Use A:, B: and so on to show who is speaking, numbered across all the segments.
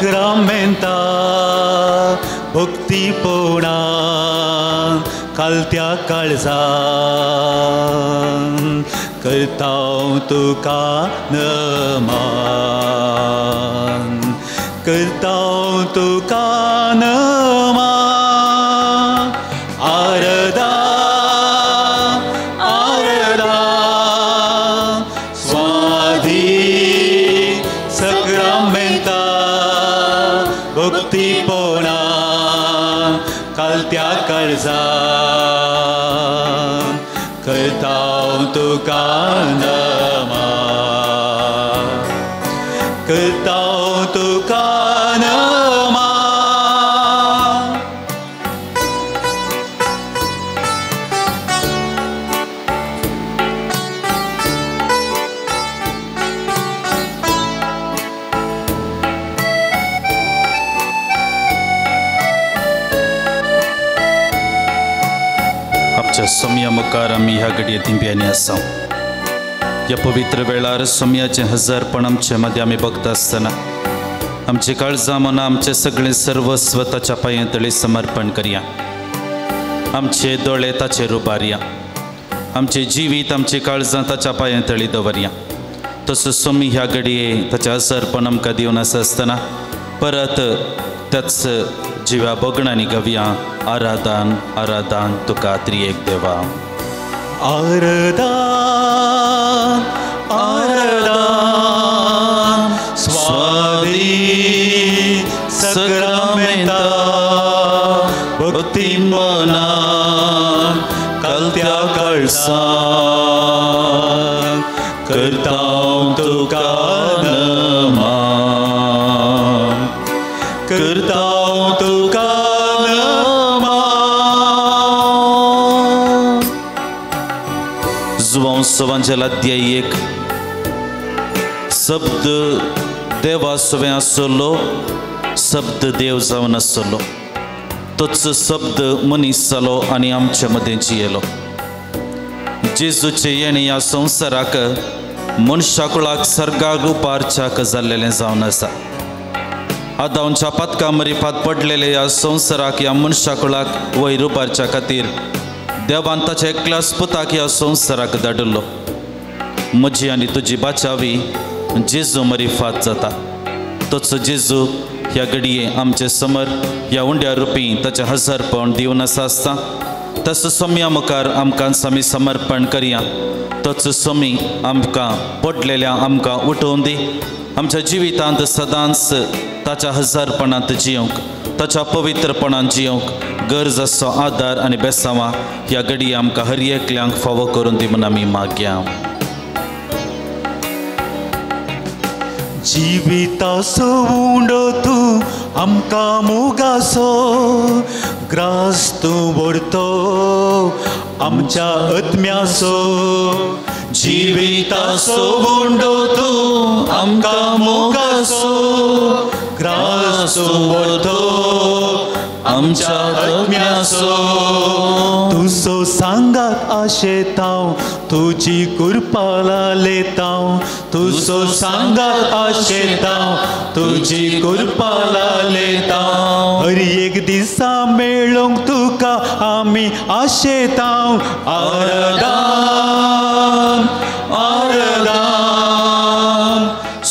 A: सक्रामेंता भक्तीपोणा कालत्या काळजान करतांव तुका नमन करतांव तुका नमन आरदा आरदा स्वाधी सक्रामेंता भक्तीपोणा कालत्या काळजान करतांव तुका नमन करतांव तुका नमन
B: आमच्या सोम्या मुखार आमी ह्या घडये दिंब्यांनी आसा ह्या पवित्र वेळार सोम्याचें हजारपण आमचे मदें आमी बघता आसतना आमची काळजां मनां आमचें सगळें सर्वस्व ताच्या पांयां तळी समर्पण करया आमचे दोळे ताचेर उबारया आमचे जिवीत आमची काळजां ताच्या पांयां तळी दवरया तसो सोमी ह्या घडये ताचें हजारपण आमकां दिवन आसा आसतना परत त्याच जिव्या बोगणांनी गवया आराधन आराधन तुका त्रिएक देवा
A: आरदान आरदान स्वाधी सक्रामेंता भक्तिमना कालत्या काळजान करतांव तुका नमन करतांव तुका
B: जुवांसवांजलाध्याय 1 शब्द देवा सुवें आसलो शब्द देव जावन आसलो तोच शब्द मनीस जालो आनी आमचे मदें जियेलो जेजूचे येणें ह्या संवसाराक मनशाकुळाक सर्गाक उपारच्याक जाल्लेलें जावन आसा आदांच्या पातका मरिफात पडलेले ह्या संवसाराक ह्या मनशाकुळाक वयर उबारच्या खातीर देवान ताच्या एकल्याच पुताक ह्या संवसाराक धाडलो म्हजी आनी तुजी बाचावी जेजू मरिफात जाता तोच जेजू ह्या घडये आमचे समर ह्या उंड्या रुपी ताचें हजारपण दिवन आसा आसता तस सोम्या मुखार आमकां आमी समर्पण करया तोच सोमी आमकां पडलेल्या आमकां उठोवन दी आमच्या जिवितांत सदांच ताच्या हजारपणांत जियोंक ताच्या पवित्रपणान जियोंक गरज असो आदार आनी बेसांवां ह्या घडये आमकां हर एकल्यांक फावो करून दी म्हूण आमी मागया
A: जिवितासो उंडो तूं आमकां मोगासो ग्रास तूं व्हरतो आमच्या आत्म्याचो जिवितासो उंडो तूं आमकां मोगासो ग्रास तूं व्हरतो आमच्या आत्म्याचो तुजो सांगात आशेतांव तुजी कुरपाला लेतांव तुजो सांगात आशेतांव तुजी कुरपाला लेतांव हर एक दिसा मेळोंक तुका आमी आशेतांव आरदान आरदान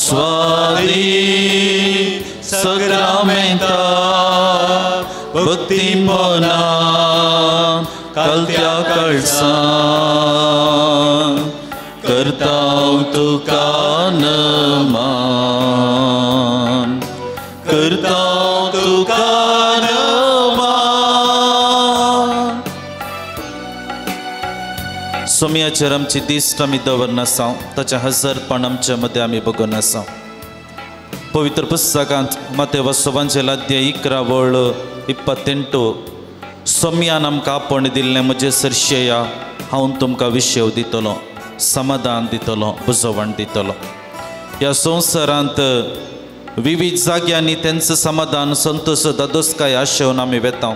A: स्वाधी सक्रामेंता भक्तिमना कालत्या काळजान करतांव तुका नमन करतांव तुका नमन
B: सोम्याचेर आमची दिश्ट आमी दवरन आसा ताचें हजारपण आमचे मदें आमी बघून आसा पवित्र पुस्तकांत मत्तेय वाचोवंजलाध्याय 11:28 सोम्यान आमकां आपण दिल्लें म्हजें सरशेया हांव तुमकां विशेव दितलो समाधान दितलो बुजवण दितलो ह्या संवसारांत विविध जाग्यांनी तेंचं समाधान संतोष दादोसकाय आशेवन आमी वेतांव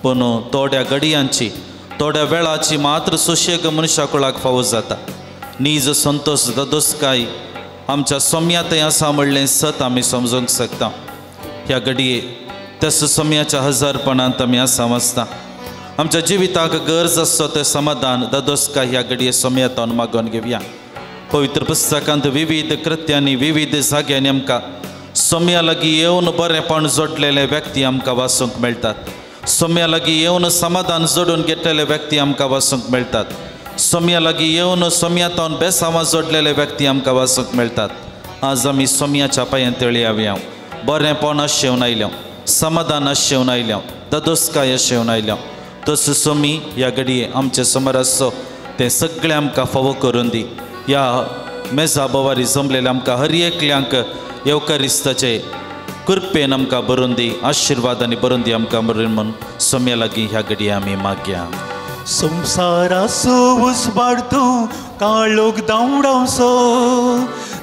B: पूण थोड्या घडयांची थोड्या वेळाची मात्र सुशेग मनशाकुळाक फावो जाता नीज संतोष दादोसकाय आमच्या सोम्या थंय आसा म्हणलें सत आमी समजूंक शकता ह्या घडये त्याच सोम्याच्या हजारपणांत आमी आसा वाचता आमच्या जिविताक गरज आसता तें समाधान दादोसकाय ह्या घडये सोम्यातावन मागोवन घेवया पवित्र पुस्तकांत विविध कृत्यांनी विविध जाग्यांनी आमकां सोम्या लागीं येवन बरेपण जोडलेले व्यक्ती आमकां वाचूंक मेळटात सोम्या लागीं येवन समाधान जोडून घेतलेले व्यक्ती आमकां वाचूंक मेळटात सोम्या लागीं येवन सोम्यातावन बेसांवां जोडलेले व्यक्ती आमकां वाचूंक मेळटात आज आमी सोम्याच्या पांयां तळी या बरेपण आशेवन आयल्या समाधान आशेवन आयल्या दादोसकाय आशेवन आयल्या तस सोमी ह्या घडये आमचे समोर आसो तें सगळें आमकां फावो करून दी ह्या मेजा बोवारी जमलेल्या आमकां हर एकल्यांक येवकारिस्ताचे कृपेन आमकां बरोवन दी आशिर्वादांनी बरोवन दी आमकां म्हणून सोम्या लागीं ह्या घडये आमी मागया
C: संसाराचो उसवाडतो काळोख दावडावसो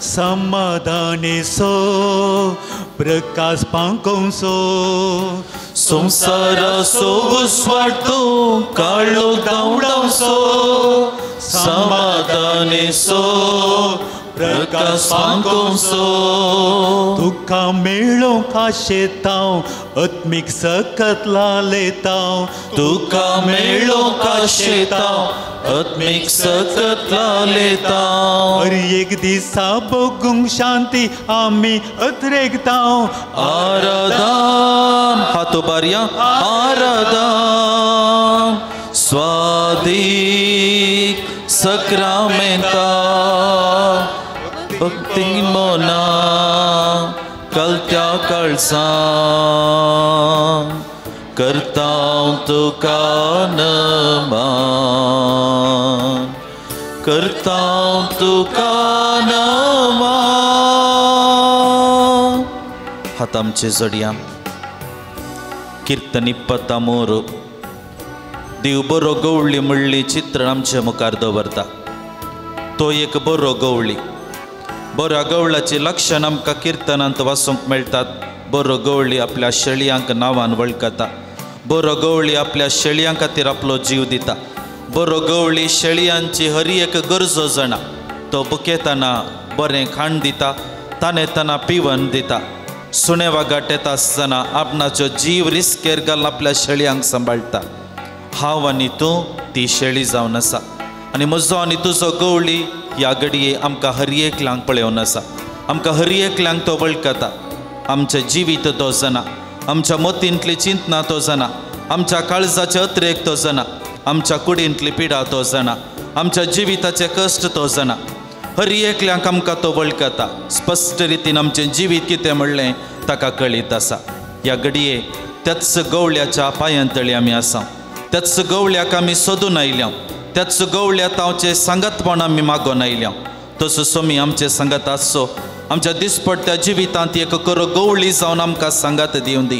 C: समाधानेसो प्रकाश पांकोसो
A: संसाराचो उसवाडतो काळोख दावडावसो समाधानेसो प्रकाश पांकोसो
C: तुका मेळोवंक आशेतांव आत्मीक सकत लालेतांव
A: तुका मेळोवंक आशेतांव आत्मीक सकत लालेतांव
C: हर एक दिसा बगूंक शांती आमी अत्रेकतांव
B: आराधन हातो बारया आराधन स्वादीक सक्रामेंता भक्ती मोना कलत्या कळसां करतांव तुका नमान करतांव तुका नमान हात आमचे जोडया कीर्तनी पता मोर देव बरो गवळी म्हणली चित्र आमच्या मुखार दवरता तो एक बरो गवळी बऱ्या गवळाची लक्षण आमकां कीर्तनांत वाचूंक मेळटात बरो गवळी आपल्या शेळयांक नांवान वळखता बरो गवळी आपल्या शेळयां खातीर आपलो जीव दिता बरो गवळी शेळयांची हर एक गरजो जाणा तो बुकेताना बरें खाण दिता ताणेताना पिवन दिता सुणे वागाट येता आसतना आपणाचो जीव रिस्केर घालून आपल्या शेळयांक सांबाळटा हांव आनी तूं ती शेळी जावन आसा आनी म्हजो आनी तुजो गवळी ह्या घडये आमकां हर एकल्यांक पळयोवन आसा आमकां हर एकल्यांक तो वळखता आमचें जिवीत तो जाणा आमच्या मतींतली चिंतना तो जाणा आमच्या काळजाचे अत्रेक तो जाणा आमच्या कुडींतली पिडा तो जाणा आमच्या जिविताचे कश्ट तो जाणा हर एकल्यांक आमकां तो वळखता स्पश्ट रितीन आमचें जिवीत कितें म्हणलें ताका कळीत आसा ह्या घडये त्याच गवळ्याच्या पांयांतळी आमी आसा त्याच गवळ्याक आमी सोदून आयल्या त्याच गवळ्या तांचे सांगतपण आमी मागोवन आयल्या तसो सोमी आमचे सांगत आसो आमच्या दिसपट्ट्या जिवितांत एक करो गवळी जावन आमकां सांगात दिवन दी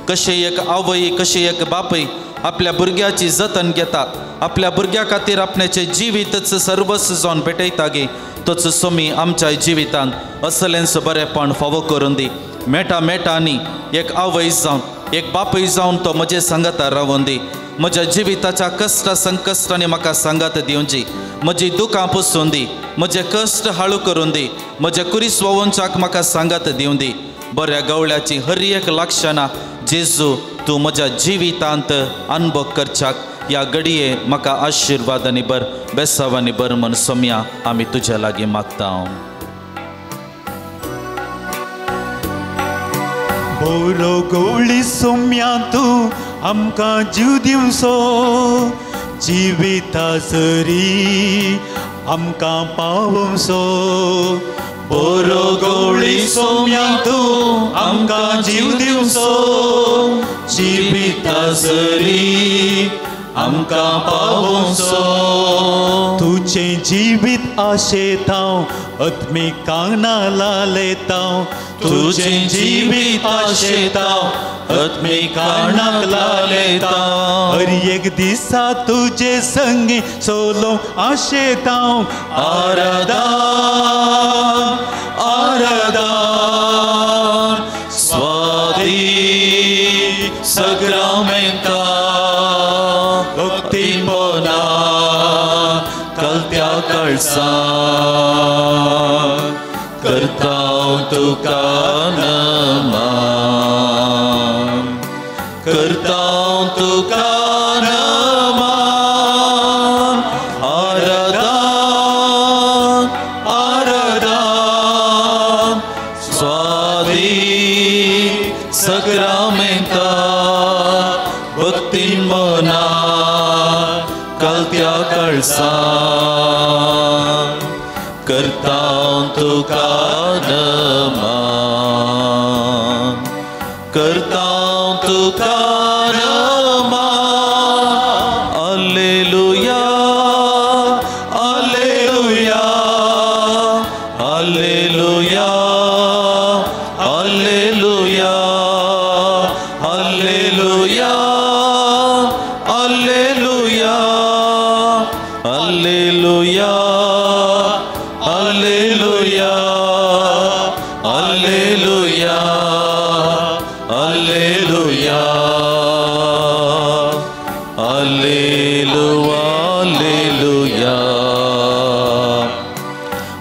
B: कशें एक आवय कशें एक बापय आपल्या भुरग्याची जतन घेता आपल्या भुरग्या खातीर आपणाचें जिवीतच सर्वस्व जावन पेटयता गे तोच सोमी आमच्या जिवितांत असलेंच बरेपण फावो करून दी मेटा मेटांनी एक आवय जावन एक बापय जावन तो म्हजे सांगाता रावून दी म्हज्या जिविताच्या कश्ट संकश्टांनी म्हाका सांगात दिवची म्हजी दुखां पुसून दी म्हजे कश्ट हाळू करून दी म्हजे कुरीस वोवनच्याक म्हाका सांगात दिवन दी बऱ्या गवळ्याची हर एक लक्षणां जेजू तूं म्हज्या जिवितांत अनुभव करच्याक ह्या घडये म्हाका आशिर्वादांनी बर बेसावांनी बर म्हण सोम्या आमी तुज्या लागीं मागता
C: बरो गवळी सोम्या तूं आमकां जीव दिवचो जिविता सरी आमकां पावोवचो
A: बरो गवळी सोम्या तूं आमकां जीव दिवचो जिविता सरी आमकां पावोवचो
C: तुजें जिवीत आशेतांव आत्मिकांना लालेतांव
A: तुजें जिवीत आशेतांव आत्मिकांक लालेतांव
C: हर एक दिसा तुजे संगी सोलो आशेतांव
A: आराधन आराधन स्वादी सग्रामेंता भक्ती मोना कलत्या कळसां करतांव तुका नमन सक्रामेंता भक्तीन मना कळत्या कळसा करता तुका नमन करता तुका नमन hallelujah hallelujah hallelujah hallelujah hallelujah hallelujah hallelujah hallelujah hallelujah hallelujah hallelujah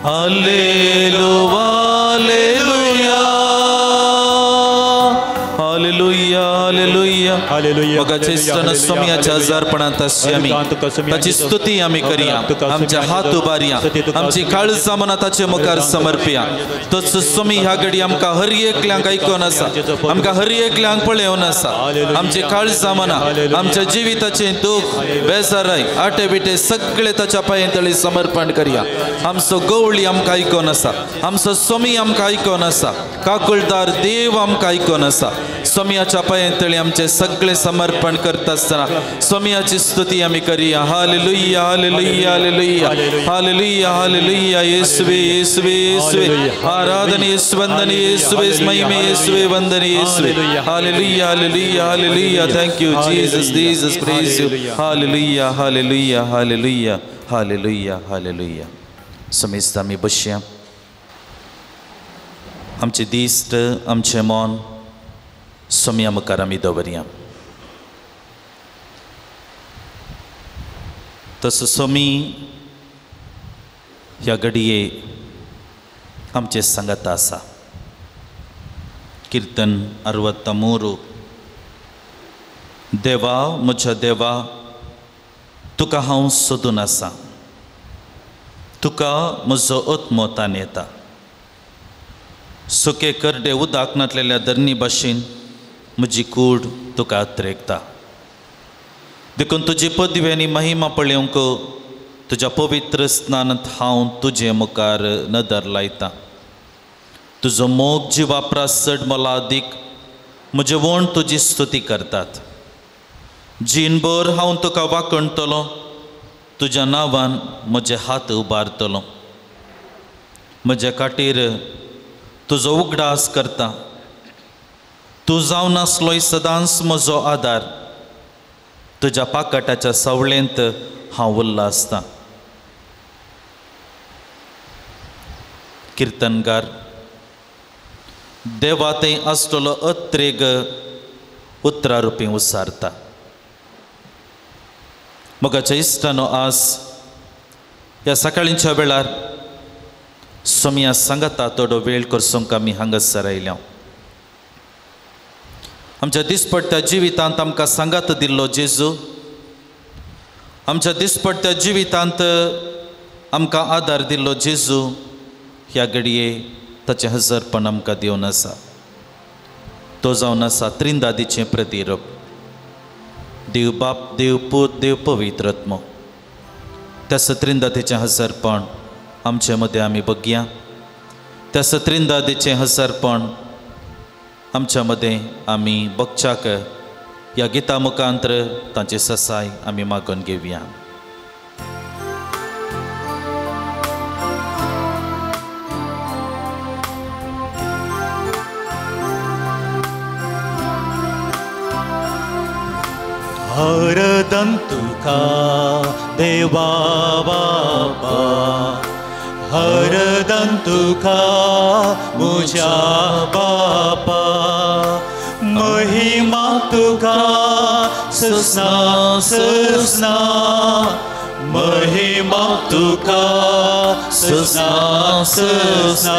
A: hallelujah hallelujah
C: hallelujah
A: मग चेष्टन स्वामीच्या अर्पणात आमी ताची स्तुती आमी करिया आमचे हात उबारिया आमची काळजा मना ताचे मुखार समर्पिया तोच स्वामी ह्या घडी आमकां हर एकल्यांक आयकोन आसा आमकां हर एकल्यांक पळयोन आसा आमची काळजा मना आमच्या जिविताचे दुख बेजाराय आटे बिटे सगळे ताच्या पांय तळी समर्पण करिया आमचो गवळी आमकां आयकोन आसा आमचो स्वामी आमकां आयकोन आसा काकुळदार देव आमकां आयकोन आसा स्वामीच्या पांय तळी आमचे सगळे समर्पण करता आसतना स्वामीची स्तुती आमी करिया hallelujah hallelujah hallelujah hallelujah hallelujah येशुवे येशुवे येशुवे आराधना येशुवे वंदन येशुवे महिमे येशुवे वंदन येशुवे hallelujah hallelujah hallelujah thank you Jesus Jesus praise you hallelujah hallelujah hallelujah hallelujah hallelujah समेस्त आमी बसया आमचे दिश्ट आमचे मन स्वामी मुखार आमी दवरया तसो स्वामी ह्या घडये आमचे सांगता आसा कीर्तन 63 देवा म्हज्या देवा तुका हांव सोदून आसा तुका म्हजो अतमोतान येता सुके करडे उदक नातलेल्या धरणी भाशेन म्हजी कूड तुका अत्रेकता देखून तुजी पदवी आनी महिमा पळोवंक तुज्या पवित्र स्नानांत हांव तुजे मुखार नदर लायता तुजो मोग जी वापरा चड मोला अदीक म्हजे वण तुजी स्तुती करतात जीनभर हांव तुका वाकणतलो तुज्या नांवान म्हजे हात उबारतलो म्हज्या काटेर तुजो उगडास करता तूं जावन आसलोय सदांच म्हजो आदार तुज्या पाकटाच्या सवळेंत हांव उल्हासतां कीर्तनकार देवा थंय आसतलो अत्रेग उतरां रुपी उसारता मोगाच्या इश्टानो आज ह्या सकाळींच्या वेळार स्वामी सांगता थोडो वेळ करसूंक आमी हांगासर आयल्या आमच्या दिसपट्ट्या जिवितांत आमकां सांगात दिल्लो जेजू आमच्या दिसपट्ट्या जिवितांत आमकां आदार दिल्लो जेजू ह्या घडये ताचें हजरपण आमकां दिवन आसा तो जावन आसा त्रिंदादीचें प्रतिरूप देव बाप देव पूत देव पवित्र आत्मो त्या त्रिंदादीचें हजरपण आमचे मदें आमी बगया त्या त्रिंदादीचें हजरपण आमच्या मदें आमी बगच्याक ह्या गिता मुखांतर तांची ससाय आमी मागून घेवया
C: हरदम तुका देवा बाबा हरदम तुका मुझ्या बापा महिमा तुका ससना ससना महिमा तुका ससना ससना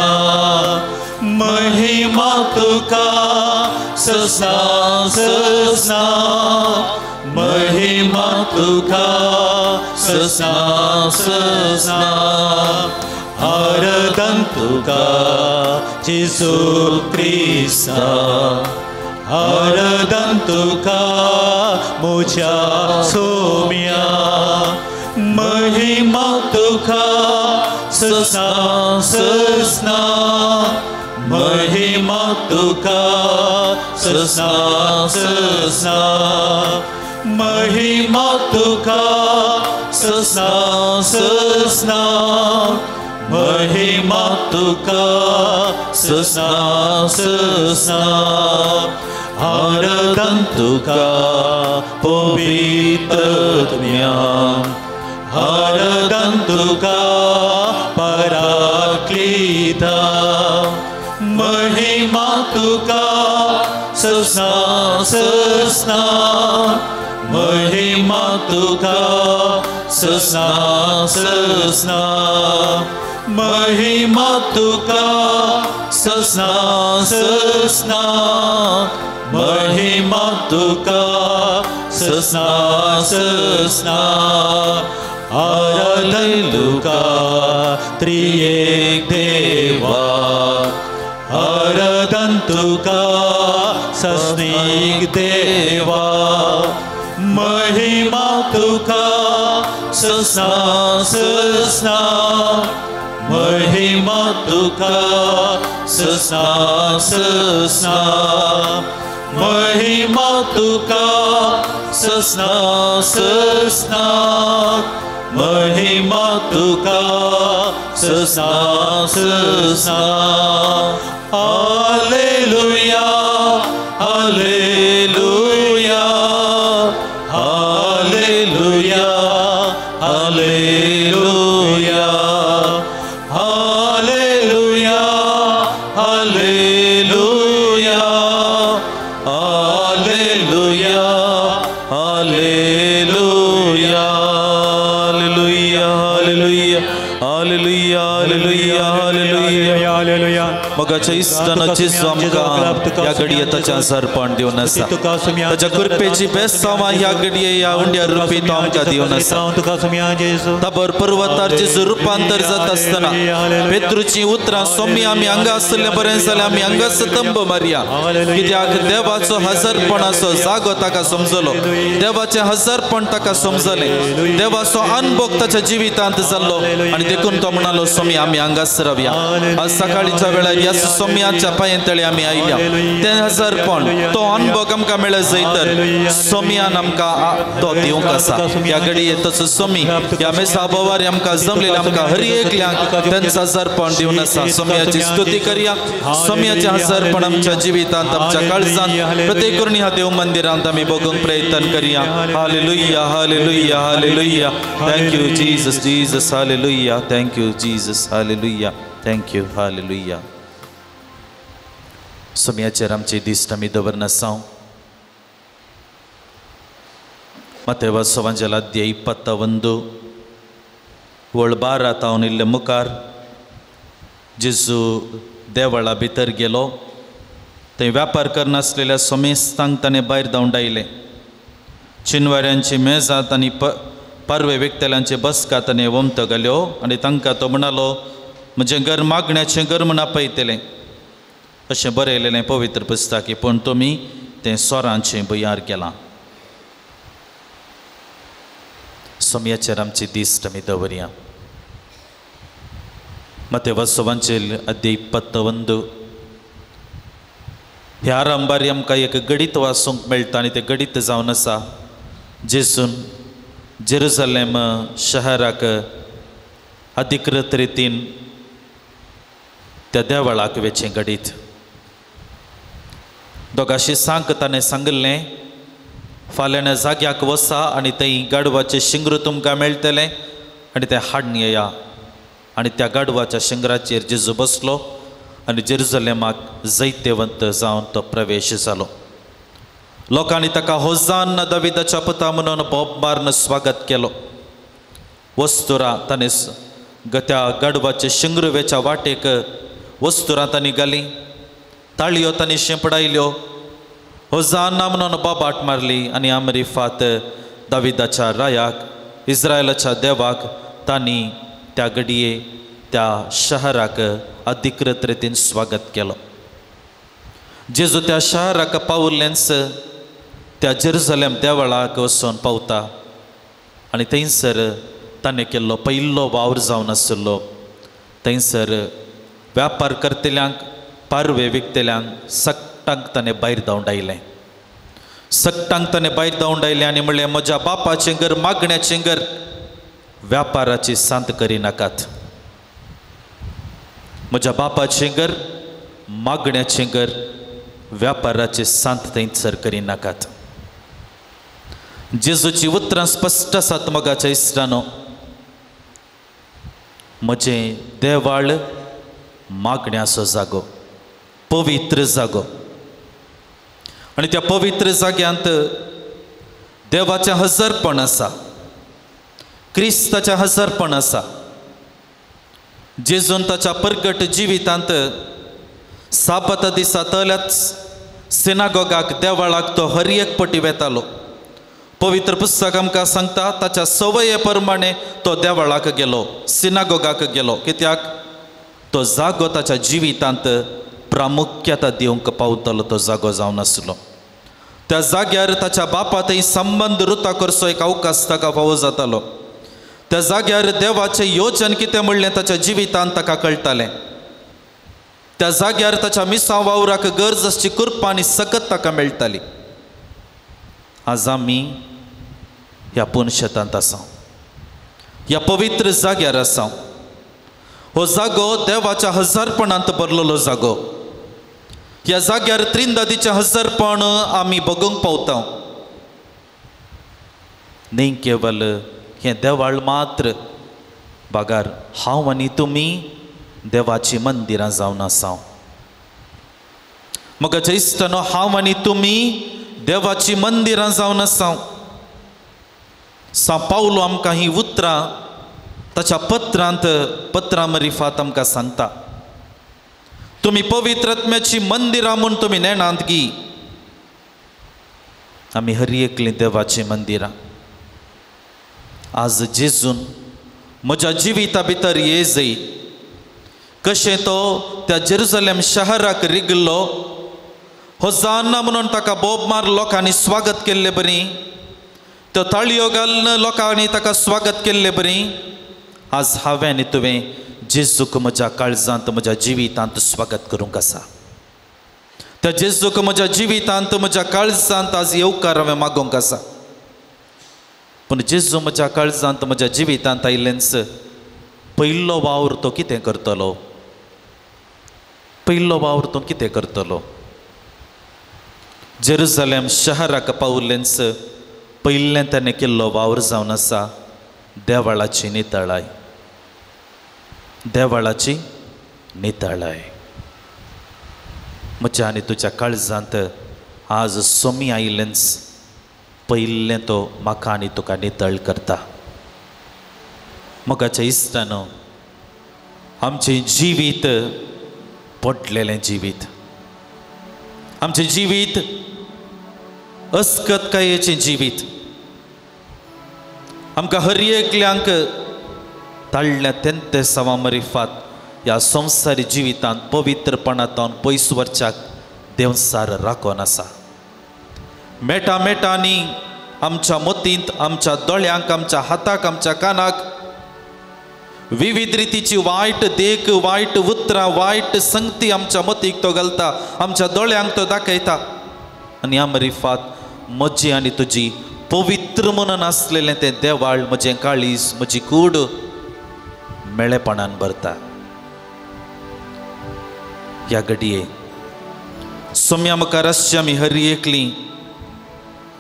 C: महिमा तुका ससना ससना महिमा तुका ससना ससना हरदम तुका जेजू क्रिस्ता तुका मुझ्या सोम्या महिमा तुका ससना ससना महिमा तुका ससना ससना महिमा तुका ससना ससना महिमा तुका ससना ससना आराधन तुका पवित्रत्म्या आराधन तुका पराक्लिता महिमा तुका ससना ससना महिमा तुका ससना ससना महिमा तुका ससना ससना महिमा तुका ससना ससना आराधन तुका त्रिएक देवा आराधन तुका सस्निक देवा महिमा तुका ससना ससना महिमा तुका ससना ससना महिमा तुका ससना ससना महिमा तुका ससना ससना hallelujah hallelujah hallelujah hallelujah hallelujah hallelujah hallelujah hallelujah hallelujah hallelujah hallelujah hallelujah मगाच्या इष्टानं जेजू आमकां ह्या घडयेताचें सरपण दिवन आसा ताच्या कृपेची बेसांवां ह्या घडये ह्या उंड्या रुपी तो आमकां दिवन आसा ताबर पर्वतार जेजू रुपांतर जाता आसतना पेद्रूची उतरां सोमी आमी हांगा आसले बरें जाल्यार आमी हांगा स्तंभ मारया कित्याक देवाचो हजरपणाचो जागो ताका समजलो देवाचें हजरपण ताका समजलें देवाचो अनुभव ताच्या जिवितांत जाल्लो आनी देखून तो म्हणालो सोमी आमी हांगाच रावया आज सकाळीच्या वेळार ह्या सोम्याच्या पांयतळी आमी आयल्या तें हजरपण तो अनुभव आमकां मेळत जायतर सोम्यान आमकां तो दिवंक आसा ह्या घडयेक तसो सोमी ह्या मेसा बोवारी आमकां जमलेल्या आमकां हर एकल्यांक तेंचं हजरपण दिवन आसा सोम्याची स्तुती करया सोम्याचें हजरपण आमच्या जिवितांत आमच्या काळजांत प्रत्येक करून ह्या देव मंदिरांत आमी बघूंक प्रयत्न करया hallelujah hallelujah hallelujah thank you Jesus Jesus hallelujah thank you Jesus hallelujah thank you hallelujah सोम्याचेर आमची दिश्ट आमी दवरन आसा मत्तेय वाचोवंजेल अध्याय 21 वळ 12 तावन इल्ले मुखार जेजू देवळा भितर गेलो थंय व्यापार करनासलेल्या सोमेस्तांक ताणें भायर धांवडायलें चिनवाऱ्यांची मेजांत आनी पारवे विकतेल्यांचे बसका ताणें वमतो घाल्यो आनी तांकां तो म्हणालो म्हजें घर मागण्याचें घर म्हूण आपयतलें अशें बरयलेलें पवित्र पुस्तकी पूण तुमी तें सोरांचें बुयार केलां सोम्याचेर आमची दिश्ट आमी दवरया मत्तेय वाचोवंजेल अध्याय 21 ह्या आरंभारी आमकां एक गडीत वाचूंक मेळटा आनी तें गडीत जावन आसा जेजून जेरुसलेम शहराक अधिकृत रितीन त्या देवळाक वेचें गडीत दोगा शिसांक ताणें सांगलें फाल्यां जाग्याक वसा आनी थंय गाडवाचें शिंगर तुमकां मेळटलें आनी तें हाडून येया आनी त्या गाडवाच्या शिंगराचेर जेजू बसलो आनी जेरुसलेमाक जैतेवंत जावन तो प्रवेश जालो लोकांनी ताका होसान्ना दाविदाच्या पुता म्हणून बोब मारून स्वागत केलो वस्तुरां ताणें त्या गाडवाचे शिंगरुवेच्या वाटेक वस्तुरां तांणी घालीं ताळयो तांणी शिंपडायल्यो होसान्ना म्हणून बोबाट मारली आनी अमरिफात दाविदाच्या रायाक इस्रायलाच्या देवाक तांणी त्या घडये त्या शहराक अधिकृत रितीन स्वागत केलो जेजू त्या शहराक पावुल्लेंच
B: त्या जेरुसलेम देवळाक वचून पावता आनी थंयसर ताणें केल्लो पयलो वावर जावन आसलो. थंयसर व्यापार करतल्यांक पारवे विकतल्यांक सक्टांक ताणें भायर धांवडायलें. सक्टांक ताणें भायर धांवडायलें आनी म्हणलें म्हज्या बापाचें घर मागण्याचें घर, व्यापाराची सांत करिनाकात. म्हज्या बापाचें घर मागण्याचें घर, व्यापाराची सांत थंयसर करिनाकात. जेजूची उतरां स्पश्ट आसात मोगाच्या इश्टानो. म्हजें देवाळ मागण्याचो जागो, पवित्र जागो. आनी त्या पवित्र जाग्यांत देवाचें हजरपण आसा, क्रिस्ताचें हजरपण आसा. जेजून ताच्या परगट जिवितांत साबत दिसा तल्याच सिनागोगाक देवाळाक तो हर एक पटी वेतालो. पवित्र पुस्तक आमकां सांगता ताच्या सवये प्रमाणे तो देवाळाक गेलो, सिनागोगाक गेलो. कित्याक तो जागो ताच्या जिवितांत प्रामुख्यता दिवंक पावतलो तो जागो जावन आसलो. त्या जाग्यार ताच्या बापा थंय संबंध रुता करचो एक अवकाश ताका फावो जातालो. त्या जाग्यार देवाचें योजन कितें म्हणलें ताच्या जिवितांत ताका कळटालें. त्या जाग्यार ताच्या मिसां वावराक गरज आसची कुरपां आनी सकत ताका मेळटाली. आज आमी ह्या पुणशेतांत आसा, ह्या पवित्र जाग्यार आसा. हो जागो देवाच्या हजरपणांत भरलेलो जागो. ह्या जाग्यार त्रिंदादीचें हजरपण आमी बगूंक पावता. न्ही केवल हें देवाळ मात्र, बागार हांव आनी तुमी देवाची मंदिरां जावन आसा. मोगाच्या इश्टानो, हांव आनी तुमी देवाची मंदिरां जावन आसा. सा पावलो आमकां ही उतरां ताच्या पत्रां मरिफात आमकां सांगता. तुमी पवित्र आत्म्याची मंदिरां म्हूण तुमी नेणांत गी. आमी हर एकलीं देवाची मंदिरां. आज जेजून म्हज्या जिविता भितर येजय कशें तो त्या जेरुसलेम शहराक रिगलो. होसान्ना म्हणून ताका बोब मार लोकांनी स्वागत केल्लें बरी. त्यो ताळयो घालून लोकांनी ताका स्वागत केल्लें बरी. आज हांवें आनी तुवें जेजूक म्हज्या काळजांत, म्हज्या जिवितांत स्वागत करूंक आसा. त्या जेजूक म्हज्या जिवितांत, म्हज्या काळजांत आज येवकार हांवें मागोवंक आसा. पूण जेजू म्हज्या काळजांत, म्हज्या जिवितांत आयिल्लेंच पयलो वावर तो कितें करतलो? पयलो वावर तो कितें करतलो? जेरुसलेम शहराक पावल्लेंच पयलें ताणें केल्लो वावर जावन आसा देवाळाची नितळाय. देवाळाची नितळाय. म्हज्या आनी तुज्या काळजांत आज सोमी आयिल्लेंच पयलें तो म्हाका आनी तुका नितळ करता. मोगाच्या इश्टानो, आमचें जिवीत पडलेलें जिवीत, आमचें जिवीत अस्कतकायेचें जिवीत. आमकां हर एकल्यांक ताळ्ळ्या तेंते सवा मरिफात ह्या संवसारी जिवितांत पवित्रपणांतून पयस वरच्याक देवसार राखून आसा. मेटा मेटांनी आमच्या मोतींत, आमच्या दोळ्यांक, आमच्या हाताक, आमच्या कानाक विविध रितीची वायट देख, वायट उतरां, वायट संगती आमच्या मोतीक तो घालता, आमच्या दोळ्यांक तो दाखयता. आनी ह्या मरिफात म्हजी आनी तुजी पवित्र म्हणून आसलेलें तें देवाळ, म्हजें काळीज, म्हजी कूड मेळेपणान भरता. ह्या घडये सोम्या मुखार अशें आमी हर एकलीं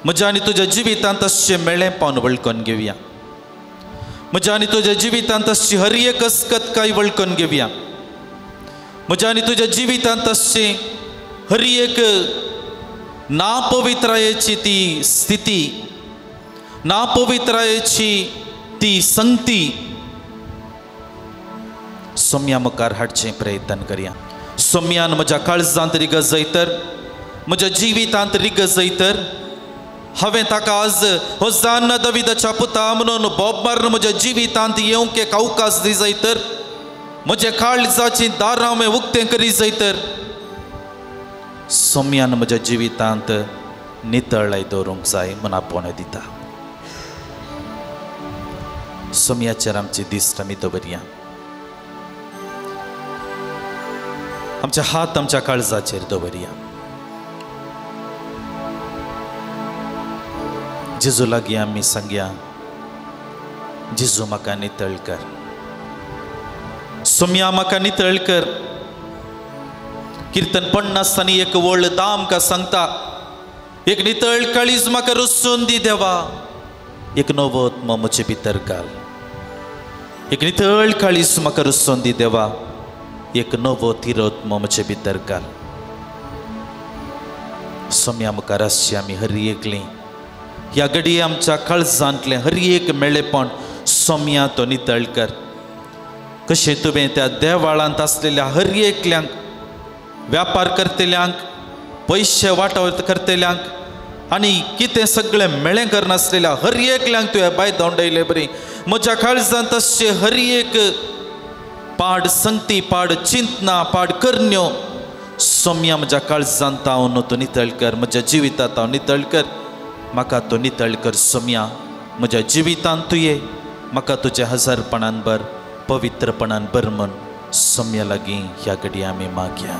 B: म्हज्या आनी तुज्या जिवितांत अशें मेळेपण वळखून घेवया. म्हज्या आनी तुज्या जिवितांत अशी हर एक अस्कतकाय वळखून घेवया. म्हज्या आनी तुज्या जिवितांत अशें हर एक नापवित्रायेची ती स्थिती, नापवित्रायेची ती संगती सोम्या मुखार हाडचें प्रयत्न करया. सोम्यान म्हज्या काळजांत रिगजय तर, म्हज्या जिवितांत रिगजय तर हांवें ताका आज होसान्ना दाविदाच्या पुता म्हणून बोब मारून म्हज्या जिवितांत येवंक एक अवकाश दी जाय तर, म्हज्या काळजाची दारां हांवें उक्तें करी जाय तर सोम्यान म्हज्या जिवितांत नितळाय दवरूंक जाय म्हूण आपोवणें दिता. सोमयाचेर आमचे दिश्ट आमी दवरया. आमचे हात आमच्या काळजाचेर दवरया. जेजू लागीं आमी सांगया, जेजू म्हाका नितळ कर. सोम्या म्हाका नितळ कर. कीर्तन पडना आसतना एक व्हडलो दाम आमकां सांगता, एक नितळ काळीज म्हाका रचून दी देवा. एक नवो आत्मा म्हजे भितर घाल. एक नितळ काळीज म्हाका रचून दी देवा. एक नवो तिरोत्मा म्हजे भितर घाल. सोम्या मुखार आसची आमी हर एकली ह्या घडये आमच्या काळजांतले हर एक मेळेपण सोम्या तो नितळ कर. कशें तुवें त्या देवाळांत आसलेल्या हर एकल्यांक, व्यापार करतल्यांक, पयशे वांटो करतल्यांक आनी कितें सगळें मेळें करनासलेल्या हर एकल्यांक तुवें भायर धांवडयलें बरी. म्हज्या काळजांत आसचे हर एक पाड संगती, पाड चिंतना, पाड करण्यो सोम्या म्हज्या काळजांत हांव तो नितळ कर. म्हज्या जिवितांत हांव नितळ कर. म्हाका तो नितळ कर सोम्या. म्हज्या जिवितांत तुये म्हाका तुज्या हजारपणान भर, पवित्रपणान भर म्हूण सोम्या लागीं ह्या घडये आमी मागया.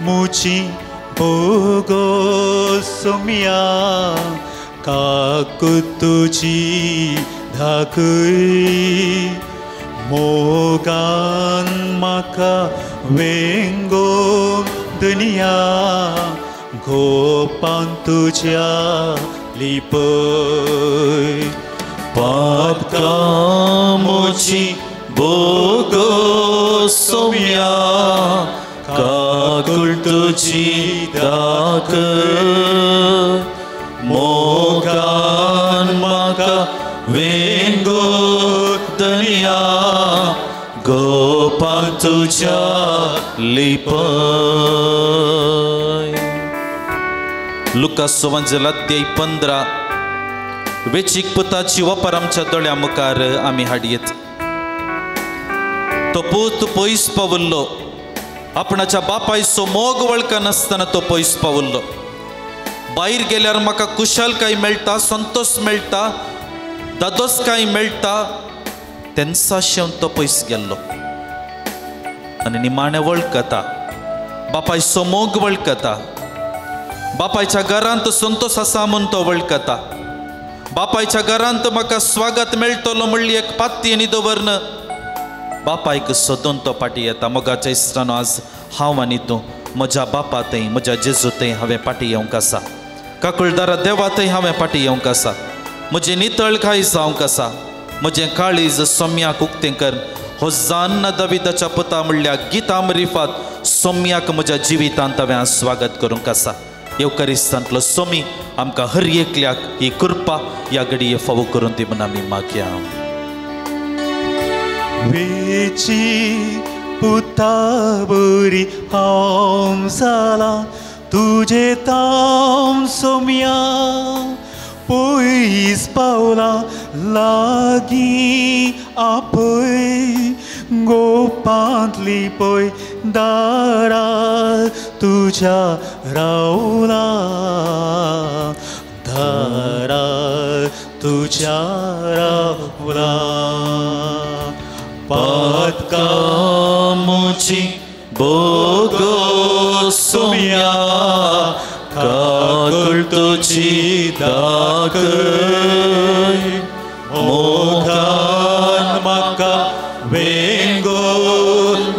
C: मुची बोगो सोम्या काकू तुजी धाकय मोगान म्हाका वेंगो दुनिया गोपान तुज्या लिपय.
B: पातका मुची बोगो सोम्या काकूळ तुजी दाक मोगान म्हाका वेंगो दुनिया गोपान तुज्या लिपय. लुका सुवांजल अध्याय 15 वेचीक पुताची वापर आमच्या दोळ्या मुखार आमी हाडयेत. तो पूत पयस पावल्लो. आपणाच्या बापायचो मोग वळखनासतना तो पयस पावल्लो. भायर गेल्यार म्हाका कुशलकाय मेळटा, संतोष मेळटा, दादोसकाय मेळटा, तेन्साशें तो पयस गेल्लो आनी निमाणें वळखता. बापायचो मोग वळखता. बापायच्या घरांत संतोष आसा म्हूण तो वळखता. बापायच्या घरांत म्हाका स्वागत मेळटलो म्हणली एक पाती आनी दवरन बापायक सोदून तो पाटी येता. मोगाच्या इश्टानो आज हांव आनी तूं म्हज्या बापा थंय, म्हज्या जेजू थंय हांवें पाटी येवंक आसा. काकुळदारा देवा थंय हांवें पाटी येवंक आसा. म्हजें नितळकाय जावंक आसा. म्हजें काळीज सोम्याक उक्तें कर. होसान्ना दाविदाच्या पुता म्हणल्या गितां रिफात सोम्याक म्हज्या जिवितांत हांवें स्वागत करूंक आसा. येवकारिस्तांतलो सोमी आमकां हर एकल्याक ही कृपा ह्या घडये फावो करून दी म्हूण आमी मागया.
C: वेची पुता बरी हांव जाला तुजे ताम सोम्या पयस पावला लागीं आपय गोपांतली पळय दारा तुज्या रावला दारा तुज्या रावला.
B: पातका मुची बोगो सोम्या काकुळ तुजी दाकय मोगान म्हाका वेंगो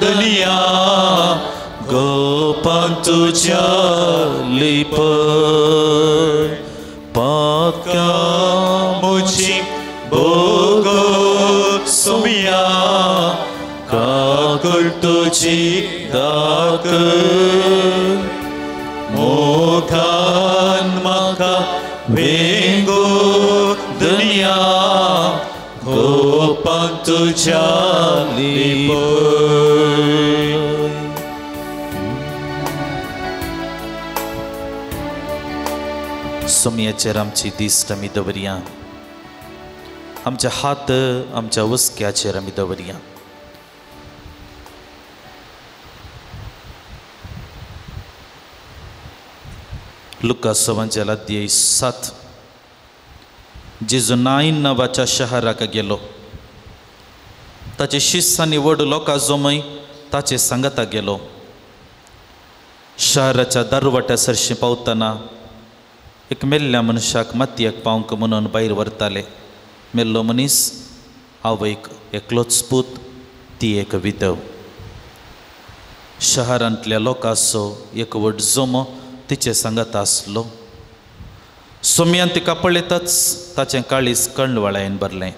B: दुनिया गोपान तुज्या लिपय. पातका मुची बोगो सोम्या काकुळ तुजी दाकय मोगान म्हाका वेंगो दुनिया
C: तुझ्या
B: सोमयाचेर आमची दिश्ट आमी दवरया आमचे हात आमच्या हुस्क्याचेर आमी दवरया लुकास एवांजेल अध्याय 7 जेजू नाईन नांवाच्या शहराक गेलो ताचे शिष्यानी व्हड लोकां जमय ताचे सांगता गेलो शहराच्या दरवट्या सरशी पावतना एक मेल्ल्या मनशाक मातयेक पावंक म्हणून भायर व्हरताले मेल्लो मनीस आवयक एकलोच पूत ती एक विधव शहरांतल्या लोकांचो एक व्हड जोमो तिचे सांगत आसलो सोमयान तिका पळयताच ताचें काळीज कळवळ्यान भरलें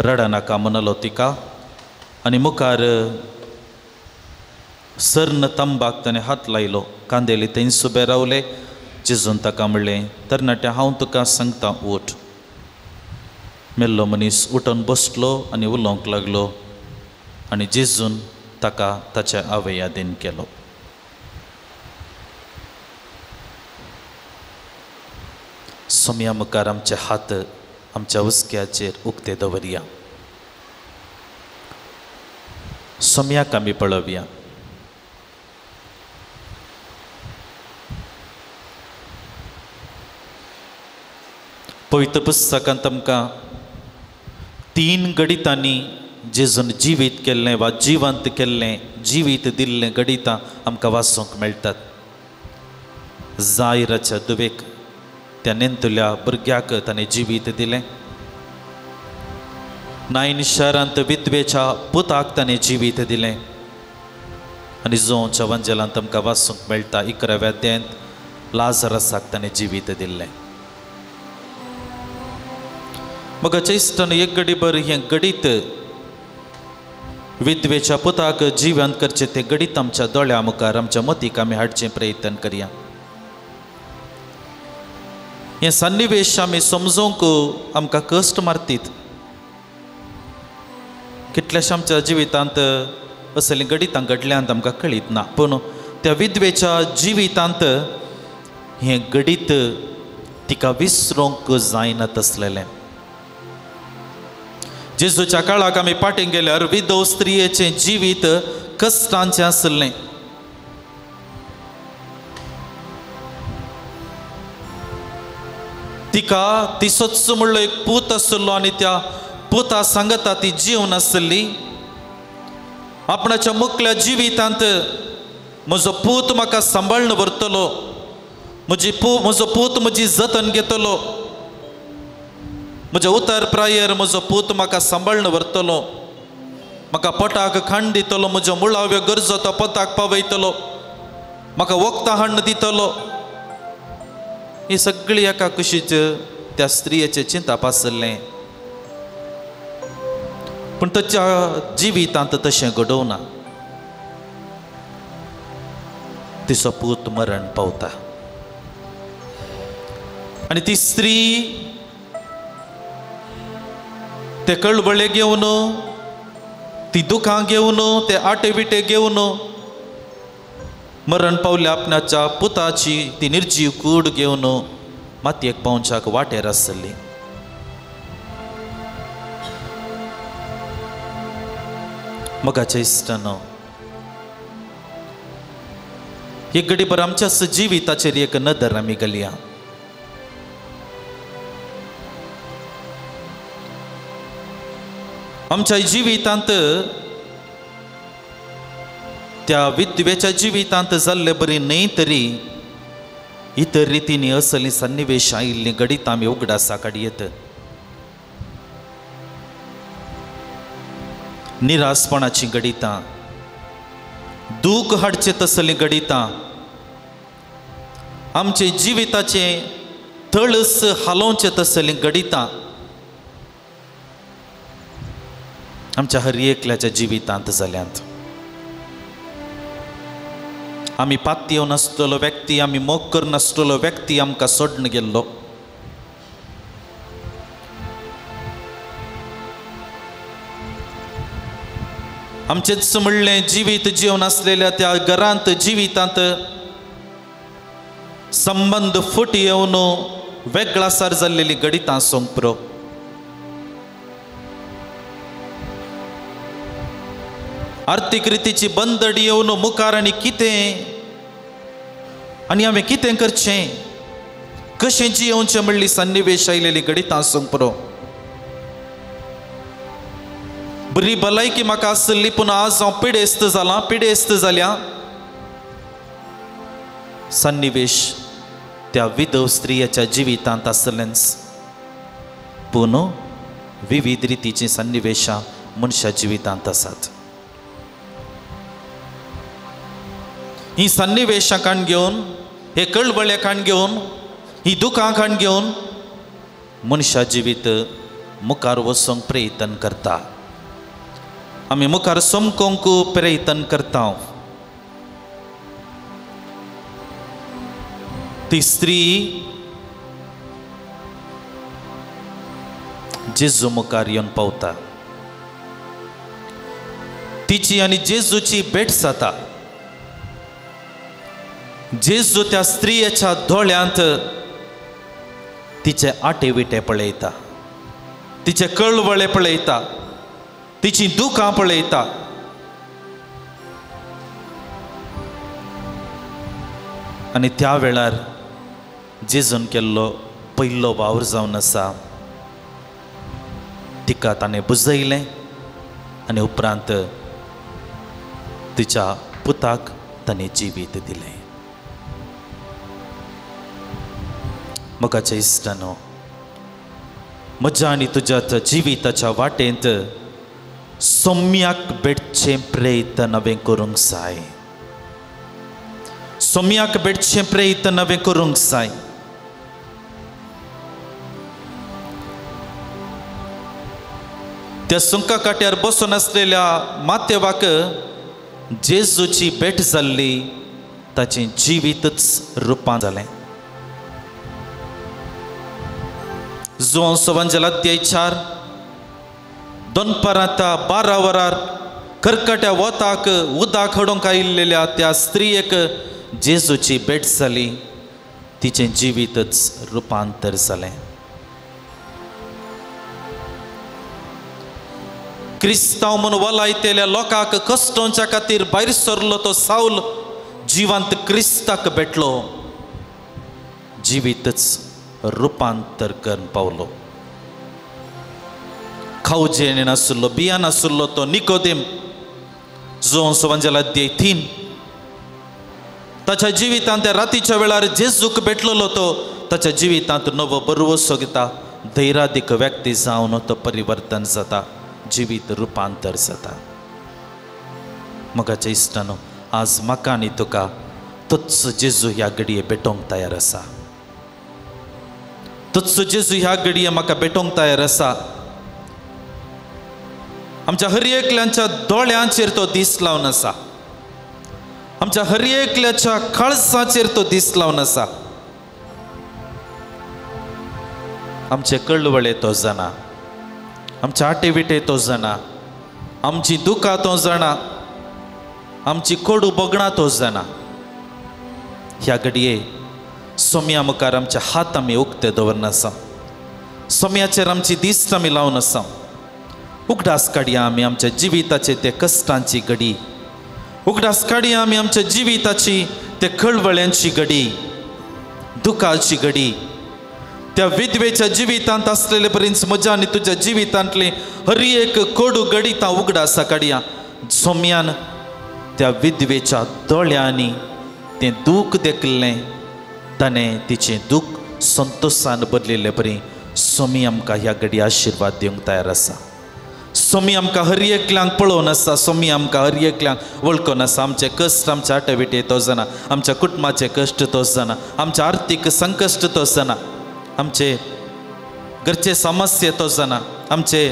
B: रडा नाका म्हणलो तिका आनी मुखार सर्ण तंबाक ताणें हात लायलो कांदेली थंय सुबें रावले जेजून ताका म्हणलें तरणाट्या हांव तुका सांगता उठ मेल्लो मनीस उठून बसलो आनी उलोवंक लागलो आनी जेजून ताका ताच्या आवय यादीन केलो सोमया मुखार आमचे हात आमच्या हुस्क्याचेर उक्ते दवरया सोमयाक आमी पळोवया पवित्र पुस्तकांत आमकां 3 गणितांनी जेजून जिवीत केल्लें वा जिवंत केल्लें जिवीत दिल्लें गणितां आमकां वाचूंक मेळटात जायराच्या दुवेक त्या नेंतुल्या भुरग्याक ताणें जिवीत दिलें नाईन शहरांत विधवेच्या पुताक ताणें जिवीत दिलें आनी जोंच्या एवांजेलांत आमकां वाचूंक मेळटा 11व्या अध्यायांत लाजरसाक ताणें जिवीत दिल्लें मगाच्या इश्टान एक घडीभर हें गणित विधवेच्या पुताक जिवंत करचें तें गणित आमच्या दोळ्या मुखार आमच्या मतीक आमी हाडचें प्रयत्न करया हे सन्निवेश आमी समजूंक आमकां कश्ट मारतीत कितल्याशा आमच्या जिवितांत असलीं गणितां घडल्यांत आमकां कळीत ना पूण त्या विधवेच्या जिवितांत हें गणित तिका विसरूंक जायना तसलेलें जेजूच्या काळाक आमी पाटींग गेल्यार विधव स्त्रियेचें जिवीत कश्टांचें आसलें तिका तिसोच म्हणलो एक पूत आसलो आनी त्या पुता सांगता ती जीवन आसली आपणाच्या मुखल्या जिवितांत म्हजो पूत म्हाका सांबाळून व्हरतलो म्हजो पूत म्हजी जतन घेतलो म्हज्या उतार प्रायर म्हजो पूत म्हाका सांबाळून व्हरतलो म्हाका पोटाक खाण दितलो म्हज्यो मुळाव्यो गरजो तो पोताक पावयतलो म्हाका वखदां हाडून दितलो ही सगळी एका कुशीच त्या स्त्रियेचें चिंताप आसलें पूण ताच्या जिवितांत तशें घडोवना तिचो पूत मरण पावता आनी ती स्त्री ते कळवळे घेवन ती दुखां घेवन ते आटे विटे घेवन मरण पावल्या आपणाच्या पुताची ती निर्जीव कूड घेवन मातयेक पावच्याक वाटेर आसली मगाच्या इश्टानो एक घडीभर आमच्या जिविताचेर एक नदर आमी घालया आमच्या जिवितांत त्या विधवेच्या जिवितांत जाल्ले बरी न्हय तरी इतर रितींनी असली सन्निवेश आयिल्लीं गणितां आमी उगडासा काडयेत निरासपणाची गणितां दूख हाडचे तसलीं गणितां आमचे जिविताचे तळस हालोवचे तसलीं गणितां आमच्या हर एकल्याच्या जिवितांत जाल्यांत आमी पातयेव नासलेलो व्यक्ती आमी मोग करनासलेलो व्यक्ती आमकां सोडून गेल्लो
A: आमचेच म्हणले जिवीत जीवन असलेल्या त्या घरांत जिवितांत संबंध फुटी येवन वेगळासार जाल्लेली गणितां सोंग पुरो. आर्थीक रितीची बंदडी येवन मुखार आनी कितें आनी हांवें कितें करचें कशें जियोवचें म्हणली सन्निवेश आयलेली गणितां सोंग पुरो. बरी भलायकी म्हाका आसली पूण आज हांव पिडेस्त जाल्या. सन्निवेश त्या विधव स्त्रियेच्या जिवितांत आसलेंच पूण विविध रितीची सन्निवेशां मनशा जिवितांत आसात. ही सन्निवेशां काण घेवन हे कळवळ्या काण घेवन ही दुखां काण घेवन मनशा जिवीत मुखार वचोंक प्रयत्न करता. आमी मुखार समकोंक प्रयत्न करता. ती स्त्री जेजू मुखार येवन पावता. तिची आनी जेजूची भेट जाता. जेजू त्या स्त्रियेच्या दोळ्यांत तिचे आटे विटे पळयता, तिचे कळवळे पळयता, तिची दुखां पळयता. आनी त्या वेळार जेजून केल्लो पयलो वावर जावन आसा तिका ताणें बुजयलें आनी उपरांत तिच्या पुताक ताणें जिवीत दिलें. मोगाच्या इश्टानो, म्हज्या आनी तुज्या जिविताच्या वाटेंत सोम्याक भेटचें प्रयत्न हांवें करूंक जाय. सोम्याक भेटचें प्रयत्न हांवें करूंक जाय. त्या सुंका काट्यार बसून आसलेल्या मातेवाक जेजूची भेट जाल्ली, ताचें जिवीतच रुपां जालें. जुआंव सवांजल अध्याय 4 दनपारां 12 वरार कर्कट्या वताक उदक हाडूंक आयिल्लेल्या त्या स्त्रियेक जेजूची भेट जाली. तिचें जिवीतच रुपांतर जालें. क्रिस्तांव म्हूण वलायतेल्या लोकांक कश्टांच्या खातीर भायर सरलो तो साऊल जिवंत क्रिस्ताक भेटलो. जिवीतच रुपांतर करून पावलो. खावजें नासलो, बियां नासलो तो निकोदेम, जो सवंजल अध्याय 3 ताच्या जिवितांत त्या रातीच्या वेळार जेजूक भेटलेलो तो ताच्या जिवितांत नवो बरवसो घेता. धैर्यादीक व्यक्ती जावन तो परिवर्तन जाता, जिवीत रुपांतर जाता. मोगाच्या इश्टानो, आज म्हाका आनी तुका तोच जेजू ह्या घडये भेटोंक तयार आसा. तोच जेजू ह्या घडये म्हाका भेटोंक तयार आसा. आमच्या हर एकल्याच्या दोळ्यांचेर तो दीस लावन आसा. आमच्या हर एकल्याच्या काळजाचेर तो दीस लावन आसा. आमचे कळवळे तो जाणा, आमचे आटे विटे तो जाणा, आमची दुखां तो जाणा, आमची कोडू बोगणां तो जाणा. ह्या घडये सोम्या मुखार आमचे हात आमी उक्ते दवरन आसा. सोम्याचेर आमची दिस्त आमी लावन आसा. उगडास काडया आमी आमच्या जिविताचे ते कश्टांची घडी. उगडास काडया आमी आमच्या जिविताची ते कळवळ्यांची घडी, दुखाची घडी. त्या विधवेच्या जिवितांत असलेले पर्यंत म्हज्या आनी तुज्या जिवितांतले हर एक कोडू घडीता उगडासा काडया. सोम्यान त्या विधवेच्या दोळ्यांनी तें दूख देखलें, ताणें तिचें दूख संतोषान बदलिल्लें परी सोमी आमकां ह्या घडी आशिर्वाद दिवंक तयार आसा. सोमी आमकां हर एकल्यांक पळोवन आसा. सोमी आमकां हर एकल्यांक वळखून आसा. आमचे कश्ट, आमचे आटविटे तो जाणा, आमच्या कुटुंबाचे कश्ट तो जाणा, आमचे आर्थीक संकश्ट तो जाणा, आमचे घरचे समस्या तो जाणा, आमचे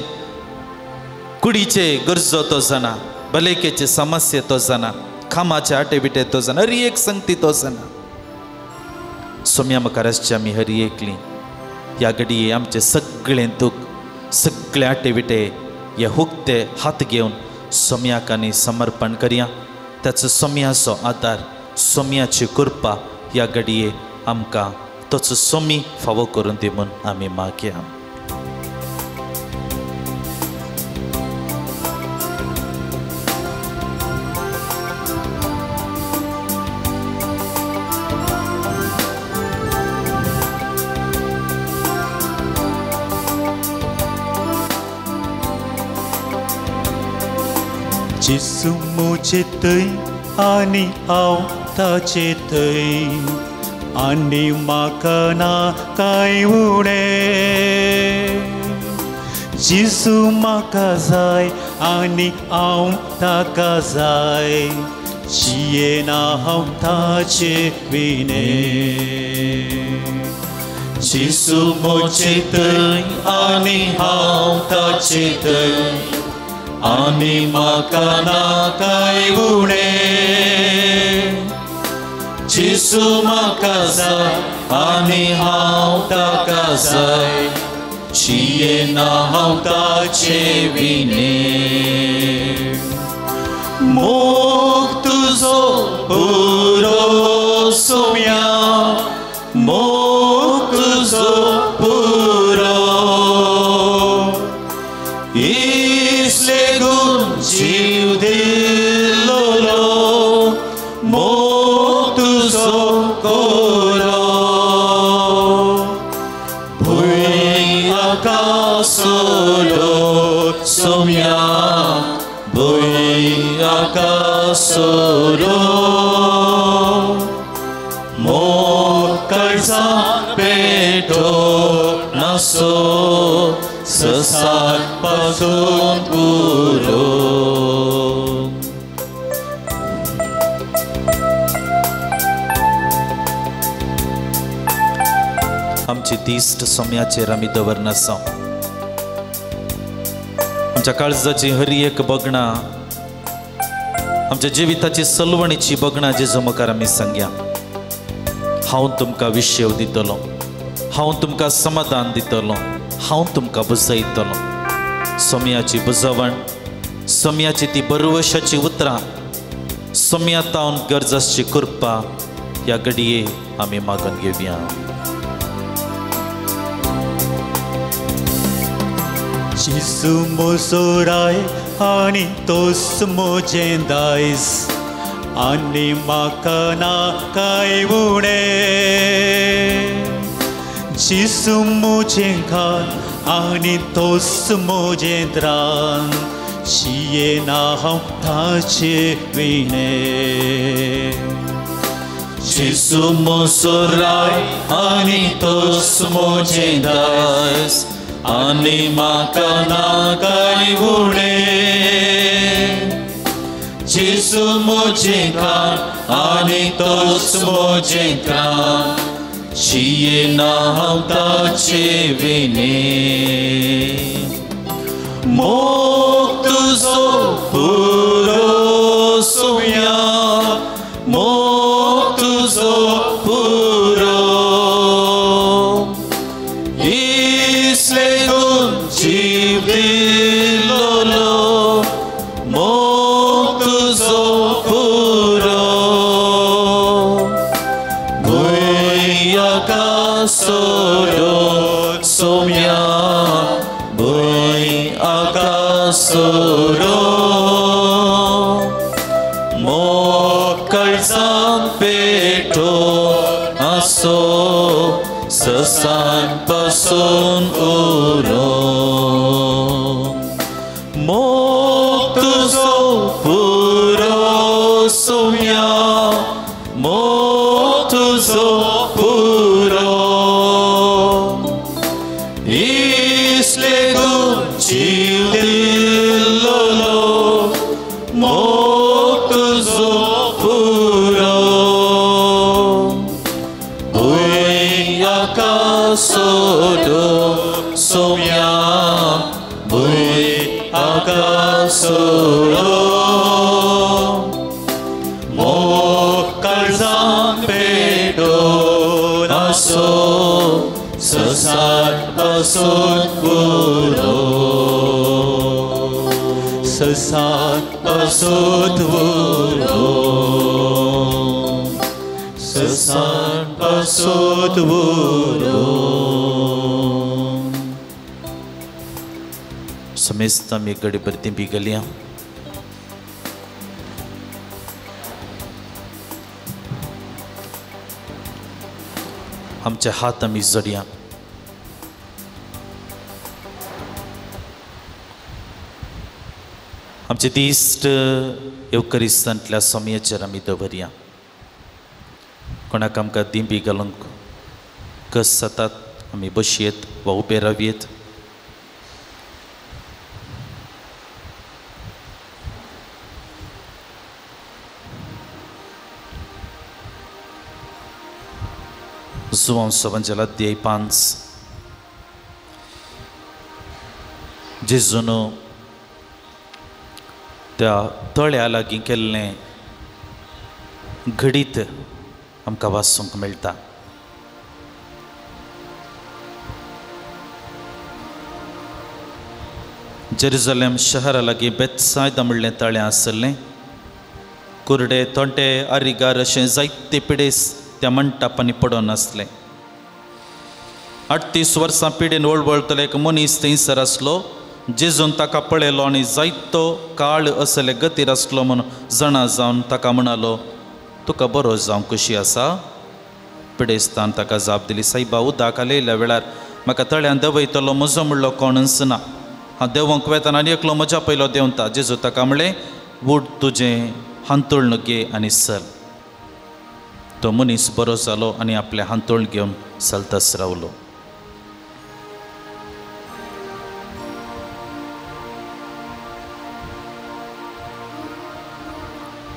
A: कुडीचे गरजो तो जाणा, भलायकेचे समस्या तो जाणा, खामाचे आटेबिटे तो जाणा, हर एक संगती तो जाणा. सोम्या मुखार आसची आमी हर एकली ह्या घडये आमचे सगळें दूख, सगळे आटेबिटे हे हुकते हात घेवन
B: सोम्याकांनी समर्पण करया त्याचो सोम्याचो आदार सोम्याची कृपा ह्या घडये आमकां तोच सोमी फावो करून दी म्हूण आमी मागया.
C: जिसू मुझे थंय आनी हांव ताचे थंय आनी म्हाका ना कांय उणें. जिसू म्हाका जाय आनी हांव ताका जाय जियेना हांव ताचे विणे. जिसू मुझे थंय आनी हांव ताचे थंय आनी म्हाका ना कांय उणें. जिसू म्हाका जाय आनी हांव ताका जाय जियेना हांव ताचे विणे. मोग तुजो पुरो सोम्या मोग तुजो पुरो जीव दिल्लो मोग तुजो कोरो. भुंय आकाशलो सोम्या भुंय आकाशलो मोग काळजा पेटो नासो ससाट पासून पुरो.
B: आमची तिश्ट सोम्याचेर आमी दवरनासा. आमच्या काळजाची हर एक बगणां आमच्या जिविताची सलवणीची बगणां जेजू मुखार आमी सांगया. हांव तुमकां विशेव दितलो हांव तुमकां समाधान दितलो हांव तुमकां बुजयतलो. सोम्याची बुजवण सोम्याची ती बरवशाची उतरां सोम्यातावन गरजाची कृपा ह्या घडये आमी मागून घेवया.
C: जिसू म्हजो राय आनी तोस म्हजें दायज आनी म्हाका ना कांय उणें. जिसू म्हजें खाण आनी तोस म्हजें त्राण जियेना हांव ताचे विणे. जिसू म्हजो राय आनी तोस म्हजें दायज आनी म्हाका ना कांय उणें. जिसू म्हजें खाण आनी तोच म्हजें त्राण जियेना हांव ताचे विणे. मोग तुजो पुरो सोम्या मोग तुजो पुरो जीव दिल्लो मोग तुजो पुरो. भुंय आकाशलो सोम्या भुंय आकाशलो मोग काळजान पेटो आसो ससान पासून उरो. मोग तुजो पुरो सोम्या मोग तुजो पुरो इसलेगून जीव दिल्लो मोग तुजो पुरो. भुंय आकाशलो सोम्या भुंय आकाशलो मोग काळजान पेटोन आसो ससाट पासून पुरो. ससान पासोत वरो ससान पासोत वरो
B: समेस्त आम्ही गडी परती बिगल्या आमचे हात आम्ही जोडया आमचे दिश्ट येवकरिस्तांतल्या समयाचेर आमी दवरया कोणाक आमकां दिंबी घालूंक कस जातात आमी बसयेत वा उबे रावयेत João Evangelho de 5 जेजून त्या तळ्या लागीं केल्लें घडीत आमकां वाचूंक मेळटा जेरुसलेम शहरा लागीं बेतसायदा म्हणलें तळें आसलें कुरडे तोंटे आरिगार अशें जायते पिडेस त्या मंटापांनी पडून आसले 38 वर्सां पिडेन वळवळतले एक मनीस थंयसर आसलो जेजून ताका पळयलो आनी जायतो काळ असले गतीर आसलो म्हणून जाणा जावन ताका म्हणालो तुका बरो जावं कशी आसा पिडेस्तान ताका जाप दिली सायबा उदक आलेल्या वेळार म्हाका तळ्यान दवयतलो म्हजो म्हणलो कोणूच ना हांव देवंक वेतान आनी एकलो म्हज्या पयलो देंवता जेजू ताका म्हणलें उठ तुजें हांतोळण घे आनी चल तो मनीस बरो जालो आनी आपले हांतोळ घेवन चलतच रावलो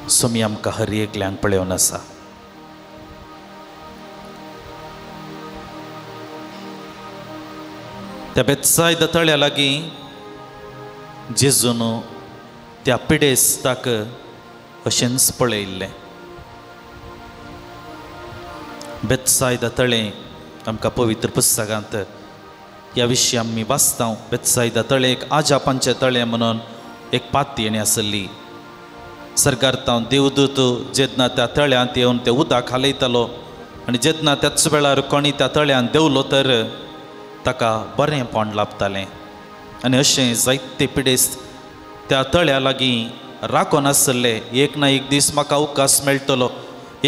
B: सोमी आमकां हर एकल्यांक पळयोन आसा त्या बेतसायदा तळ्या लागीं जेजून त्या पिडेस्ताक अशेंच पळयल्लें बेतसायदा तळें आमकां पवित्र पुस्तकांत ह्या विशीं आमी वाचता बेतसायदा तळें एक आजापांचें तळें म्हणून एक पातयेणी आसली सर्गार्तांव देवदूत जेन्ना त्या तळ्यांत येवन तें उदक हालयतालो आनी जेन्ना त्याच वेळार कोणी त्या तळ्यांत देवलो तर ताका बरेंपण लाभतालें आनी अशें जायते पिडेस्त त्या तळ्या लागीं राखून आसले एक ना एक दीस म्हाका अवकाश मेळटलो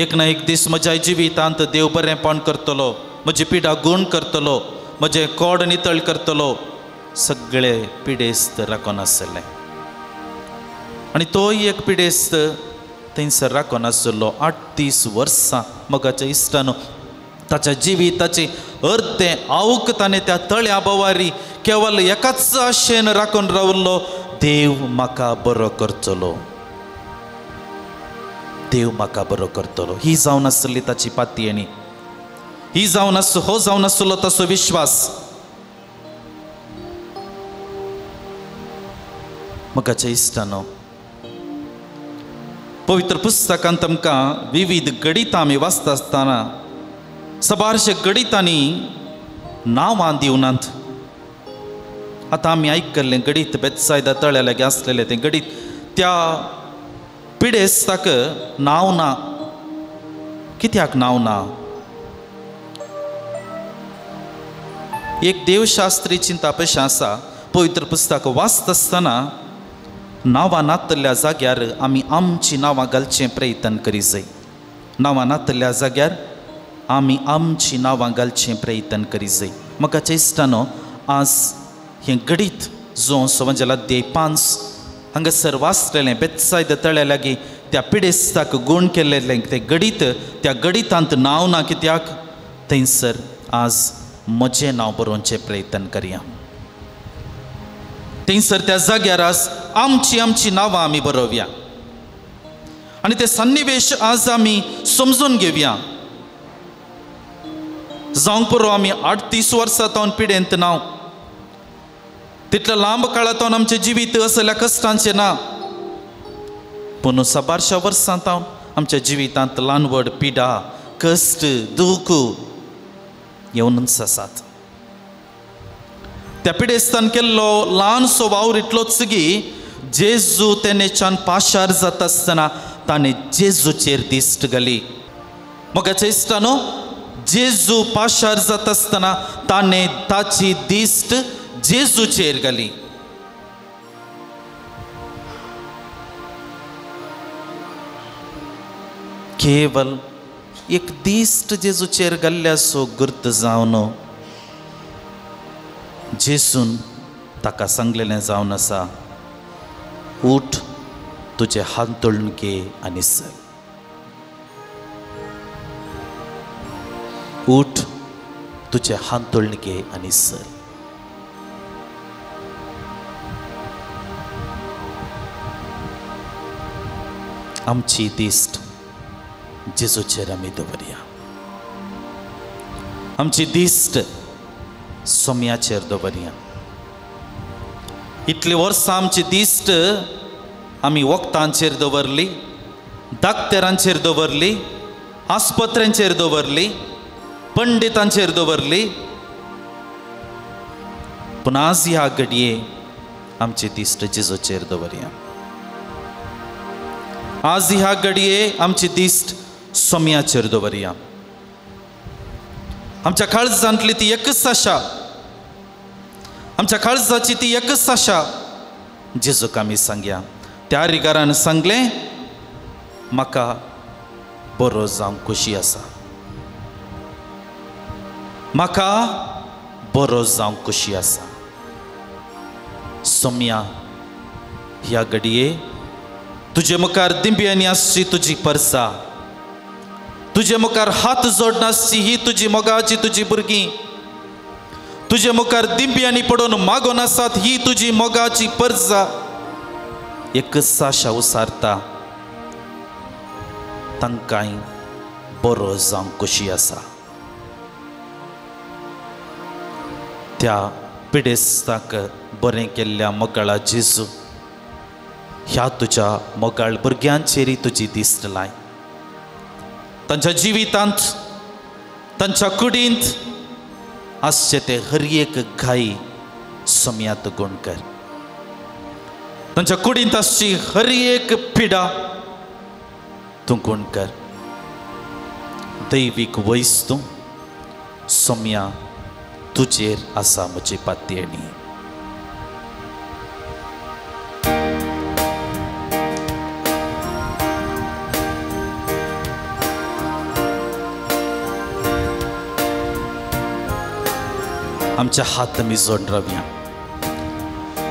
B: एक ना एक दीस म्हज्या जिवितांत देव बरेंपण करतलो म्हजी पिडा गूण करतलो म्हजें कोड नितळ करतलो सगळे पिडेस्त राखून आसले आनी तोय एक पिडेस्त थंयसर राखून आसलो 38 वर्सां मोगाच्या इश्टानो ताच्या जिविताची अर्दें आवूक ताणें त्या तळ्या बोवारी केवल एकाच आशेन राखून रावलो देव म्हाका बरो करतलो देव म्हाका बरो करतलो ही जावन आसली ताची पातयेणी ही जावन हो जावन आसलो ताचो विश्वास मोगाच्या इश्टानो पवित्र पुस्तकांत आमकां विविध गणितां आमी वाचता आसतना सबारशे गणितांनी नांवां दिवनात आतां आमी आयकल्लें गणित बेतसायदा तळ्या लागीं आसलेलें तें गणित त्या पिडेस्ताक नांव ना कित्याक नांव ना एक देवशास्त्री चिंता कशें आसा पवित्र पुस्तक वाचता आसतना नांवां नातल्या जाग्यार आमी आमची नांवां घालचें प्रयत्न करी जाय नांवां नातल्या जाग्यार आमी आमची नांवां घालचें प्रयत्न करी जाय मोगाच्या इश्टानो आज हें गणित जो एवंजेलो अध्याय 5 हांगासर वाचलेलें बेतसायदा तळ्या लागीं त्या पिडेस्ताक गूण केल्लें तें गणित त्या गणितांत नांव ना कित्याक थंयसर आज म्हजें नांव बरोवचें प्रयत्न करया थंयसर त्या जाग्यार आज आमची नांवां आमी बरोवया आनी ते सन्निवेश आज आमी समजून घेवया जावंक पुरो आमी 38 वर्सां तावन पिडेंत नांव तितल्या लांब काळांतून आमचें जिवीत असल्या कश्टांचें ना पूण सबारश्या वर्सां तावन आमच्या जिवितांत ल्हान व्हड पिडा कश्ट दूख येवनूच आसात त्या पिडेस्तान केल्लो ल्हानसो वावर इतलोच की जेजू तेनेच्यान पाशार जाता आसतना ताणें जेजूचेर दिश्ट घाली. मोगाच्या इश्टानो, जेजू पाशार जाता आसतना ताणें ताची दिश्ट जेजूचेर घाली. केवल एक दिश्ट जेजूचेर घाल्ल्याचो गुर्त जावन जेजून ताका सांगलेलें जावन आसा, उठ, तुजे हांतोळून घे आनी चल. उठ, तुजे हांतोळून घे आनी चल. आमची दिश्ट जेजूचेर आमी दवरया. आमची दिश्ट सोम्याचेर दवरया. इतली वर्सां आमची दिश्ट आमी वखदांचेर दवरली, दाक्तरांचेर दवरली, आस्पत्र्यांचेर दवरली, पंडितांचेर दवरली. पूण आज ह्या घडये आमची दिश्ट जेजूचेर दवरया. आज ह्या घडये आमची दिश्ट सोम्याचेर दवरया. आमच्या काळजांतली ती एकच आशा, आमच्या काळजाची ती एकच आशा जेजूक आमी सांगया. त्या रिगारान सांगलें, म्हाका बरो जावंक खोशी आसा, म्हाका बरो जावंक खोशी आसा. सोम्या, ह्या घडये तुजे मुखार दिंब्यांनी आसची तुजी परसा, तुजे मुखार हात जोडनासची ही तुजी मोगाची तुजी भुरगीं, तुजे मुखार दिंब्यांनी पडून मागोन आसात ही तुजी मोगाची परसा. एकच आशा उसारता, तांकांय बरो जावंक खोशी आसा. त्या पिडेस्ताक बरें केल्ल्या मोगाळा जेजू, ह्या तुज्या मोगाळ भुरग्यांचेरय तुजी दिश्ट लाय. तांच्या जिवितांत, तांच्या कुडींत आसचे ते हर एक घाई सोम्यांत गुण कर. तांच्या कुडींत आसची हर एक पिडा तूं गुण कर. दैवीक वस्तू सोम्या तुजेर आसा म्हजी पातयेणी. आमच्या हात आमी जोडून रावया.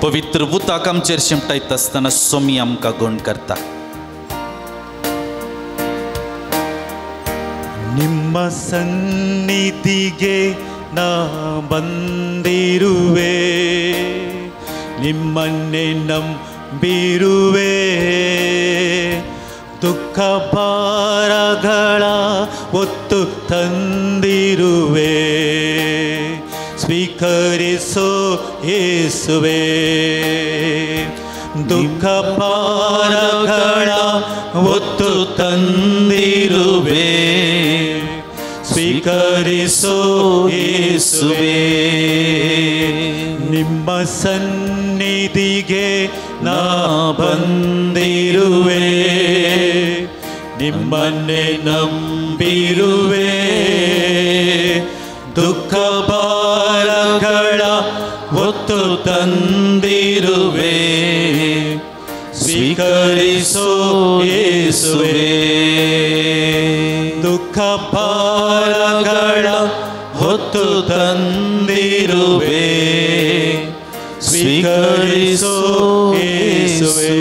B: पवित्र उदक आमचेर शिंपटायता आसतना सोम्या आमकां गुण करता.
C: ನಿಮ್ಮ ಸನ್ನಿಧಿಗೆ ನಾ ಬಂದಿರುವೆ, ನಿಮ್ಮನ್ನೇ ನಂಬಿರುವೆ. ದುಃಖ ಭಾರಗಳ ಒತ್ತು ತಂದಿರುವೆ, ಸ್ವೀಕರಿಸೋ ಯೇಸುವೆ. ದುಃಖ ಭಾರಗಳ ಒತ್ತು ತಂದಿರುವೆ, ಸ್ವೀಕರಿಸೋ ಯೇಸುವೆ. ನಿಮ್ಮ ಸನ್ನಿಧಿಗೆ ನಾ ಬಂದಿರುವೆ, ನಿಮ್ಮನ್ನೇ ನಂಬಿರುವೆ. ದುಃಖ ಭಾರಗಳ ಒತ್ತು ತಂದಿರುವೆ, ಸ್ವೀಕರಿಸೋ ಯೇಸುವೆ. ದುಃಖ ಭಾರಗಳ ಹೊತ್ತು ತಂದಿರುವೆ, ಸ್ವೀಕರಿಸೋ ಯೇಸುವೆ.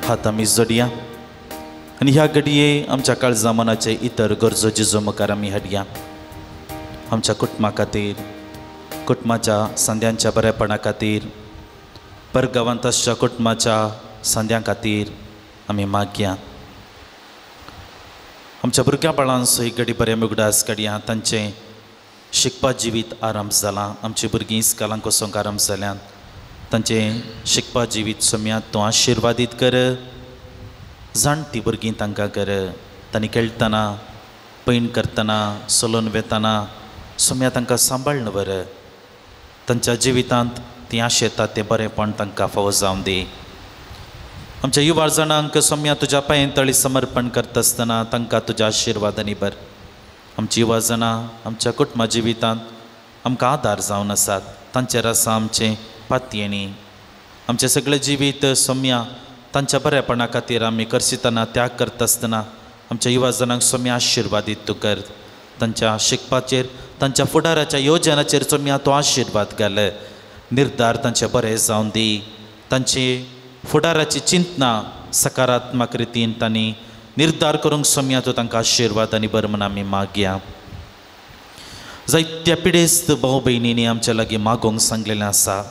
B: हात आमी जोडया आनी ह्या घडये आमच्या काळजा मनाचे इतर गरजो जेजू मुखार आमी हाडया. आमच्या कुटुंबा खातीर, कुटुंबाच्या संद्यांच्या बरेपणा खातीर, परगांवांत आसच्या कुटुंबाच्या संद्यां खातीर आमी मागया. आमच्या भुरग्या बाळांचो एक घडी बरें उगडास काडया. तांचें शिकपा जिवीत आराम जालां. आमची भुरगीं इस्कालांक वचोंक आराम जाल्यान तांचें शिकपा जिवीत सोम्या तूं आशिर्वादीत कर. जाणटी भुरगीं तांकां कर. तांणी खेळटना, पैण करतना, चलोवन वेतना सोम्या तांकां सांबाळन वर. तांच्या जिवितांत ती आशेता ते बरेपण तांकां फावो जावन दी. आमच्या युवा जाणांक सोम्या तुज्या पांयतळी समर्पण करता आसतना तांकां तुज्या आशिर्वादांनी भर. आमची युवा जाणां आमच्या कुटुंबा जिवितांत आमकां आदार जावन आसात. तांचेर आसा आमचें पातयेणी. आमचें सगळें जिवीत सोम्या तांच्या बरेपणा खातीर आमी करसितना त्याग करता आसतना आमच्या युवा जाणांक सोम्या आशिर्वादीत तूं कर. तांच्या शिकपाचेर तांच्या फुडाराच्या योजनाचेर सोम्या तो आशिर्वाद घाल. निर्धार तांचे बरे जावन दी. तांची फुडाराची चिंतना सकारात्मक रितीन तांणी निर्धार करूंक सोम्या तूं तांकां आशिर्वाद आनी बर म्हूण आमी मागया. जायत्या पिडेस्त भाव भयणींनी आमच्या लागीं मागोवंक सांगलेलें आसा.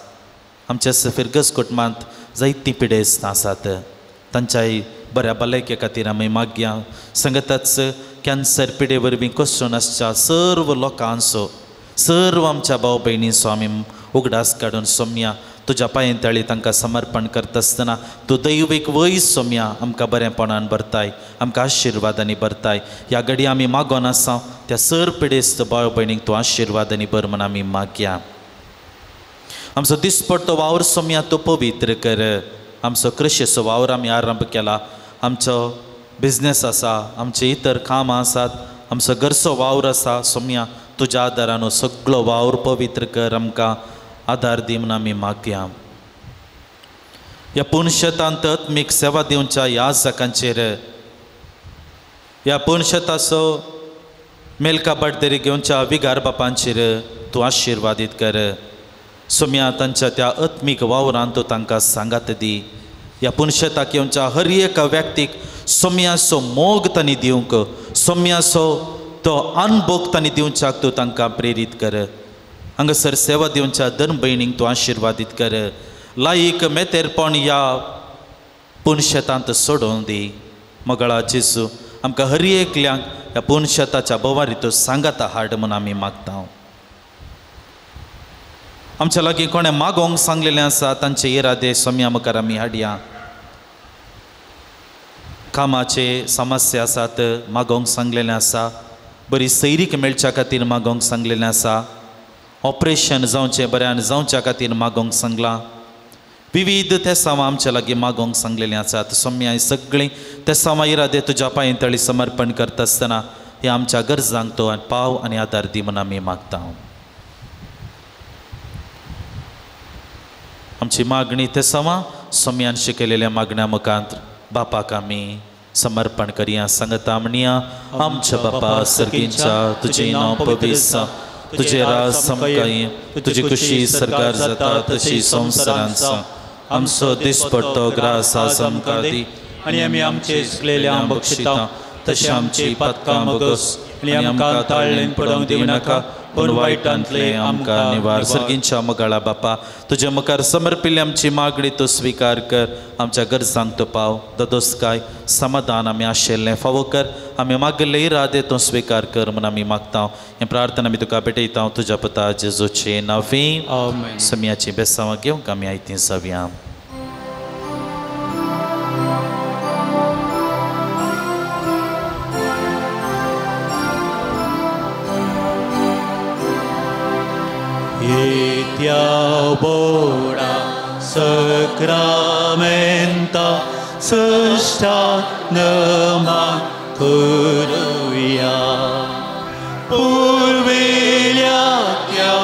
B: आमच्या फिरगस कुटुंबांत जायतीं पिडेस्त आसात. तांच्याय बऱ्या भलायके खातीर आमी मागया. सांगताच कॅन्सर पिडे वरवीं कोसळून आसच्या सर्व लोकांचो सर्व आमच्या भाव भयणींचो आमी उगडास काडून सोम्या तुज्या पांयतळी तांकां समर्पण करता आसतना तूं दैवीक वयस सोम्या आमकां बरेपणान भरताय. आमकां आशिर्वादांनी भरताय. ह्या घडी आमी मागोन आसा त्या सर पिडेस्त भाव भयणीक तूं आशिर्वादांनी भर म्हूण आमी मागया. आमचो दिसपट्टो वावर सोम्या तूं पवित्र कर. आमचो कृशीचो वावर आमी आरंभ केला. आमचो बिझनेस आसा. आमचे इतर कामां आसात. आमचो घरचो वावर आसा. सोम्या तुज्या आदारान सगळो वावर पवित्र कर. आमकां आदार दी म्हूण आमी मागया. ह्या पुणशेतांत आत्मीक सेवा दिवच्या ह्या जाकांचेर ह्या पुणशेताचो मेलका बडदरी घेवच्या विगार बापांचेर तूं आशिर्वादीत कर. सोम्या तांच्या त्या आत्मीक वावरांत तूं तांकां सांगात दी. ह्या पुणशेताक येवच्या हर एका व्यक्तीक सोम्याचो मोग तांणी दिवंक सोम्याचो तो अनुभव तांणी दिवच्याक तूं तांकां प्रेरीत कर. हांगासर सेवा दिवच्या धर्म भयणींक तूं आशिर्वादीत कर. लायक मेतेरपण ह्या पुणशेतांत सोडून दी. मोगळा जेजू आमकां हर एकल्यांक ह्या पुणशेताच्या बोवारी तूं सांगाता हाड म्हूण आमी मागता. आमच्या लागीं कोणें मागोवंक सांगलेलें आसा तांचे इरादे सोम्या मुखार आमी हाडया. कामाचे समस्या आसात मागोवंक सांगलेलें आसा. बरी सैरीक मेळच्या खातीर मागोवंक सांगलेलें आसा. ऑपरेशन जावचें बऱ्यान जावच्या खातीर मागोवंक सांगलां. विविध तेसांवां आमच्या लागीं मागोवंक सांगलेलीं आसात. सोम्या सगळीं तेसांवां इरादे तुज्या पांयतळी समर्पण करता आसतना हे आमच्या गरजांक तो पाव आनी आदार दी म्हूण आमी मागता. आमची मागणी तेसांवां सोम्यान शिकयलेल्या मागण्या मुखांत बापाक आमी समर्पण करया. सांगता म्हणया आमच्या बापा सर्गींच्या तुजें नांव पवित्र. तुझे राज समकाय तुझी खुशी सरकार जाता तशी संवसारांत आसा. आमचो दिसपट्टो ग्रास समका दी
C: आनी आमी आमचे चुकलेल्यांक बक्षिता तशी आमची पातकां बगस आनी आमकां ताळणेन पडोवंक दिवं नाका पूण वायटांतले आमकां निवार.
B: सर्गींच्या मोगाळा बापा तुजे मुखार समर्पिल्ली आमची मागणी तूं स्विकार कर. आमच्या गरजांक तूं पाव. दोदोसकाय समाधान आमी आशिल्लें फावो कर. आमी मागिल्ले इरादे तूं स्विकार कर म्हूण आमी मागता. हें प्रार्थना आमी तुका भेटयता तुज्या पुता जेजूचे नांवान.
C: आमेन.
B: सोम्याची बेसांवां घेवंक आमी आयतीं जावया.
C: Etia boda sacramenta săștea năma căruia purvilea tia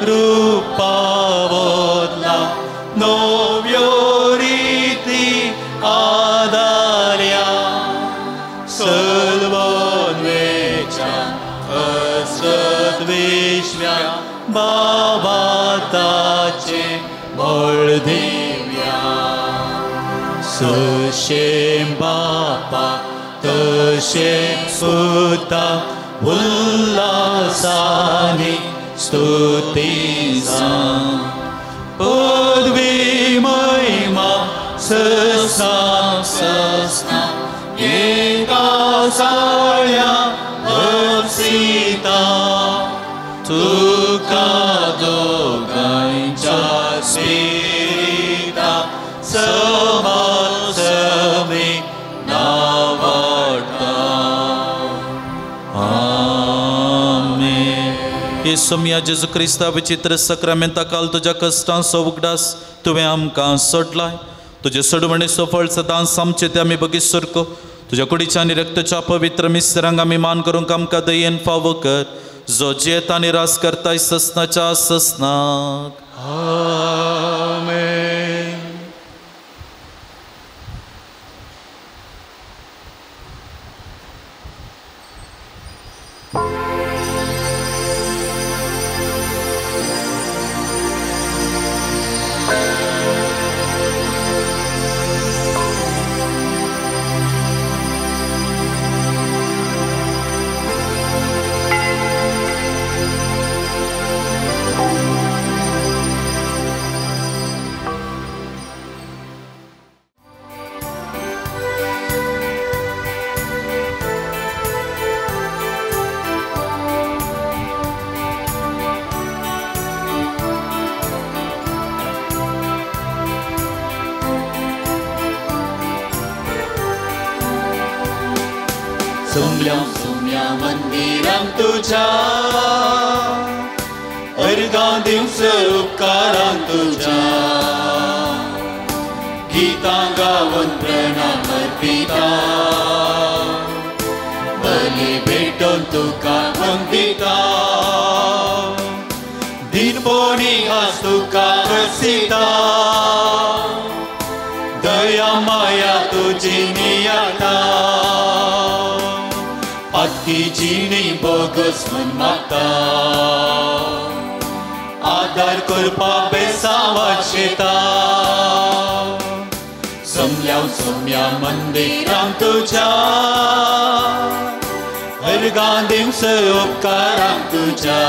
C: rupa vodla novioriti adalia sălvon vecea ăsădvișvea Baba tace moldivia Să-și bapa Tășe puta Ullasani stutiza Podvi măima Să-sna E casalia Ăpsita Tu cadogancia spirita Să-mi navarta.
B: Amen.
A: येसुमिया जेजू Crysta विचित्र सक्रमेंता काल तुझ्या कष्टांचो उगडास तुवें आमकां सोडलाय. तुझे सोडवणेचो फळ सदां सामचे ते आमी बगीसरको. तुझ्या कुडीच्या आनी रक्तच्या पवित्र मिस्रांक आमी मान करूंक आमकां दयेन फावो कर. जो जेत आनी रास करताय ससनाच्या ससनाक.
C: आमेन.
D: सोम्या मंदिरां तुझ्या अर्गां दिवस उपकारां तुझ्या गीतां गावन प्रणाम अर्पिता बली भेटोन तुका वंदिता दिनपोणी आस तुका रसिता दया माया तुझी नियाता आतकी जीणी बोगस मन मागता आदार करपा बेसावात शेता सोम्या मंदिरां तुझ्या अर्गां दिवस उपकारां तुझ्या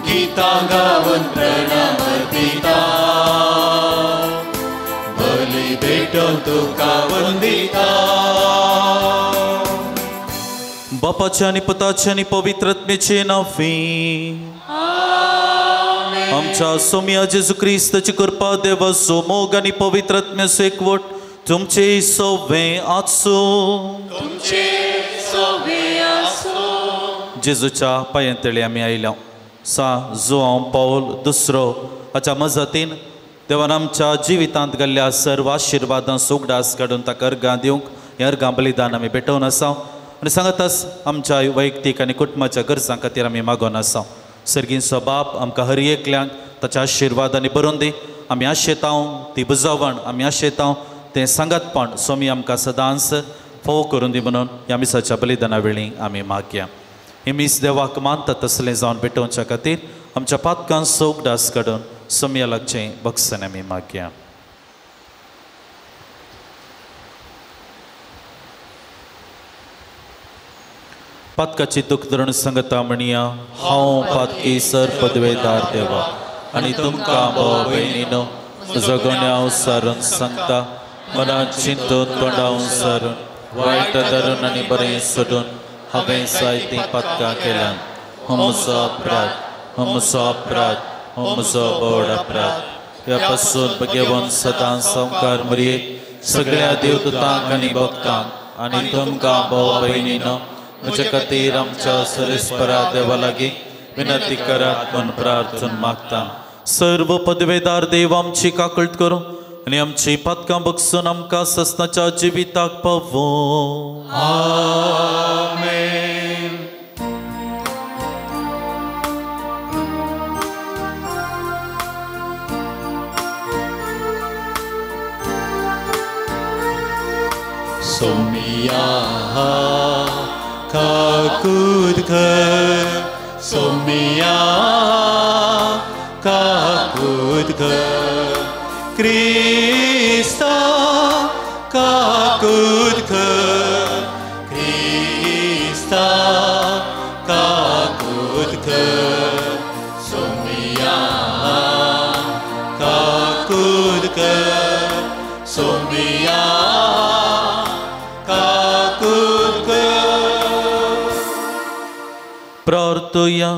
D: गीतां गावन प्रणाम अर्पिता बली भेटोन तुका वंदिता.
A: बापाचे आणि पुताचे आणि पवित्रात्म्याचे नावे आमच्या सोम्या जेजू क्रिस्ताची कृपा देवाचो मोग आणि पवित्रात्म्याचो एकवट तुमचे सवे आसो. जेजूच्या पांयतळी आमी आयल्या सा जो हांव पावल दुसरो हाच्या मजतीन देवान आमच्या जिवितांत घडल्या सर्व आशिर्वादां सुगडास काडून ताका अर्गां दिवंक हें अर्गां बलिदान आमी भेटोवन आसा आनी सांगताच आमच्या वैयक्तीक आनी कुटुंबाच्या गरजां खातीर आमी मागोन आसा. सर्गींचो बाप आमकां हर एकल्यांक ताच्या आशिर्वादांनी भरून दी. आमी आशेतांव ती बुजावण आमी आशेतांव तें सांगतपण सोमी आमकां सदांच फोव करून दी म्हणून ह्या मिसाच्या बलिदाना वेळी आमी मागया. ही मीस देवाक मानता तसलें जावन भेटोवच्या खातीर आमच्या पातकां सोग डास काडून सोम्या लागचें बक्षण आमी मागया. पातकाची दूख धरून सांगता म्हणया हांव पातकी सर पदवेदार देवा आनी तुमकां भाव भयणीनो जगोण्या सारून सांगता मनात चिंतून तोंडावन सारून वायट धरून आनी बरें सोडून हांवें जायतीं पातकां केल्यान हो म्हजो अपराध हो म्हजो बोड अपराध. ह्या पासून घेवन सदां संवकार मरये सगळ्या देवदूतांक आनी भक्तांक आनी तुमकां भाव भयणीनो म्हजे खातीर आमच्या सरेस्परा देवा लागीं विनंती करात म्हूण प्रार्थना मागता. सर्व पदवेदार देव आमची काकळट करूं आनी आमची पातकां बगसून आमकां ससनाच्या जिविताक पावो.
D: आमेन. सोमिया काकूद घर सोमिया काकूद घर क्रिस्ता काकूद घर क्रिस्ता काकूद घर सोमिया काकूद घर सोमिया
A: प्रार्थया.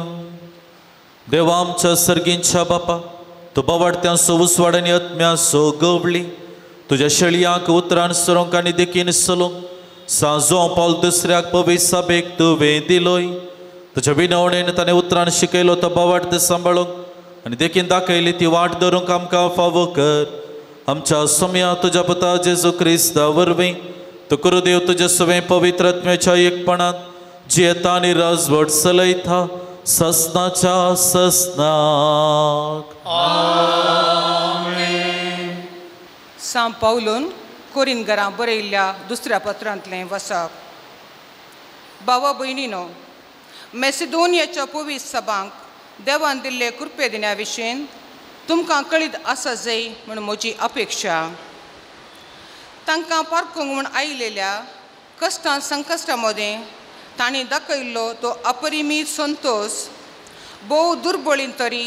A: देवा आमच्या सर्गींच्या बापा तू बावाडत्या सोवूस वाडनी आत्म्या सो गवळी तुझ्या शेळयांक उतरान सरोंक आनी देखीन सलोंक साजो पावल दुसऱ्याक पवी सभेक तुवें दिलोय तुझ्या विनवणेन ताणें उतरान शिकयलो तो बोवाट ते सांबाळूंक आनी देखीन दाखयली ती वाट धरूंक आमकां फावो कर. आमच्या सोम्या तुज्या पुता जेजू क्रिस्ता वरवीं तो कुरुदेव तुजे सवे पवित्र आत्म्याच्या एकपणात जियेता आनी राजवट चलयता ससनाच्या ससनाक.
E: सांत पावलोन कोरिंथकारां बरयल्ल्या दुसऱ्या पत्रांतलें वचप. भावा भयणीनो, मॅसिडोनियाच्या पवित्र सभांक देवान दिल्ले कृपे दिन्या विशीं तुमकां कळीत आसा जाय म्हूण म्हजी अपेक्षा. तांकां पारखूंक म्हूण आयिल्ल्या कश्टां संकश्टां मदें तांणी दाखयल्लो तो अपरिमीत संतोश भोव दुर्बळीन तरी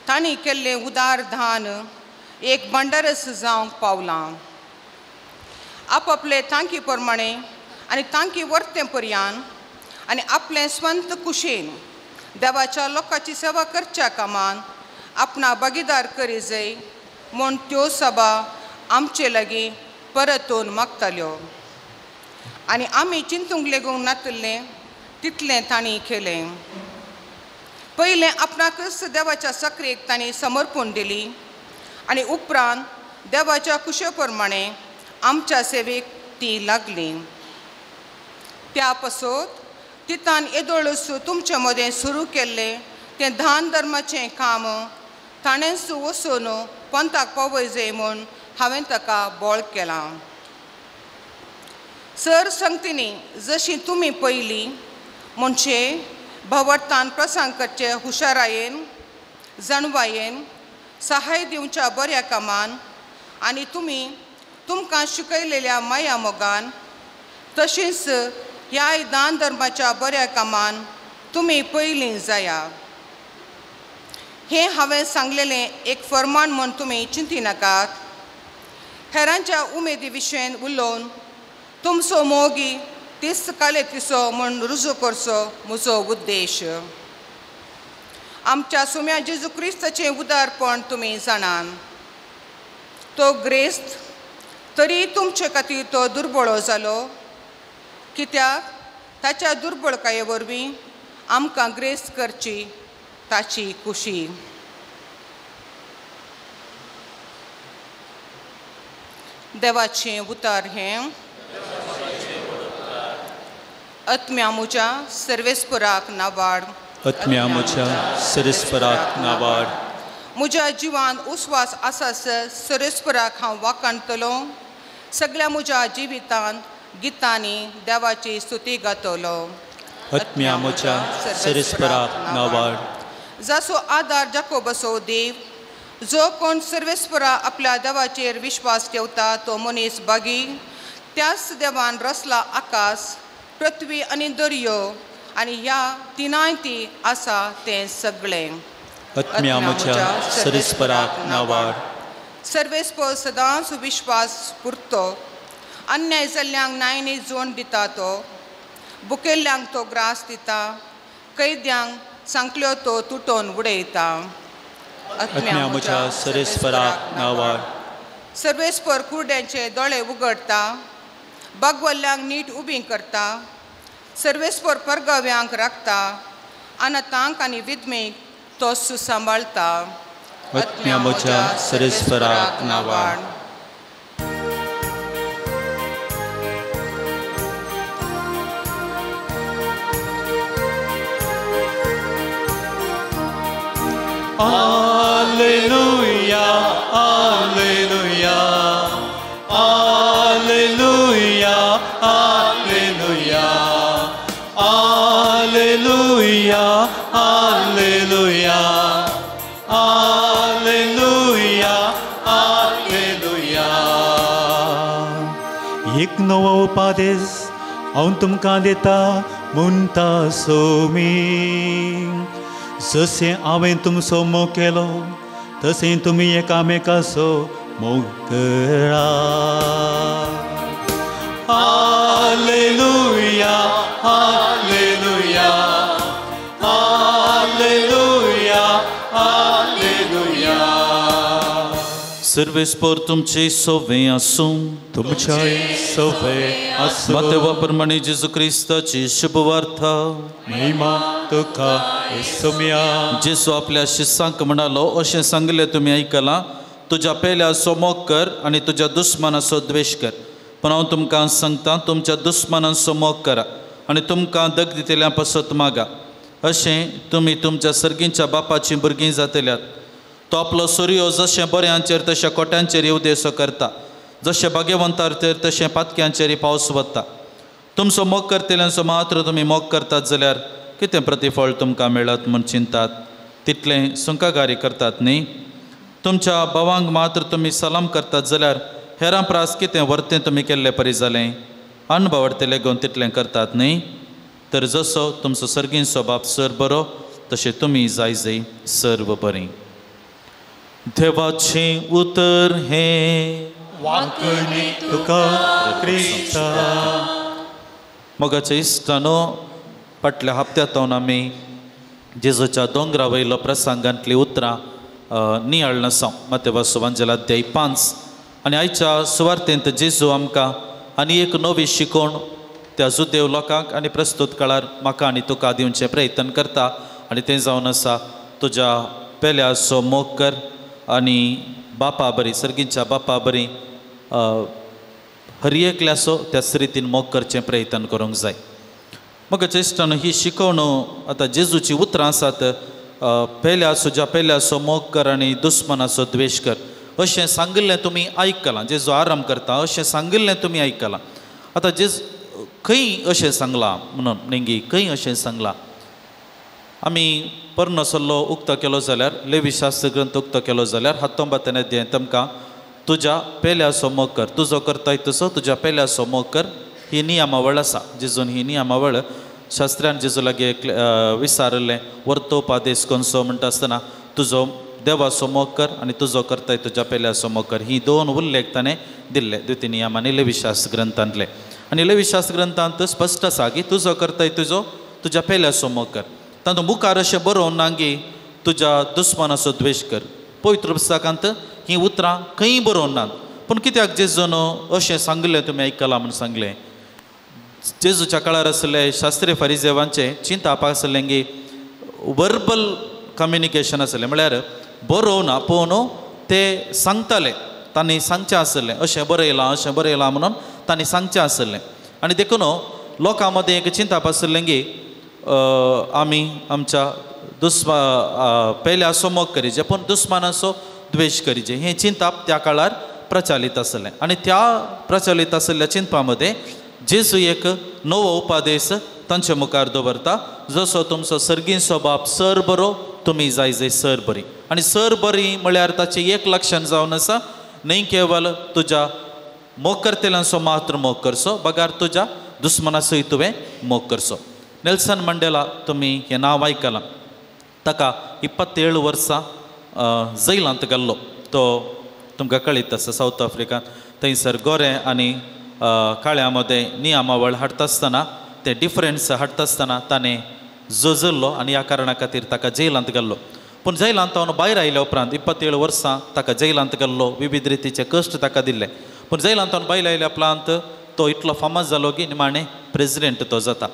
E: तांणी केल्लें उदार दान एक भंडारस जावंक पावलां. आपले तांकी प्रमाणे आनी तांकी वर्ते पर्यान आनी आपले स्वंत कुशेन देवाच्या लोकांची सेवा करच्या कामान आपणा भागीदार करी जाय म्हूण त्यो सभा आमचे लागीं परतून मागताल्यो. आनी आमी चिंतूंक लेगूंक नातल्लें तितलें तांणी केलें. पयलें आपणाकच देवाच्या सक्रेक तांणी समर्पण दिली आनी उपरांत देवाच्या कुशे प्रमाणे आमच्या सेवेक ती लागली. त्या पासत तितान येदोळस तुमचे मदें सुरू केल्लें तें दान धर्माचें काम ताणेंच वचून पंथाक पावय जाय म्हूण हांवें ताका बोळ केलां. सर संगतींनी जशीं तुमी पयलीं म्हणजे भवतान प्रसंग करचे हुशारायेन जाणवायेन सहाय दिवच्या बऱ्या कामान आनी तुमकां शिकयलेल्या माया मोगान तशींच ह्या दान धर्माच्या बऱ्या कामान तुमी पयलीं जाया. हें हांवें सांगलेलें एक फर्माण म्हूण तुमी चिंती नाकात. हेरांच्या उमेदी विशयेन उलोवन तुमचो मोगी तीच कालेतीचो म्हूण रुजू करचो म्हजो उद्देश. आमच्या सुम्या जेजू क्रिस्ताचें उदारपण तुमी जाणान. तो ग्रेस्त तरी तुमचे खातीर तो दुर्बळो जालो कित्याक ताच्या दुर्बळकाये वरवीं आमकां ग्रेस्त करची ताची खुशी. देवाचें उतार हें. आत्म्या म्हज्या सर्वेस्पराक नावाड.
C: आत्म्या म्हज्या सर्वेस्पराक नावाड.
E: म्हज्या जिवांत उस्वास आसास सर्वेस्पराक हांव वाखाणटलो. सगळ्या म्हज्या जिवितांत गितांनी देवाची स्तुती गातलो.
C: आत्म्या म्हज्या सर्वेस्पराक नावाड.
E: जाचो आदार जाकोबाचो देव, जो कोण सर्वेस्परा आपल्या देवाचेर विश्वास ठेवता तो मनीस बागी. त्याच देवान रचला आकाश, पृथ्वी आनी दर्यो आनी ह्या तिनाय ती आसा तें सगळें.
C: आत्म्या म्हज्या सर्वेस्पराक नावाड.
E: सर्वेस्पर सदांच विश्वास पुरतो. अन्याय जाल्ल्यांक न्यायानी जोड दिता तो. बुकेल्ल्यांक तो ग्रास दिता. कैद्यांक सांकल्यो तो तुटोवन उडयता.
C: आत्म्या म्हज्या सर्वेस्पराक नावाड.
E: सर्वेस्पर कुर्ड्यांचे दोळे उगडटा. बागवल्ल्यांक नीट उबीं करता. सर्वेस्पर परगाव्यांक राखता. अनाथांक आनी विधवेक तो सांबाळटा.
C: आत्म्या म्हज्या सर्वेस्पराक नावाड.
D: Alleluia, alleluia, alleluia, alleluia, alleluia, alleluia, alleluia, alleluia.
C: एक नवो उपादेश हांव तुमकां दिता म्हणटा सोमी. जशें हांवें तुमचो मोग केलो तशें तुमी एकामेकाचो मोग करा.
D: Alleluia, alleluia, alleluia, alleluia.
A: सर्वेस्पर तुमचे सोवे आसूं.
C: तुमच्या सोबे आसूं.
A: मातेवा प्रमाणे जेजू क्रिस्ताची शुभ वार्ता.
C: महिमा तुका सोम्या
B: जेसू आपल्या शिष्यांक म्हणालो अशें सांगले तुमी आयकलां तुज्या पेल्याचो मोग कर आनी तुज्या दुस्मानाचो द्वेश कर पण हांव तुमकां सांगता तुमच्या दुस्मानांचो मोग करा आनी तुमकां दग दितल्या पासत मागा अशें तुमी तुमच्या सर्गींच्या बापाची भुरगीं जातल्यात तो आपलो सूर्य जशें बऱ्यांचेर तशें कोट्यांचेर येवदेसो करता जशें भाग्यवंतार तर तशें पातक्यांचेर पावस वता तुमचो मोग करतल्यांचो मात्र तुमी मोग करतात जाल्यार कितें प्रतिफळ तुमकां मेळत म्हूण चिंतात तितलें सुंकागारी करतात न्ही तुमच्या भावांक मात्र तुमी सलाम करतात जाल्यार हेरां प्रास कितें वर्तें तुमी केल्लें परी जालें अणभवडतेले घेवन तितलें करतात न्ही तर जसो तुमचो सर्गींचो बाप सर बरो तशें तुमी जाय जय सर्व बरीं देवाचें उतर हें
C: वांकणी तुका क्रिस्ता
B: मोगाच्या इश्टानो फाटल्या हप्त्यांतून आमी जेजूच्या दोंगरा वयलो प्रसंगांतलीं उतरां नियाळन आसा मत्तेवाचो सुवांजल अध्याय 5 आनी आयच्या सुवार्तेंत जेजू आमकां आनी एक नवी शिकोवण त्या जुदेव लोकांक आनी प्रस्तुत काळार म्हाका आनी तुका दिवचें प्रयत्न करता आनी तें जावन आसा तुज्या पेल्याचो मोग कर आनी बापा बरी सर्गींच्या बापा बरी हर एकल्याचो त्याच रितीन मोग करचें प्रयत्न करूंक जाय मोगाच्या इश्टानो ही शिकोवण आतां जेजूची उतरां आसात पेल्याचो पेल्याचो मोग कर आनी दुस्मनाचो द्वेश कर अशें सांगिल्लें तुमी आयकलां जेजू आराम करता अशें सांगिल्लें तुमी आयकलां आतां खंय अशें सांगलां म्हणून नेंगी खंय अशें सांगलां आमी पर्न सल्लो उक्तो केलो जाल्यार लेवी शास्त्र ग्रंथ उक्तो केलो जाल्यार 19 अध्याय तुमकां तुज्या पेल्याचो मोग कर तुजो करताय तसो तुज्या पेल्याचो मोग कर ही नियमावळ आसा जेजून ही नियमावळ शास्त्रान जेजू लागी विचारलें वर्तोपादेश कोणसो म्हणटा आसतना तुजो देवाचो मोग कर आनी तुजो करताय तुज्या पेल्याचो मोग कर ही दोन उल्लेख ताणें दिल्ले द्वितीय नियम आनी लेवी शास्त्र ग्रंथांतले आनी लेवी शास्त्र ग्रंथांत स्पश्ट आसा की तुजो करताय तुज्या पेल्याचो मोग कर तातूंत मुखार अशें बरोवन ना की तुज्या दुस्मानाचो द्वेश कर पवित्र पुस्तकांत ही उतरां खंय बरोवन नात पूण कित्याक जेजून अशें सांगलें तुमी आयकलां म्हूण सांगलें जेजूच्या काळार आसले शास्त्रीय फरिसेवांचें चिंतावपाक आसलें की वर्बल कम्युनिकेशन आसलें म्हळ्यार बरोवन आपोवन ते सांगताले तांणी सांगचें आसलें अशें बरयलां म्हणून तांणी सांगचें आसलें आनी देखून लोकां मदें एक चिंतावप आसलें की आमी आमच्या पेल्याचो मोग करीचे पूण दुस्मानाचो द्वेश करीचे हें चिंताप त्या काळार प्रचलीत आसलें आनी त्या प्रचलीत आसलेल्या चिंतपा मदें जेजू एक नवो उपादेश तांचे मुखार दवरता जसो तुमचो सर्गींचो बाप सर बरो तुमी जाय जय सर बरी आनी सर बरी म्हळ्यार ताचें एक लक्षण जावन आसा न्हय केवल तुज्या मोग करतल्यांचो मात्र मोग करचो बगार तुज्या दुस्मनाचोय तुवें मोग करचो नेल्सन मंडेला तुमी हें नांव आयकलां ताका 27 वर्सां जैलांत गेल्लो तो तुमकां कळीत आसा सावथ आफ्रिकांत थंयसर गोरे आनी काळ्या मदें नियमावळ हाडटा आसतना ते डिफरंस हाडटा आसतना ताणें झुजल्लो आनी ह्या कारणा खातीर ताका जेलांत गेल्लो पूण जेलांत हांव भायर आयल्या उपरांत 27 वर्सां ताका जेलांत गेल्लो विविध रितीचे कश्ट ताका दिल्ले पूण जेलांत हांव भायर आयल्या उपरांत तो इतलो फामाद जालो की निमाणें प्रेजिडेंट तो जाता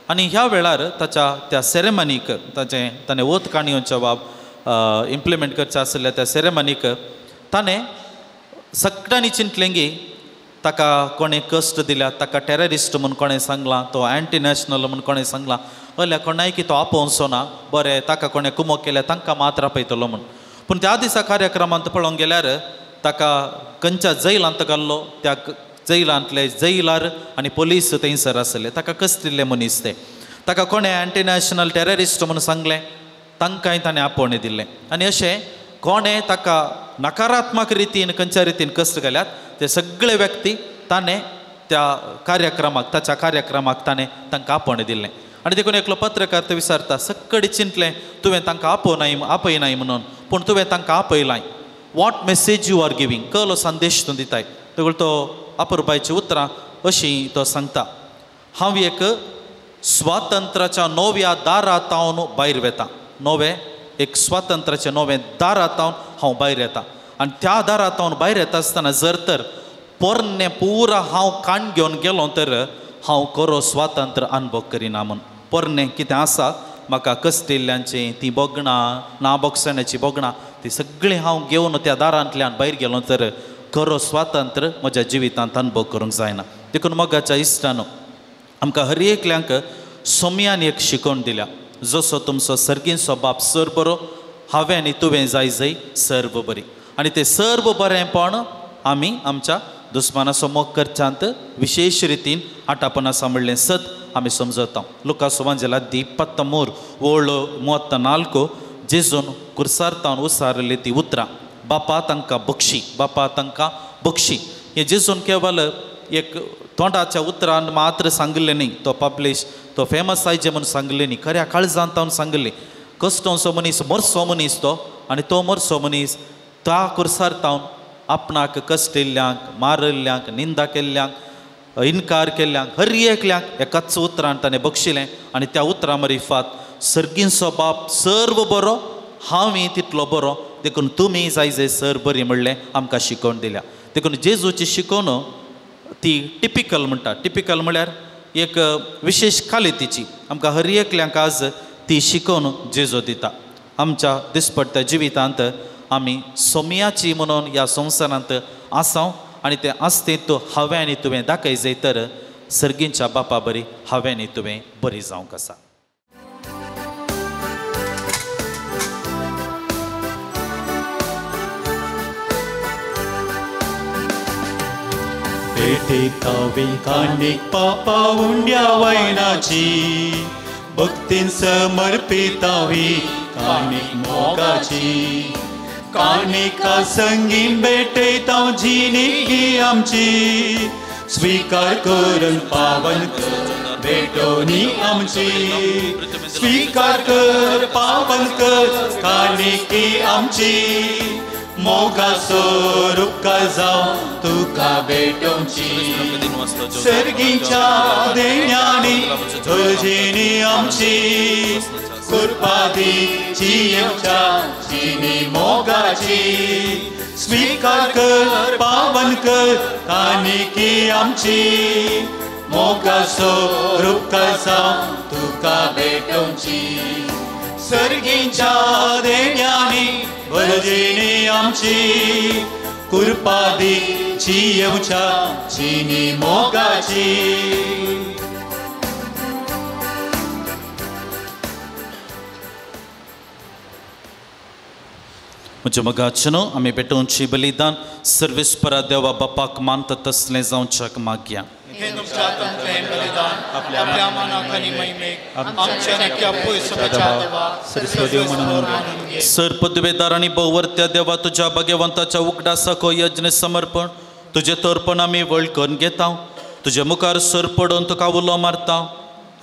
B: आनी ह्या वेळार ताच्या त्या सेरेमनीक ताणें ओत काणयोच्या बाब इम्प्लिमेंट करचें आसलें त्या सेरेमनीक ताणें सगळ्यांनी चिंतलें की ताका कोणें कश्ट दिल्यात ताका टेररिस्ट म्हूण कोणें सांगलां तो एंटी नॅशनल म्हूण कोणें सांगलां जाल्यार कोणाय की तो आपोवचो ना बरें ताका कोणें कुमोग केल्या तांकां मात आपयतलो म्हूण पूण त्या दिसा कार्यक्रमांत पळोवंक गेल्यार ताका खंयच्या जैलांत घाल्लो त्या जैलांतले जैलार आनी पुलीस थंयसर आसले ताका कसलिल्ले मनीस ते ताका कोणें एंटी नॅशनल टेररिस्ट म्हूण सांगलें तांकांय ताणें आपोवणें दिल्लें आनी अशें कोणें ताका नकारात्मक रितीन खंयच्या रितीन कश्ट केल्यात ते सगळे व्यक्ती ताणें त्या कार्यक्रमाक ताच्या कार्यक्रमाक ताणें तांकां आपोवणें दिल्लें आनी देखून एकलो पत्रकार ते विचारता सक्कडी चिंतलें तुवें तांकां आपयनाय म्हणून पूण तुवें तांकां आपयलाय what message you are giving कसलो संदेश तूं दिताय देखून तो अपुरबायची उतरां अशीं तो सांगता हांव एक स्वातंत्र्याच्या नव्या दारांत हांव भायर वेता नवें एक स्वातंत्र्याचें नवें दारांत हांव भायर येता आनी त्या दारांत हांव भायर येता आसतना जर तर पोरनें पुरा हांव काण घेवन गेलो तर हांव खरो स्वातंत्र्य अनुभव करिना म्हूण पोरनें कितें आसा म्हाका कस्टेल्ल्यांचें ती बोगणां ना बोगसण्याची बोगणां ती सगळीं हांव घेवन त्या दारांतल्यान भायर गेलो तर खरो स्वातंत्र्य म्हज्या जिवितांत अनुभव करूंक जायना. देखून मोगाच्या इश्टानो आमकां हर एकल्यांक सोम्यान एक शिकोवन दिल्या. जसो तुमचो सर्गींचो बाप सर बरो हांवें आनी तुवें जाय जय सर्व बरी आनी तें सर्व बरेंपण आमी आमच्या दुस्मानाचो मोग करच्यांत विशेष रितीन आटापना सांबाळ्ळें सत आमी समजता. लुकास वांजेलादी 13:34 जेजून कुर्सार्तावन उसारली ती उतरां बापा तांकां बक्षी बापा तांकां बक्षी. हें जेजून केवल एक तोंडाच्या उतरान मात्र सांगलें न्ही, तो पब्लीश तो फेमस आयजे म्हणून सांगलें न्ही, खऱ्या काळजांत तावन सांगलें. कश्टोचो मनीस मोरसो मनीस तो आनी तो मोरसो मनीस त्या कुर्सार्तावन आपणाक कश्टिल्ल्यांक मारिल्ल्यांक निंदा केल्ल्यांक इन्कार केल्ल्यांक हर एकल्यांक एकाच उतरान ताणें बक्षिलें आनी त्या उतरा मरिफात सर्गींचो बाप सर्व बरो हांवूय तितलो बरो देखून तुमी जाय जय सर बरी म्हणलें आमकां शिकोवन दिल्या. देखून जेजूची शिकोवन ती टिपिकल म्हणटा. टिपिकल म्हळ्यार एक विशेष कालितीची आमकां हर एकल्यांक आज ती शिकोवन जेजू दिता. आमच्या दिसपट्ट्या जिवितांत आमी सोम्याची म्हणून ह्या संवसारांत आसांव आनी तें आसतें तो हांवें आनी तुवें दाखय जय तर सर्गींच्या बापा बरी हांवें आनी तुवें बरी जावंक आसा.
D: भेटेतावी कानीक पापा उंड्या वयनाची भक्तीन समर्पितावी कानीक मोगाची कानिका संगीन भेटयता जिणगी आमची स्वीकार करून पावन कर भेटोनी आमची स्वीकार कर पावन कर कानिकी आमची मोगाचो रुक्का जाव तुका भेटोवची सर्गींच्या देण्यानी तुझिनी आमची कुर्पादीची येवच्या जिनी मोगाची स्वीकार कर पावन कर कानिकी आमची मोगाचो रुक्का जाव तुका भेटोवची सर्गींच्या देण्यानी वरजिनी आमची कुर्पादीची येवच्या जिनी मोगाची.
B: म्हज्या मोगाचनो आमी भेटोवची बलिदान सर्वेस्परा देवा बापाक मानता तसलें जावच्याक मागया. सर पदवेदार आनी भोवरत्या देवा तुज्या भाग्यवंताच्या उगडासाक हो यज्ञ समर्पण तुजें तर्पण आमी वळखून घेता. तुज्या मुखार सर पडोवन तुका उलो मारता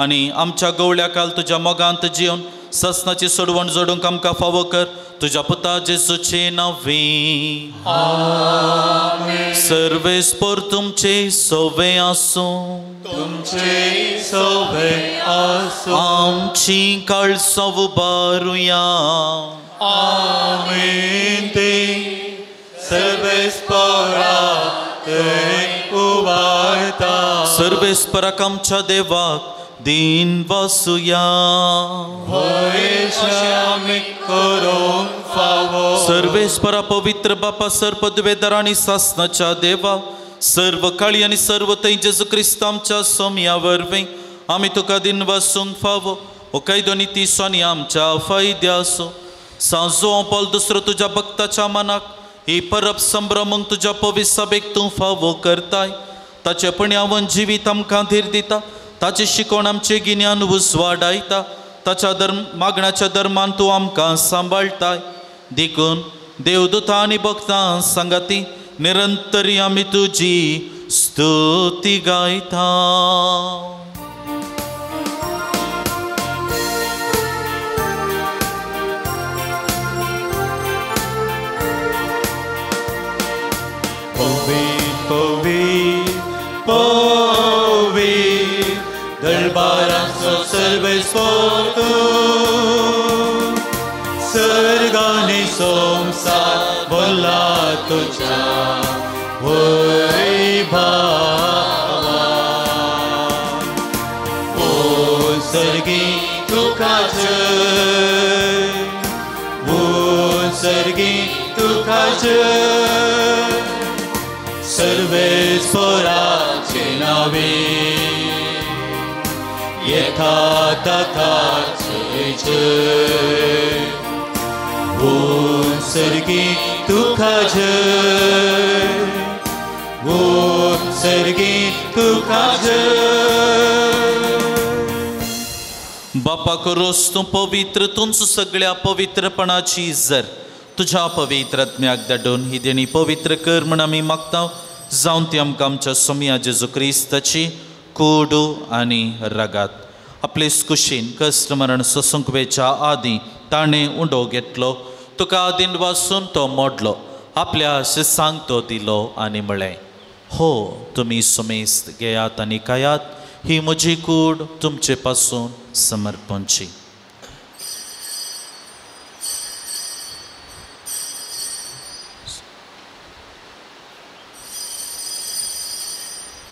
B: आनी आमच्या गवळ्या काल तुज्या मोगांत जिवन ससनाची सोडवण जोडूंक आमकां फावो कर तुझ्या पुता जेजूचे नावे. सर्वेस्पर तुमचे सोवे आसूं
D: तुमचे सोवे आसूं
B: आमची काळसां उबारुया.
D: आमीन. ते सर्वेस्परा उबारता
B: सर्वेस्पराक आमच्या देवाक दिन वासुया. सर्वेस्परा पवित्र बापा सर पदवेदार आनी सासनाच्या देवा सर्व काळी आनी सर्व थंय जेजू क्रिस्त आमच्या सोम्या वरवीं आमी तुका दिन वासूंक फावो हो कैदो नितीस आनी आमच्या फायद्या आसूं. सांजो पॉल दुसरो तुज्या भक्ताच्या मनाक ही परब संभ्रमूंक तुज्या पवित्र सभेक तूं फावो करताय. ताचे पुण्यावन जिवीत आमकां धीर दिता. ताची शिकोवण आमचे गिन्यान वाडायता. ताच्या मागण्याच्या धर्मान तूं आमकां सांबाळटाय. देखून देवदूतां आनी भक्तां सांगाती निरंतरी आमी तुजी स्तुती गायता.
D: दरबाराचो सर्वेस्पर तूं सर्गानी संसार बोला तुझ्या वैभवान. ओ सर्गी तुका सर्वेश्वराचे नावे यथा तथाच उत्सर्गी तुका जय उत्सर्गी तुका
A: बापा करोस तू पवित्र तुमचं सगळ्या पवित्रपणाची जर तुझ्या पवित्र आत्म्याक धाडून ही देणी पवित्र कर म्हण आमी मागता जावन ती आमकां आमच्या सोम्या जेजू क्रिस्ताची कोडू आनी रगात आपले कुशीन कश्ट मरण सोसूंकवेच्या आदी ताणें उंडो घेतलो तुका आदीन वाचून तो मोडलो आपल्या शिसांक तो दिलो आनी म्हळें हो तुमी सुमेस्त घेयात आनी खायात ही म्हजी कूड तुमचे पासून समर्पणची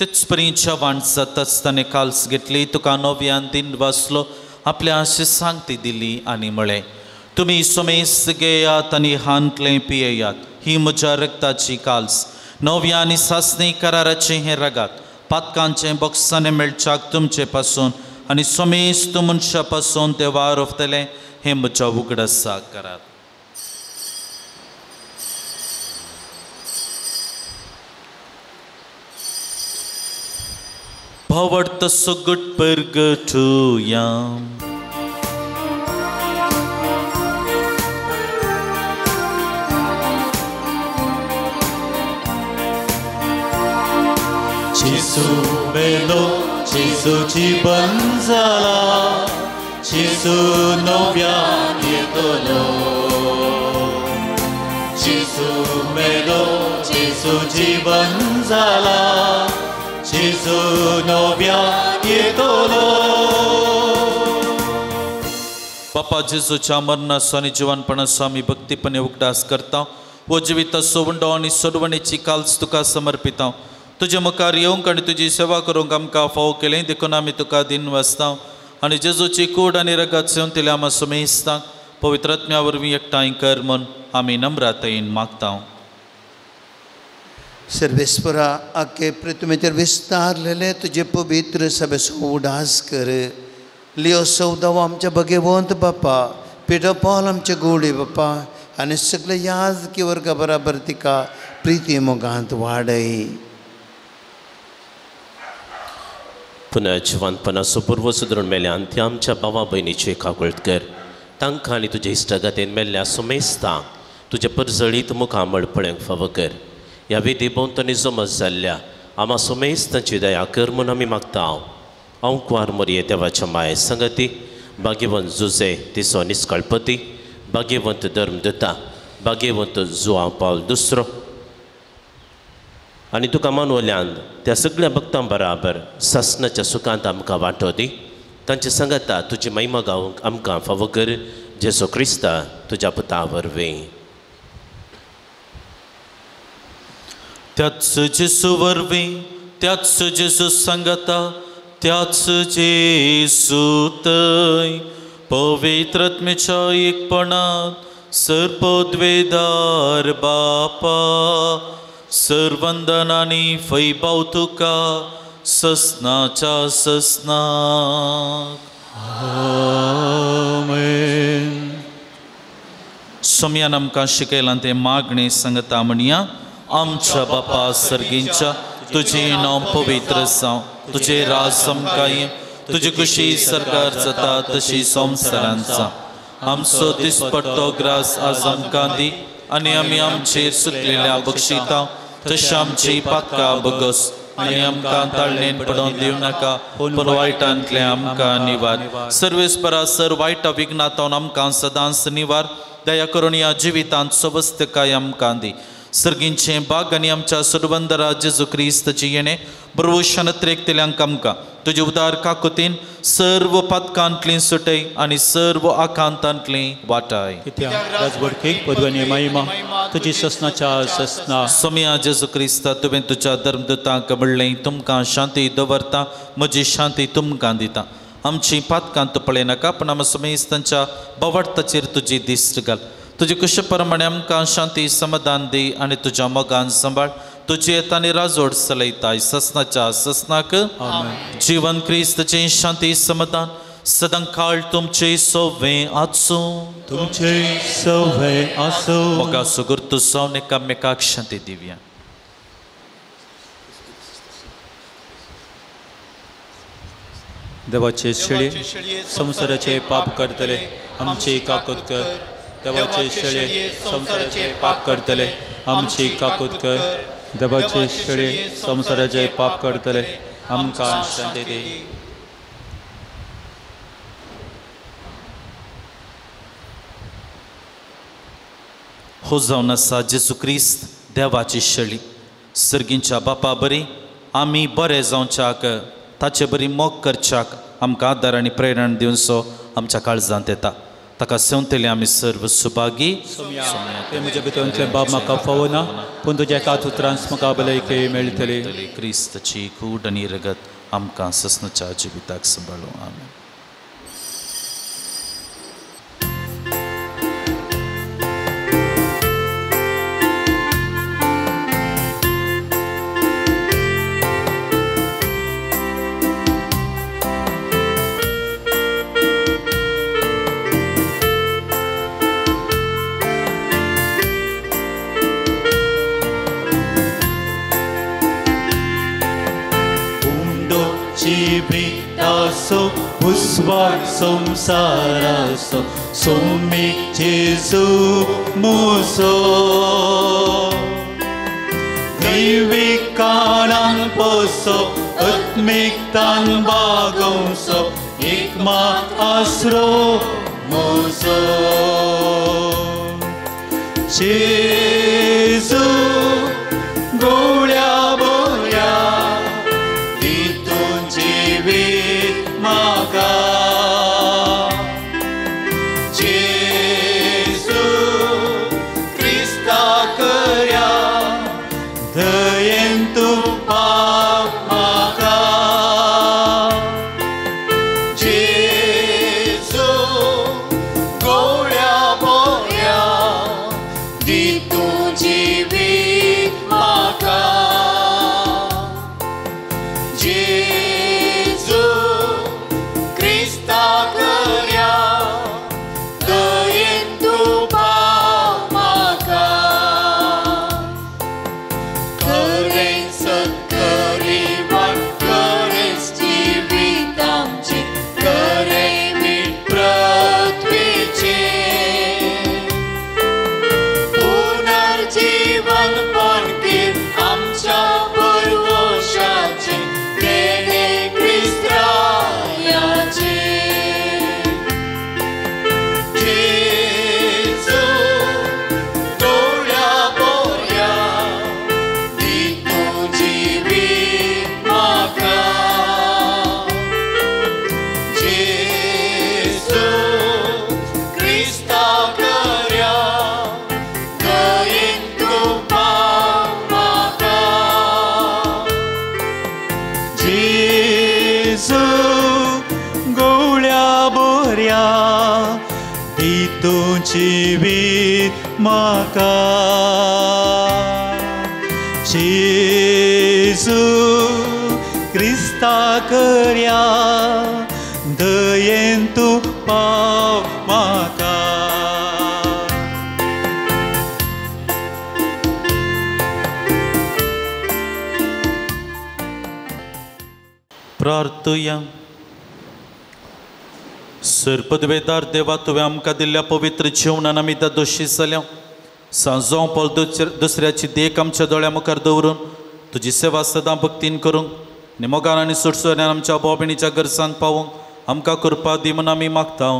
A: तेच परीच्या वाणसात आसतना काल्स घेतली तुका नव्यान दिन वाचलो आपल्या शिसांक ती दिली आनी म्हळें तुमी सुमेस्त घेयात आनी हांतलें पियेयात ही म्हज्या रक्ताची काल्स नव्या आनी सासणी कराराचें हें रगात पातकांचें बॉक्सांनी मेळच्याक तुमचे पासून आनी सुमेस्त मनशा पासून ते वारोवतले हें म्हज्या उगडासा करात भवडत सुगट परगटुयाम
D: Jesu melo, Jesu जीवन जाला, Jesu नव्यान येतलो. Jesu melo, Jesu जीवन जाला, Jesu नव्यान येतलो.
A: बापा जेजूच्या मरणाचो आनी जिवनपणाचो आमी भक्तीपणे उगडास करता वो जिविताचो उंडो आनी सोडवणेची काल्स तुका समर्पिता तुजे मुखार येवंक आनी तुजी सेवा करूंक आमकां फाव केलें देखून आमी तुका दिन वाचता आनी जेजूची कूड आनी रगत सेवन तेल्या आमी सुमेस्तांक पवित्र आत्म्या वरवीं एकठांय कर म्हूण आमी नम्रतायेन मागता
F: सर्वेस्परा आख्खे पृथ्वीचेर विस्तारलेले तुजे पवित्र सभेचो उडास कर लिओ सौदाव आमच्या भगवंत बापा पिठो पॉल आमचे गोडे बापा आनी सगळे याजकी वर्गा बराबर तिका प्रिती मोगांत वाडय
G: पुन्हा जिवंतपणाचो पूर्व सुदरून मेल्यान त्या आमच्या भावा भयणीचे काकूळट कर तांकां आनी तुजे इश्टगतेन मेल्ल्या सुमेस्तांक तुजे परजळीत मुखार मळपळ्यांक फाव कर ह्या विधी भोंवतणी जमत जाल्ल्या आम्हा सुमेस्तांची दया कर म्हूण आमी मागता हांव कुंवार मोरये देवाच्या माये संगती भाग्यवंत जुजे तिचो निश्कळपती भाग्यवंत धर्मदत्ता भाग्यवंत जुआंव पावल दुसरो आनी तुका मानवल्यान त्या सगळ्या भक्तां बराबर सासणाच्या सुखांत आमकां वांटो दी तांचे संगता तुजी महिमा गावंक आमकां फाव कर जेजू क्रिस्ता तुज्या पुता वरवीं
A: त्याच जेजू वरवीं त्याच जेजू संगता त्याच जेजू थंय पवित्र आत्म्याच्या एकपणांत सर्पद्वेदार बापा सर्वंदनानी फैभाव तुका ससनाच्या ससनाक आमेन. सोम्यान आमकां शिकयलां तें मागणें सांगता म्हणया आमच्या बापा सर्गींच्या तुजें नांव पवित्र जावं तुजें राज आमकां येवं तुजी कुशी सरकार जाता तशी संवसारांत जावं आमचो दिसपट्टो ग्रास आज आमकां दी आनी आमी आमचेर सुटलेल्या बक्षिता तशी आमची पातकां बगस आनी आमकां ताळणेन पडोवन दिवं नाका पूण वायटांतले आमकां निवार सर्वेस्परा सर वायटा विघ्नांतून आमकां सदांच निवार दया करून ह्या जिवितांत स्वस्तकाय आमकां दी सर्गींचें बाग आनी आमच्या सुरवंदरा जेजू क्रिस्ताची येणें प्रभुशनत्रेक तेल्यांक आमकां तुजे उदार काकुतीन सर्व पातकांतली सुटय आनी सर्व आकांतांतली वाटाय
C: राजवडकेक पदवी महिमा तुजी ससनाच्या ससना
A: सोम्या जेजू क्रिस्ता तुवें तुज्या धर्मदूतांक म्हणलें तुमकां शांती दवरता म्हजी शांती तुमकां दिता आमची पातकां तू पळय नाका पूण आमी सुमेस्तांच्या बवडताचेर तुजी दिश्ट घाल तुझे कुशप्रमाणे आमकां शांती समाधान दी आनी तुज्या मोगान सांबाळ तुजी येतानी राजोड चलयताय ससनाच्या ससनाक जीवन क्रिस्तचे शांती समाधान सदां काळ तुमचे सोवे आसो
C: तुमचे सवय आसो
A: मोगा सुगुर्तु सौन एकामेकाक शांती दिव्या
C: देवाचे शेळी संसाराचे पाप करतले आमची काकूत कर देवाचे शेळी संसाराचे पाप करतले आमची काकूत कर देवाचे शेळी संसाराचे पाप करतले आमकां शांती दी
A: हो जावन आसा जेजू क्रिस्त देवाची शेळी सर्गींच्या बापा बरी आमी बरे जावच्याक ताचे बरी मोग करच्याक आमकां आदार आनी प्रेरण दिवन सो आमच्या काळजांत येता ताका सेवतले आमी सर्व सुभागी
C: ते म्हज्या भितरले बाब म्हाका फावना पूण तुज्या कात उतरांस म्हाका भलायकी मेळटली
A: क्रिस्तची कूड आनी रगत आमकां ससनाच्या जिविताक सांबाळूं आमीन
C: Cibitaso, puswag samsaraso, sumi Jesu muso. Niwikanang poso, atmiktan bagongso, ikmat asro muso. Jesu, golia bolia. Maka Jesu Krista karya dayentu pap maka Jesu golia boya ditu jivit maka Jivit maka Jesu Krista karya dayentu pau maka
A: प्रार्थुया सर्पद्वेदार देवा तुवें आमकां दिल्ल्या पवित्र जिवनान आमी दोशी जाल्या सांजो पल दुसऱ्याची देख आमच्या दोळ्या मुखार दवरून तुजी सेवा सदां भक्तीन करूंक निमोगान आनी सुटसुऱ्यान आमच्या भोवभयणीच्या गरजांक पावूंक आमकां कृपा दी म्हूण आमी मागता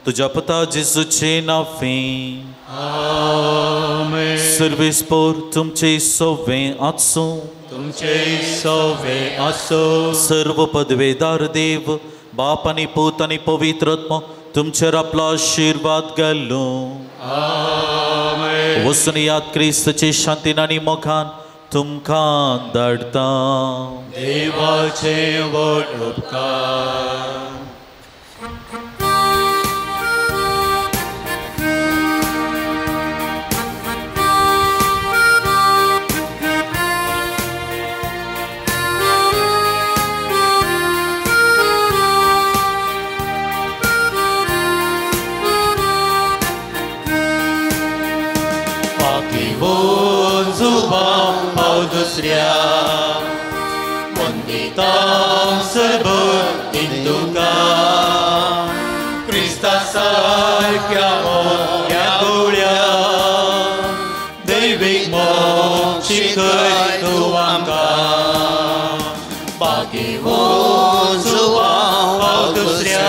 A: तुज्या पुता जेजूचे नांवें आमेन सर्वेस्पोर तुमचे सवें आसूं
C: तुमचे सवें आसूं
A: सर्व पदवेदार देव बाप आनी पूत आनी पवित्र आत्मा तुमचेर आपलो आशिर्वाद घालूं आमेन वचून याद क्रिस्तचे शांतीन आनी मोगान तुमकां धाडटा
C: देवाचे व्हड उपकार
D: जुवां हांव दुसऱ्या वंदिता सरभक्तीन तुका क्रिस्ता सारक्या मोऱ्या गोळ्या दैवीक मोक्ष शिकय तूं आमकां बागेवो जुवां हांव दुसऱ्या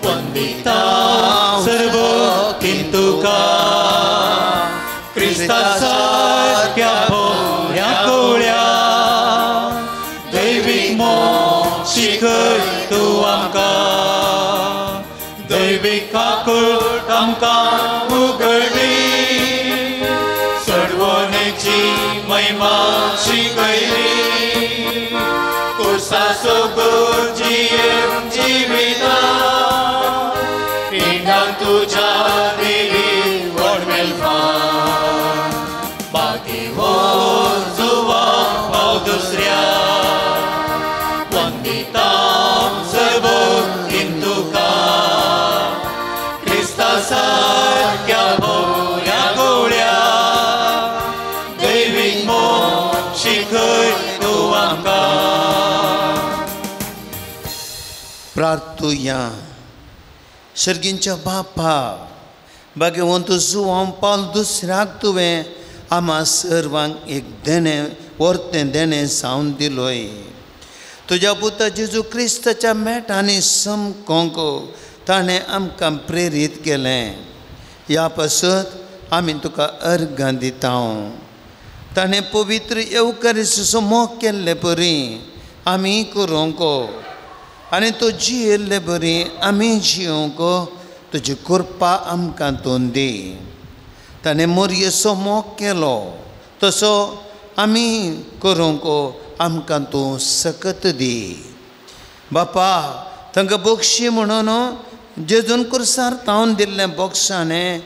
D: वंदिता सरभक्तीन तुका क्रिस्ता सारक्या मोऱ्या गोळ्या दैवीक मोक्ष शिकय तूं आमकां दैवीक काकूट आमकां उगडली सडवणेची महिमा शिकयली कुर्सा सोगून जिविता पिंडाक तुज्या दिली व्हड मेल्फां बागेवो जुवां हांव दुसऱ्या वंदिता सरभक्तीन तुका क्रिस्ता सारक्या मोऱ्या गोळ्या दैवीक मोक्ष शिकय तूं आमकां
F: प्रार्थुया सर्गींच्या बापा भाग्यवंत जुवां पावल दुसऱ्याक तुवें आम्हा सर्वांक एक देणे वर्तें देणे जावन दिलोय तुज्या पुता जेजू क्रिस्ताच्या मेटांनी समकोंक ताणें आमकां प्रेरीत केलें ह्या पासत आमी तुका अर्घां दिता ताणें पवित्र येवकारिस्तीचो मोग केल्ले परी आमी करूंक आनी तो जियेल्ले बरी आमी जियोंक तुजी कृपा आमकां तोंड दी ताणें मोरयेचो मोग केलो तसो आमी करूंक आमकां तूं सकत दी बापा तांकां बक्षी म्हणून जेजून कुर्सार तावन दिल्लें बक्षाणें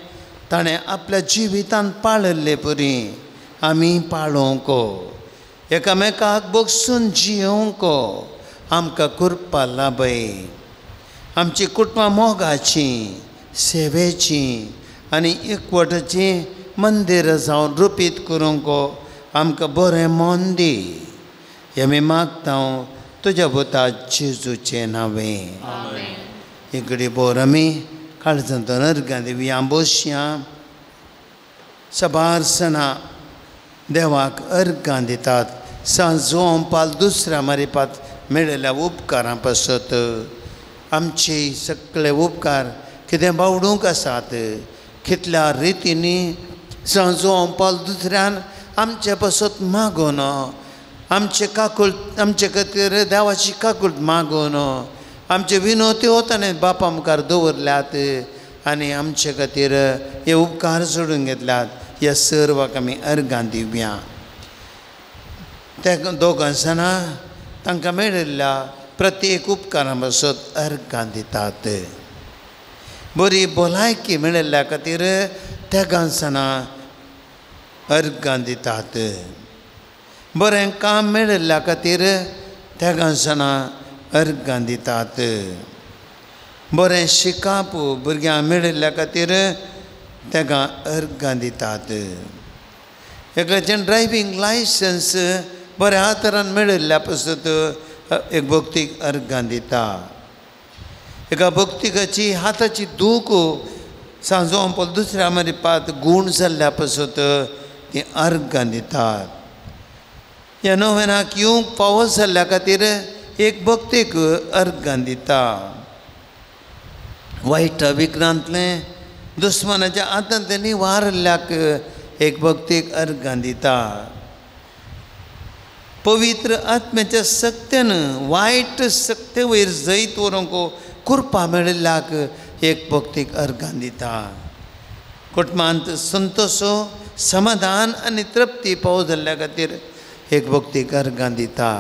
F: ताणें आपल्या जिवितान पाळिल्ले परी आमी पाळोवंक एकामेकाक बक्षून जियोंक आमकां कृपा लाभय आमची कुटुंबां मोगाची सेवेची आनी एकवटाची मंदिर जावन रुपीत करूंक आमकां बरें मन दी हें आमी मागता तुज्या पुता जेजूचे नांवें एक घडी बोर आमी काळजांतून अर्घां दिवया बसया सबारसना देवाक अर्घां दितात सांजो पाल दुसऱ्या मारिपात मेळिल्ल्या उपकारां पासत आमचे सगळे उपकार कितें बावडूंक आसात कितल्या रितींनी सांजो पाल दुसऱ्यान आमचे पासत मागून आमचे काकूट आमचे खातीर देवाची काकूट मागून आमचे विनोत्यो ताणें बापा मुखार दवरल्यात आनी आमचे खातीर हे उपकार सोडून घेतल्यात ह्या सर्वाक आमी अर्घां दिवया त्या दोगां जाणां तांकां मेळिल्ल्या प्रत्येक उपकारा पासत अर्घां दितात बरी भलायकी मेळिल्ल्या खातीर त्या जाणां अर्घां दितात बरें काम मेळिल्ल्या खातीर त्या जाणां अर्घां दितात बरें शिकाप भुरग्यांक मेळिल्ल्या खातीर ताका अर्घां दितात एकाचें ड्रायव्हिंग लायसन्स बऱ्या तरान मेळिल्ल्या पासत एक भक्तीक अर्घां दिता एका भक्तिकाची हाताची दूख सांजो पावल दुसऱ्या मारिपात गूण जाल्ल्या पासत ती अर्घां दितात ह्या नोवेनाक येवंक फावो जाल्ल्या खातीर एक भक्तीक अर्घां दिता वायटा विक्रांतलें दुस्मानाच्या हातांत निवारल्याक एक भक्तीक अर्घां दिता पवित्र आत्म्याच्या सक्तेन वायट सक्ते वयर जैत व्हरूंक कृपा मेळिल्ल्याक एक भक्तीक अर्घां दिता कुटुंबांत संतोशो समाधान आनी तृप्ती पावो जाल्ल्या खातीर एक भक्तीक अर्घां दिता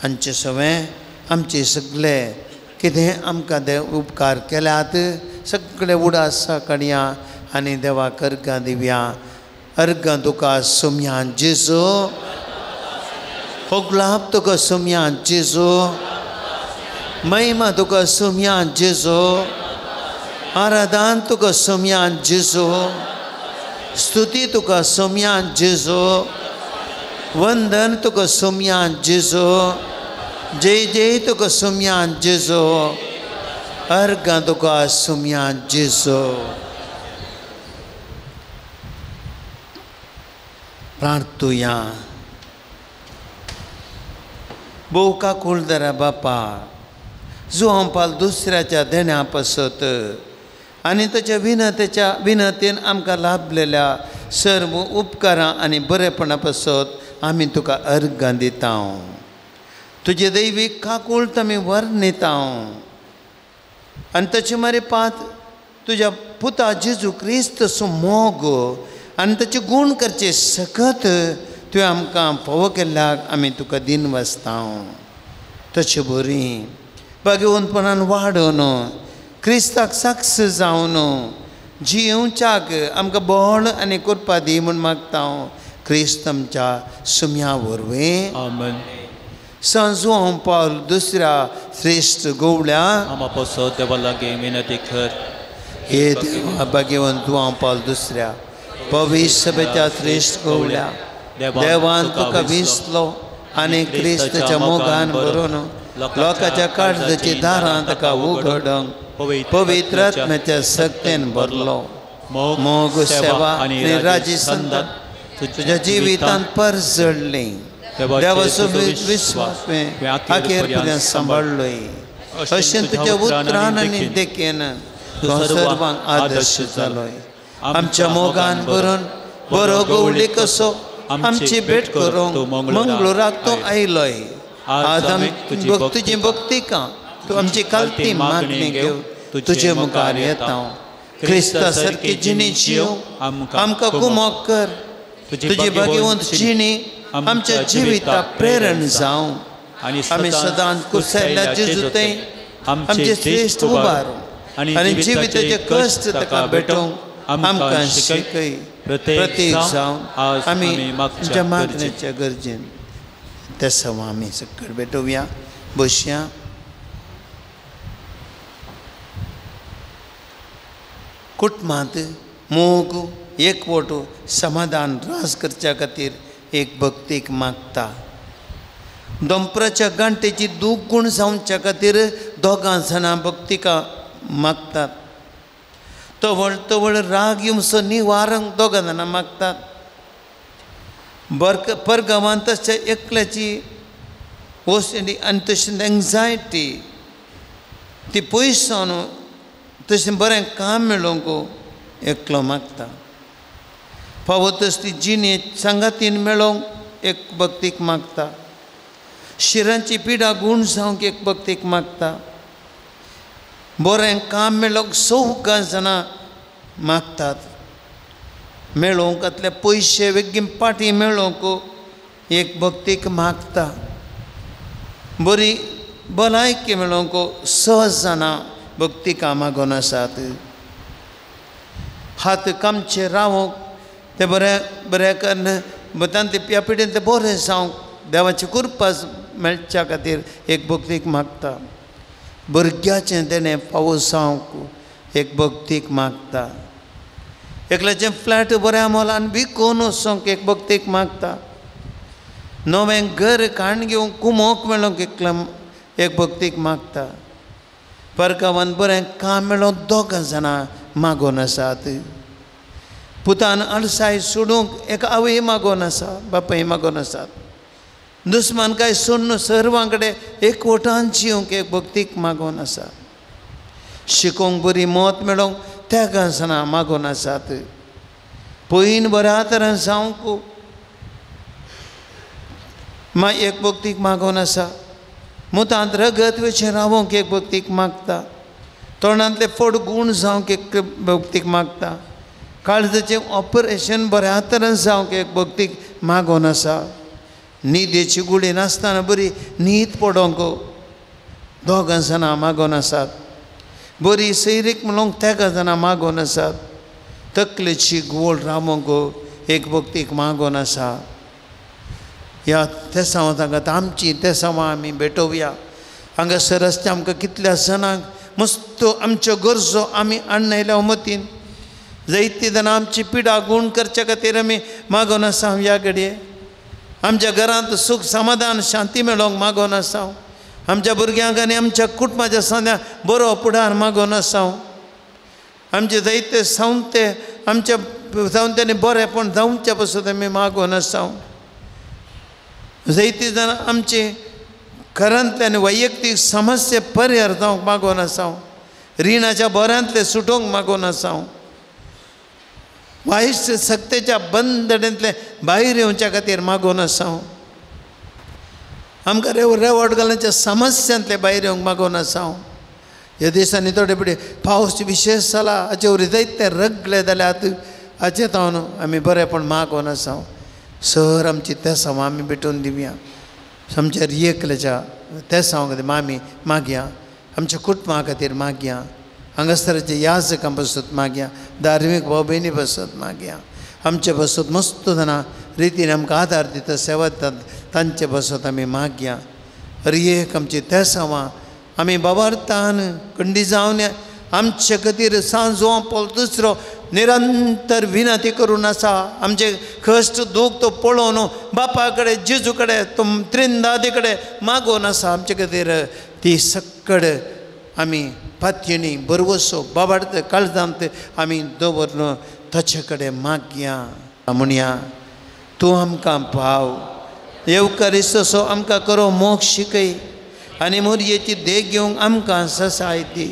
F: आमचे सगळें आमचे सगळे कितें आमकां देव उपकार केल्यात सगळे उडासा काडया आनी देवाक अर्घां दिवया अर्घां तुका सोम्यान जेजू होगलाप तुका सोम्यान जेजू महिमा तुका सोम्यान जेजू आराधन तुका सोम्यान जेजू स्तुती तुका सोम्यान जेजो, वंदन तुका सोम्यान जेजो, जय जय तुका सोम्यान जेजो, अर्घ तुका सोम्यान जेजो. प्रार्थुया. बोका कुलदरा बापा, जो आमपाल दुसऱ्याच्या देण्या पासत आनी ताच्या विनतेन आमकां लाभलेल्या सर्व उपकारां आनी बरेपणा पासत आमी तुका अर्घां दिता. तुजे दैवीक काकूळट आमी वर्णिता आनी ताचे मारे पात तुज्या पुता जेजू क्रिस्तचो मोग आनी ताचे गूण करचे सकत तुवें आमकां फोव केल्ल्याक आमी तुका दिन वाचता. तशें बरी भाग्यवंतपणान वाडोवन क्रिस्ताक साक्ष जावन जियोवच्याक आमकां बळ आनी कृपा दी म्हूण मागता. क्रिस्त आमच्या सुम्या वरवीं.
C: आमेन.
F: सांजू हांव पावल दुसऱ्या श्रेश्ठ गवळ्या
C: आमा पासत देवा लागीं विनंती कर.
F: हे देवा भाग्यवंत तूं हांव पावल दुसऱ्या पवित्र सभेच्या श्रेश्ठ गवळ्या देवान तुका विसलो आनी क्रिस्ताच्या मोगान भरून लोकांच्या काळजाची दारां ताका उगडोवंक पवित्र आत्म्याच्या सक्तीन भरलो. मोग सेवा आनी राजी संतान तुज्या जिवितांत पर जडली. देवाचो विश्वास अखेर पर्यंत सांबाळलोय. अशें तुज्या उतरान आनी देखीन तूं सर्वांक आदर्श जालोय. आमच्या मोगान भरून बरो गवळी कसो आमची भेट करूंक मंगळुराक तूं आयलोय. आज आमी तुजी भक्तिका तूं आमची कालती मागणी घेवन तुजे मुखार येता. क्रिस्ता सारकी जिणी जीव आमकां कुमोग कर. तुजी भाग्यवंत जिणी आमच्या जिविताक प्रेरण जावं आमी सदांच कुसयल्ल्या जेजूतय आमचे श्रेश्ठ उबारूं आनी जिविताचे कश्ट ताका भेटोवंक आमकां शिकय. प्रतीक जावन आमी तुज्या मागणेच्या गरजेन ते सव आमी सकट भेटोवया. बसया. कुटुंबांत मोग एकवट समाधान रास करच्या खातीर एक भक्तीक मागता. दंपराच्या गांठेची दूख गुण जावच्या खातीर दोगां जाणां भक्तिका मागतात. तवळ तवळ राग येवचो निवारण दोगां जाणां मागतात. परगांवांत तशें एकल्याची ओसिडी आनी तशें एंग्जायटी ती पयस सावन तशें बरें काम मेळोवंक एकलो मागता. फावो तसली जिणे सांगातीन मेळोवंक एक भक्तीक मागता. शिरांची पिडा गूण जावंक एक भक्तीक मागता. बरें काम मेळोवंक सौगां जाणां मागतात. मेळोवंकातले पयशे बेगीन पाटी मेळोवंक एक भक्तीक मागता. बरी भलायकी मेळोवंक सहज जाणां भक्तिका मागोन आसात. हात कामचे रावंक ते बऱ्या कारण बतान ते ह्या पिडेन ते बरें जावंक देवाची कृपा मेळच्या खातीर एक भक्तीक मागता. भुरग्याचें तेणें फावो जावंक एक भक्तीक मागता. एकल्याचें फ्लॅट बऱ्या मोलान विकून वचोंक एक भक्तीक मागता. नवें घर काण घेवंक कुमोक मेळोवंक एक भक्तीक मागता. परगांवांत बरें काम मेळोवंक दोगां जाणां मागोन आसात. पुतान अळसाय सोडूंक एक आवय मागोन आसा, बापाय मागोन आसात. दुस्मान काय सोडून सर्वां कडेन एकवटान जिवंक एक भक्तीक मागोन आसा. शिकोवंक बरी मत मेळोवंक त्या जाणां मागोन आसात. पयन बऱ्या तरेन जावंक एक भक्तीक मागोन आसा. मुतांत रगत वेचें रावंक एक भक्तीक मागता. तोंडांतले फड गूण जावंक एक भक्तीक मागता. काळजाचें ऑपरेशन बऱ्या तरेन जावंक एक भक्तीक मागोन आसा. न्हिदेची गुडी नासतना बरी न्हीद पडोवंक दोगां जाणां मागोन आसात. बरी सैरीक म्हणूंक तेगा जाणां मागोन आसात. तकलेची गोड रावंक एक भक्तीक मागोन आसा. ह्या तेसांव सांगात आमची तेसांवां आमी भेटोवया. हांगासर आमकां कितल्या जाणांक मस्त आमच्यो गरजो आमी आणयल्या मतीन जायती जाणां आमची पिडा गूण करच्या खातीर आमी मागोन आसा ह्या घडये. आमच्या घरांत सुख समाधान शांती मेळोंक मागोन आसा. आमच्या भुरग्यांक आनी आमच्या कुटुंबाच्या सद्या बरो फुडार मागोन आसा. आमचे जायते सावंते आमच्या सावंत्यांनी बरेपण जावचे पासून आमी मागोन आसा. जायती जाणां आमचे घरांतले आनी वैयक्तीक समस्या परिहार जावंक मागोन आसा. रिणाच्या बऱ्यांतले सुटोवंक मागोन आसा. वाईट सक्तेच्या बंधनांतले भायर येवच्या खातीर मागोन आसा. आमकां रेवट घालण्याच्या समस्यांतले भायर येवंक मागोन आसा. ह्या दिसांनी थोडे फुडें पावस विशेष जाला हाचे वरी जायते रगले जाल्यार हाचे तावन आमी बरेपण मागोन आसा. सर आमची तेसांव आमी भेटून दिवया. आमच्या रियेकल्याच्या तेसांव खातीर आमी मागया. आमच्या कुटुंबा खातीर मागया. हांगासराच्या याजकां बसत मागया. धार्मीक भाव भयणी बसत मागया. आमचे बसत मस्त जाणां रितीन आमकां आदार दिता सेवा दितात तांचे बसत आमी मागया. रियेक आमची तेसांवां आमी बाबार्थान खंडी जावन आमचे खातीर सांज पॉल दुसरो निरंतर विनंती करून आसा. आमचे कश्ट दूख तो पळोवन बापा कडेन जेजू कडेन तो त्रिंदादे कडेन मागोन आसा. आमचे खातीर ती सक्कड आमी पातयेनी बरवसो बाबार्थ काळजांत आमी दवरून ताचे कडेन मागया. म्हणया तूं आमकां भाव येवकारिस्तसो आमकां करो मोग शिकय आनी मोरयेची देख घेवंक आमकां ससाय दी.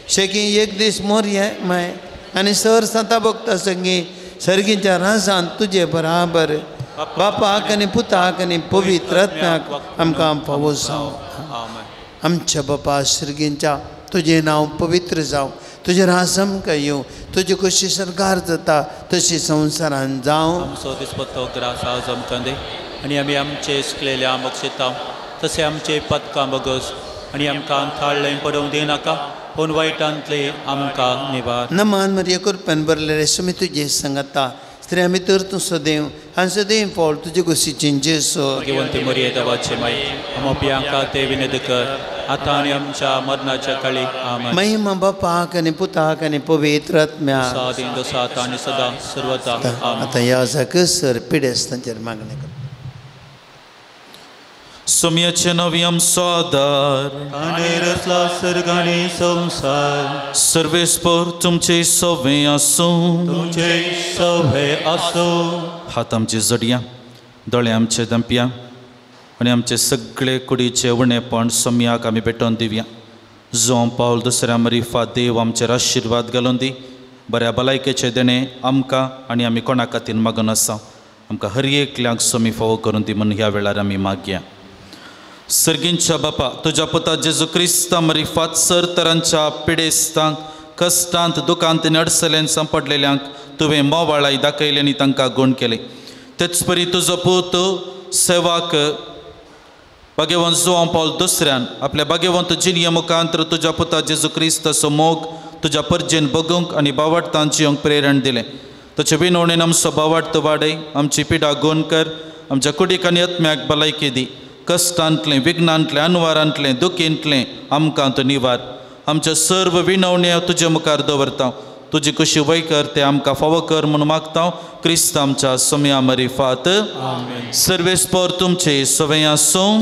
F: शेकी एक दीस मोरये माय आनी सर संता भक्ता संगी सर्गीच्या राजांत तुजे बराबर बापाक आनी पुताक आनी पवित्र आत्म्याक आमकां फावो जावं. आमच्या बापा सर्गींच्या तुजें नांव पवित्र जावं. तुजें राज आमकां येवं. तुजी कशी सरकार जाता तशी संवसारान जावं.
C: आमचो दिसपत्तो ग्रास आज आमकां दे आनी आमी आमचे सुकलेल्या बक्षिता तशें आमचे पदकां बगस आनी आमकां थाळ्ळें पडोवंक दिनाका पूण वायटांतले आमकां निवार.
F: नमान मरिये कृपेन भरलेले सुमी तुजे सांगता स्त्री आमी तर तूं सदैव आनी सदैव फावट तुजे कुशीचें जेसो.
C: भाग्यवंती मरिये देवाचे माय आमोप्यांका ते विनंती कर आतां आनी आमच्या मरणाच्या काळी आमेन.
F: महिमा बापाक आनी पुताक आनी पवित्र आत्म्याक
C: सादीन दोसात आनी सदां सर्वदा आमेन.
F: आतां याजक सर पिडेस तांचेर मागणी कर.
B: सोम्याचे नवी आमचो आदार
C: आनी रचला सर्गानी संसार
B: सर्वेस्पर तुमचे सवे आसूं.
C: तुमचे सवे आसूं.
B: हात आमचे जडया दोळे आमचे दंपया आनी आमचे सगळे कुडीचे उणेपण सोम्याक आमी भेटोवन दिवया. जो पावल दुसऱ्या मरिफा देव आमचेर आशिर्वाद घालून दी. बऱ्या भलायकेचे देणे आमकां आनी आमी कोणा खातीर मागून आसा. आमकां हर एकल्याक सोमी फावो करून दी म्हूण ह्या वेळार आमी मागया. सर्गींच्या बापा तुज्या पुता जेजू क्रिस्ता मरिफात सर तरांच्या पिडेस्तांक कश्टांत दुखांत अडचलेन सांपडलेल्यांक तुवें मोवाळाय दाखयली आनी तांकां गूण केले. तेच परी तुजो पूत सेवाक भाग्यवंत जुआंव पौल दुसऱ्यान आपल्या भाग्यवंत जिणये मुखांतर तुज्या पुता जेजू क्रिस्ताचो मोग तुज्या परजेन बगूंक आनी बावडतां जियोंक प्रेरण दिलें. तुजे विनवणेन आमचो बावडत वाडय. आमची पिडा गूण कर. आमच्या कुडीक आनी आत्म्याक भलायकी दी. कश्टांतलें विघ्नांतलें अनवारांतलें दुखींतलें आमकां तूं निवार. आमच्या सर्व विनवण्यो तुजे मुखार दवरता. तुजी कशी वय कर ते आमकां फावो कर म्हूण मागता. क्रिस्त आमच्या सोम्या मरिफात सर्वेस्पर तुमचे सवे आसूं.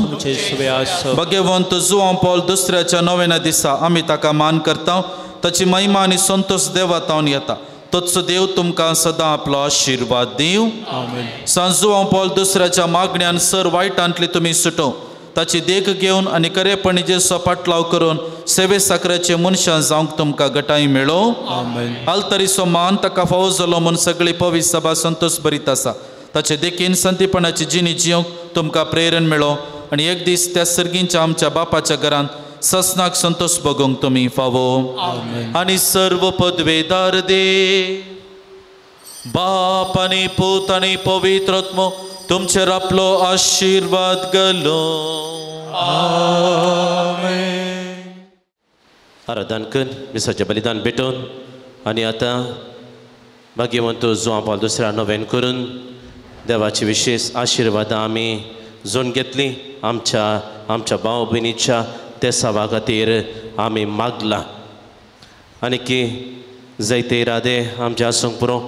B: भाग्यवंत जुआंव पौल दुसऱ्याच्या नोवेना दिसा आमी ताका मान करता. ताची महिमा आनी संतोष देवा तावन येता. तोच देव तुमकां सदां आपलो आशिर्वाद दिव. सांजुआंव पौल दुसऱ्याच्या मागण्यान सर वायटांतली तुमी सुटो. ताची देख घेवन आनी खरेपणीचे सपाटलाव करून सेवे साकऱ्याचे मनशां जावंक तुमकां गटाय मेळो. आलतरीचो मान ताका फावो जालो म्हूण सगळी पवित्र सभा संतोष भरीत आसा. ताचे देखीन संतीपणाची जिणी जियोंक तुमकां प्रेरण मेळो आनी एक दीस त्या सर्गींच्या आमच्या बापाच्या घरांत ससनाक संतोष बगोवंक तुमी फावो. आनी सर्व पदवेदार दे बाप आनी पूत आनी पवित्र आत्मो तुमचेर आपलो आशिर्वाद घालो.
G: आराधन कर मिसाचें बलिदान भेटोवन आनी आतां भाग्यवंत जुआंव पौल दुसऱ्या नोवेन करून देवाची विशेष आशिर्वादां आमी जोन घेतली. आमच्या भाव भयणीच्या त्या सवा खातीर आमी मागला आनी की जायते इरादे आमचे आसूंक पुरो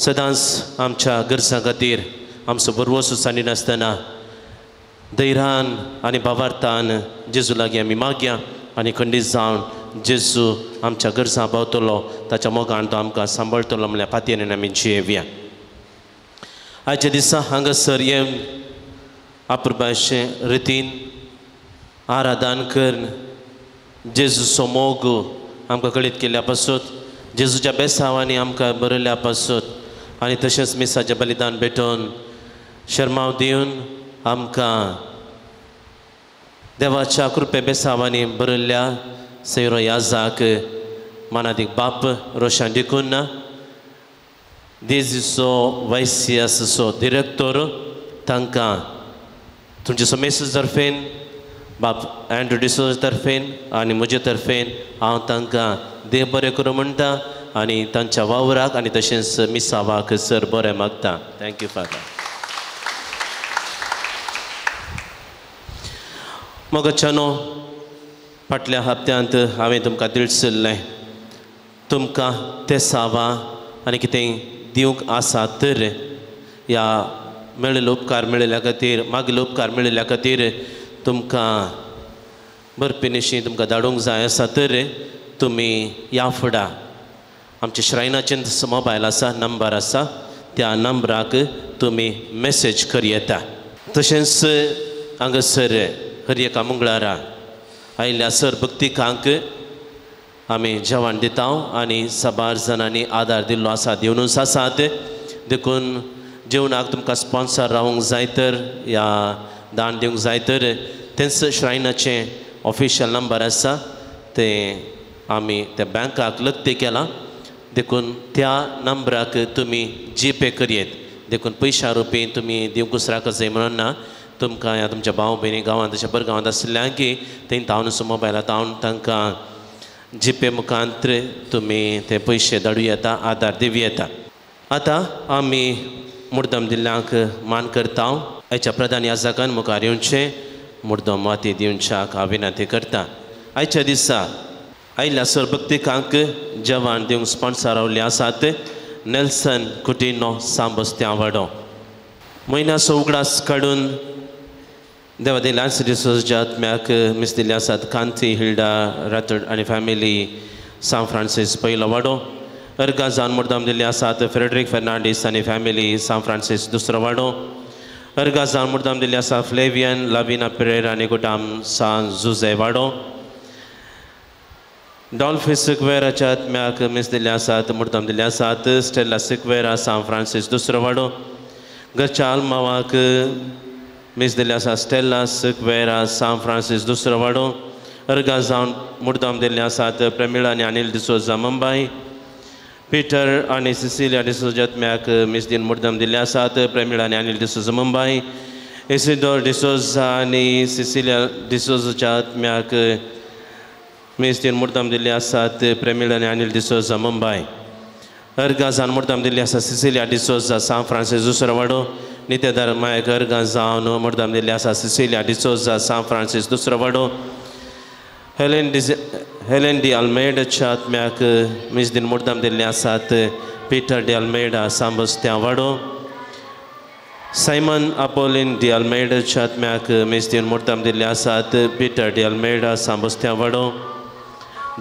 G: सदांच आमच्या गरजां खातीर आमचो बरवो सुसानी नासतना धैर्यान आनी भावार्थान जेजू लागीं आमी मागया आनी खंडीत जावन जेजू आमच्या गरजां पावतलो ताच्या मोगान तो आमकां सांबाळटलो म्हणल्यार फातयेन आमी जियेवया. आयच्या दिसा हांगासर येवन अपुरबायेचे रितीन आराधन करून जेजूचो मोग आमकां कळीत केल्ल्या पासून जेजूच्या बेसांवांनी आमकां बरयल्या पासून आनी तशेंच मिसाचें बलिदान भेटोवन शर्माव दिवन आमकां देवाच्या कृपे बेसांवांनी बरयल्ल्या सैरो याजाक मनादीक बाप रोशान दिकून देजीचो वायसियासचो डिरेक्टर तांकां तुमचे समेस तर्फेन बाप एंड्रू डिसोज तर्फेन आनी म्हजे तर्फेन हांव तांकां देव बरें करूं म्हणटा आनी तांच्या वावराक आनी तशेंच मिसावाक सर बरें मागता. Thank you father. मोगाच्यानो फाटल्या हप्त्यांत हांवें तुमकां दिळसल्लें तुमकां ते सावा आनी कितें दिवंक आसा तर ह्या मेळिल्लो उपकार मेळिल्ल्या खातीर मागिल्लो उपकार मेळिल्ल्या खातीर तुमकां बरपेनिशी तुमकां धाडूंक जाय आसा तर तुमी ह्या फुडा आमच्या श्रायनाचें मोबायल आसा नंबर आसा त्या नंबराक तुमी मेसेज करी येता. तशेंच हांगासर हर एका मंगळारा आयिल्ल्या सर भक्तिकांक आमी जेवण दिता आनी साबार जाणांनी आदार दिल्लो आसा दिवनूच आसात देखून जेवणाक तुमकां स्पॉन्सर रावूंक जाय तर या दान दिवंक जाय तर तेंच श्रायनाचें ऑफिशियल नंबर आसा ते आमी त्या बँकाक लक्ते केला देखून त्या नंबराक तुमी जीपे करयेत देखून पयशा रुपी तुमी दिवंकूच रावंक जाय म्हणून ना तुमकां ह्या तुमच्या भाव भयणी गांवांत तशें बरें गांवांत आसल्यांक थंय तावनूच मोबायलांत हांव तांकां जीपे मुखांत्र तुमी ते पयशे धाडूं येता आदार दिवं येता. आतां आमी मुर्दम दिल्ल्यांक मान करता. आयच्या प्रधान याजकान मुखार येवचें मुर्दम माती दिवच्याक हांव विनंती करता. आयच्या दिसा आयिल्ल्या सर भक्तिकांक जेवण दिवंक स्पॉन्सर रावल्ले आसात नेल्सन कुटिनो सांबस्त्या वाडो. म्हयन्याचो उगडास काडून देवा दिल्ल्या डिसोजा आत्म्याक मिस दिल्ले आसात कांती हिल्डा रातड आनी फॅमिली सान फ्रांसीस पयलो वाडो. अर्गा जावन मुर्दाम दिल्ले आसात फ्रेडरीक फेर्नांडीस आनी फॅमिली सान फ्रांसीस दुसरो वाडो. अर्गा जावन मुर्दाम दिल्ले आसा फ्लेवियन लाविना पेरेरा आनी गुटाम सान जुजे वाडो. डॉल्फी सिक्वेराच्या आत्म्याक मिस दिल्ले आसात मुर्दाम दिल्ले आसात स्टेला सिक्वेरा सान फ्रांसीस दुसरो वाडो. घरच्या आल्मावाक मिस दिल्ले आसा स्टेला सिक्वेरा सान फ्रांसीस दुसरो वाडो. अर्गा जावन मुर्दाम दिल्ले आसात प्रेमिळा आनी अनिल डिसोजा मुंबय. पीटर आनी सिसिलिया डिसोजा आत्म्याक मिस दिन मुर्दाम दिल्ले आसात प्रेमिळा आनी अनिल डिसोजा मुंबय. इसिडोर डिसोजा आनी सिसिलिया डिसोजाच्या आत्म्याक मिस दिन मुर्दाम दिल्ले आसात प्रेमिळा आनी अनिल डिसोजा मुंबय. अर्गा जावन मुर्दाम दिल्ले आसा सिसिलिया डिसोजा सान फ्रांसीस दुसरो वाडो. नित्यदार मायक अर्गा जावन मुर्दाम दिल्ले आसा सिसिलिया डिसोजा सान फ्रांसीस दुसरो वाडो. हेलेन डी अल्मेडाच्या आत्म्याक मिस दिन मुर्दाम दिल्ले आसात पीटर डी अल्मेडा सांबस्त्या वाडो. सायमन अपोलिन डी अल्मेडाच्या आत्म्याक मिस दिन मुर्दाम दिल्ले आसात पीटर डी अल्मेडा सांबस्त्या वाडो.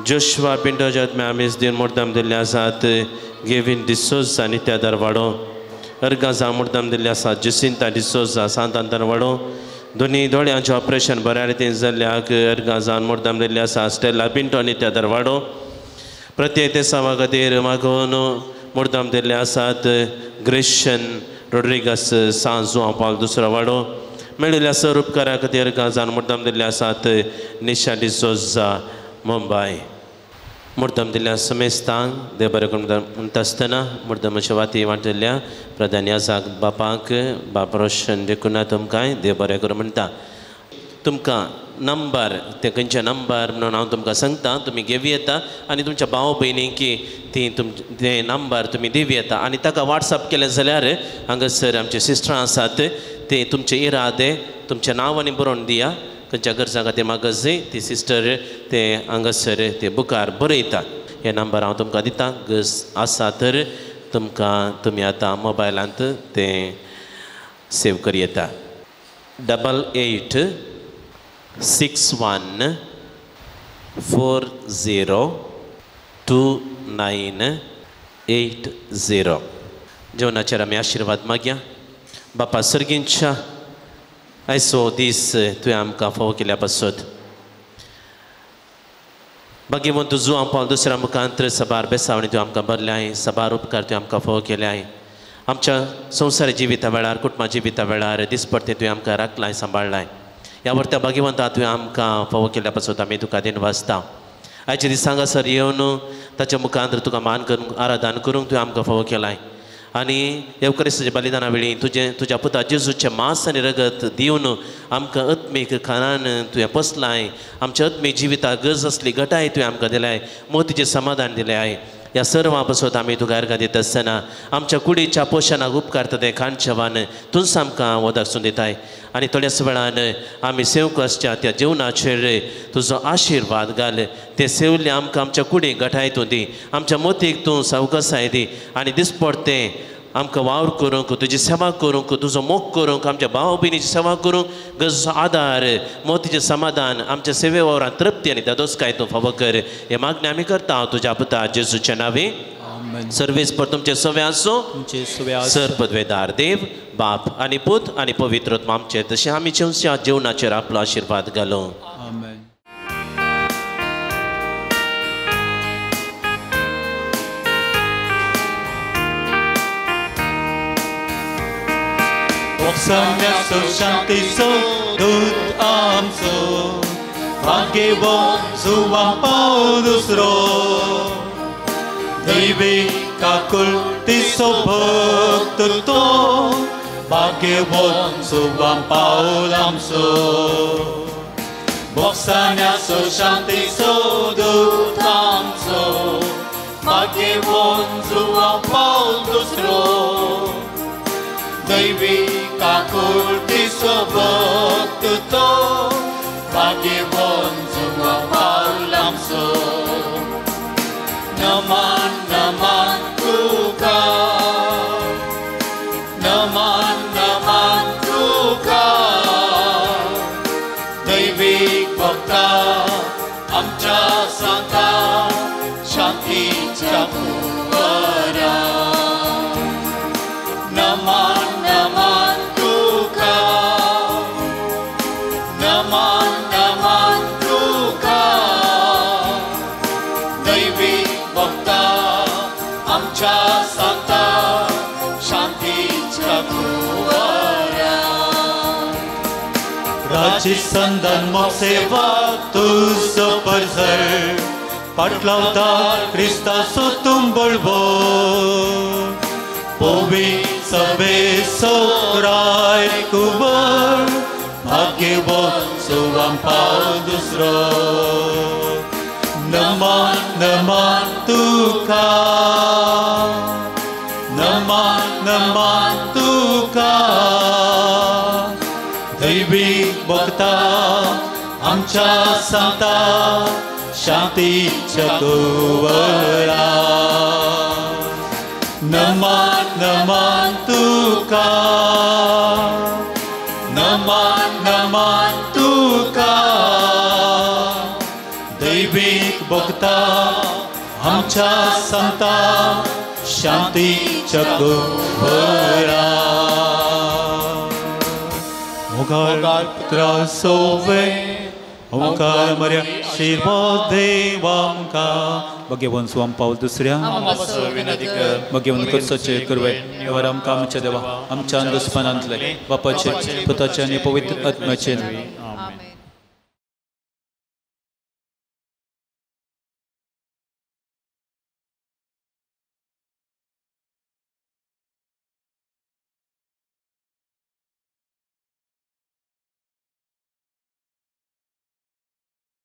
G: जोशवा पिंटोच्या आत्म्याक मिस दिन मुर्दाम दिल्ले आसात गेविन डिसोजा नित्यादार वाडो. अर्गा जावन मुर्दाम दिल्ले आसात जसिंता डिसोजा सांतांतार वाडो. दोनी दोळ्यांचें ऑपरेशन बऱ्या रितीन जाल्ल्याक अर्गा जावन मुर्दाम दिल्ले आसा स्टेला पिंटो नित्यादार वाडो. प्रत्येक तेसावा खातीर मागोवन मुर्दाम दिल्ले आसात ग्रेशन रोड्रिगस सान जुआंव पावल दुसरो वाडो. मेळिल्ल्या सर उपकारा खातीर अर्गा जावन मुर्दाम दिल्ले आसात निशा डिसोजा मुंबय. मुर्दाम दिल्ल्या समेस्तांक देव बरें करून म्हणटा आसतना मुर्दामाच्या वाती वांटयल्ल्या प्रधान याजक बापाक बाप रोशन देखून तुमकां देव बरें करून म्हणटा. तुमकां नंबर ते खंयचे नंबर म्हणून हांव तुमकां सांगता तुमी घेवं येता आनी तुमच्या भाव भयणीक ती ते नंबर तुमी दिवं येता आनी ताका वॉट्सअप केलें जाल्यार हांगासर आमचे सिस्टरां आसात ते तुमचे इरादे तुमचें नांव आनी बरोवन दिया. खंयच्या गरजा खातीर मागत जाय ती सिस्टर ते हांगासर ते बुकार बरयता. हे नंबर हांव तुमकां दितां गरज आसा तर तुमी आतां मोबायलांत तें सेव करी येता 8861402980 जेवणाचेर आमी आशिर्वाद मागया. बापा सर्गींच्या आयचो दीस तुवें आमकां फावो केल्या पासत भाग्यवंत तुजो हांव पावल दुसऱ्या मुखांत सबार बेसावणी तुवें आमकां भरल्याय सबार उपकार तुवें आमकां फावो केल्याय आमच्या संवसारी जिविता वेळार कुटुंबा जिविता वेळार दिसपडते तुवें आमकां राखलाय सांबाळलाय ह्या वर्त्या भाग्यवंता तुवें आमकां फावो केल्या पासत आमी तुका दिन वाचता. आयच्या दिसांक सर येवन ताच्या मुखांत तुका मान करूंक आराधन करूंक तुवें आमकां फावो केलाय आनी एवकरिस्ताच्या बलिदाना वेळी तुज्या पुता जेजूचें मांस आनी रगत दिवन आमकां आत्मीक खाणान तुवें पसलाय आमच्या आत्मीक जिविताक गरज आसली घटाय तुवें आमकां दिल्याय मोतीचें समाधान दिल्याय. ह्या सर्वां पासत आमी तुका अर्घां दिता आसतना आमच्या कुडीच्या पोशनाक उपकारता तें खाणचेवान तुमच आमकां वदाकसून दिताय आनी थोड्याच वेळान आमी सेवकाच्या त्या जेवणाचेर तुजो आशिर्वाद घाल ते सेवले आमकां आमच्या कुडीक घटाय तूं दी आमच्या मोतीक तूं सावकासाय दी आनी दिसपडतें आमकां वावर करूंक तुजी सेवा करूंक तुजो मोग करूंक आमच्या भाव भयणीची सेवा करूंक गरजो आदार मोतीचें समाधान आमच्या सेवे वावरांत तृप्ती आनी दादोसकाय तूं फावो कर हे मागणी आमी करता तुज्या पुता जेजूच्या नांवे. सर्वेस पर तुमचे सवे आसो सर पदवेदार देव बाप आनी पूत आनी पवित्र आत्मा आमचे तशें आमी जेवणाचेर आपलो आशिर्वाद घालूं.
C: Oksamyaso shantiso dut amso Bhagyevo suvampao dusro Deivi kakul tiso bhaktato Bhagyevo suvampao lamso Oksamyaso shantiso dut amso Bhagyevo suvampao dusro Deivi kakurti soboktuto Bhagyevan zuma paulamso Naman naman tuka Naman naman tuka Deivi bhakta amcha santa Shanti chakuvara Naman naman tuka Naman naman tuka Deivi bhakta amcha santa Shanti chakuvara Rajisandan mokseva tuzo parzar Patlavdar Krista sotumbolbo Povi sabe sokrai kubar Bhagyevan suvampao dusro Naman naman tuka Naman naman tuka Deivi bhakta amcha santa Shanti chakuvara Naman naman tuka Naman naman tuka Deivik bhakta amcha santa Shanti chakuvara Ogar putra sove Ogar Maria Shirva Devamka Bhagyevan Swam Paul दुसऱ्या भगवान कर्साचे करवे वर आमकां आमच्या देवा आमच्या दुस्मनांतले बापाचे पुताचे आनी पवित्र आत्म्याचे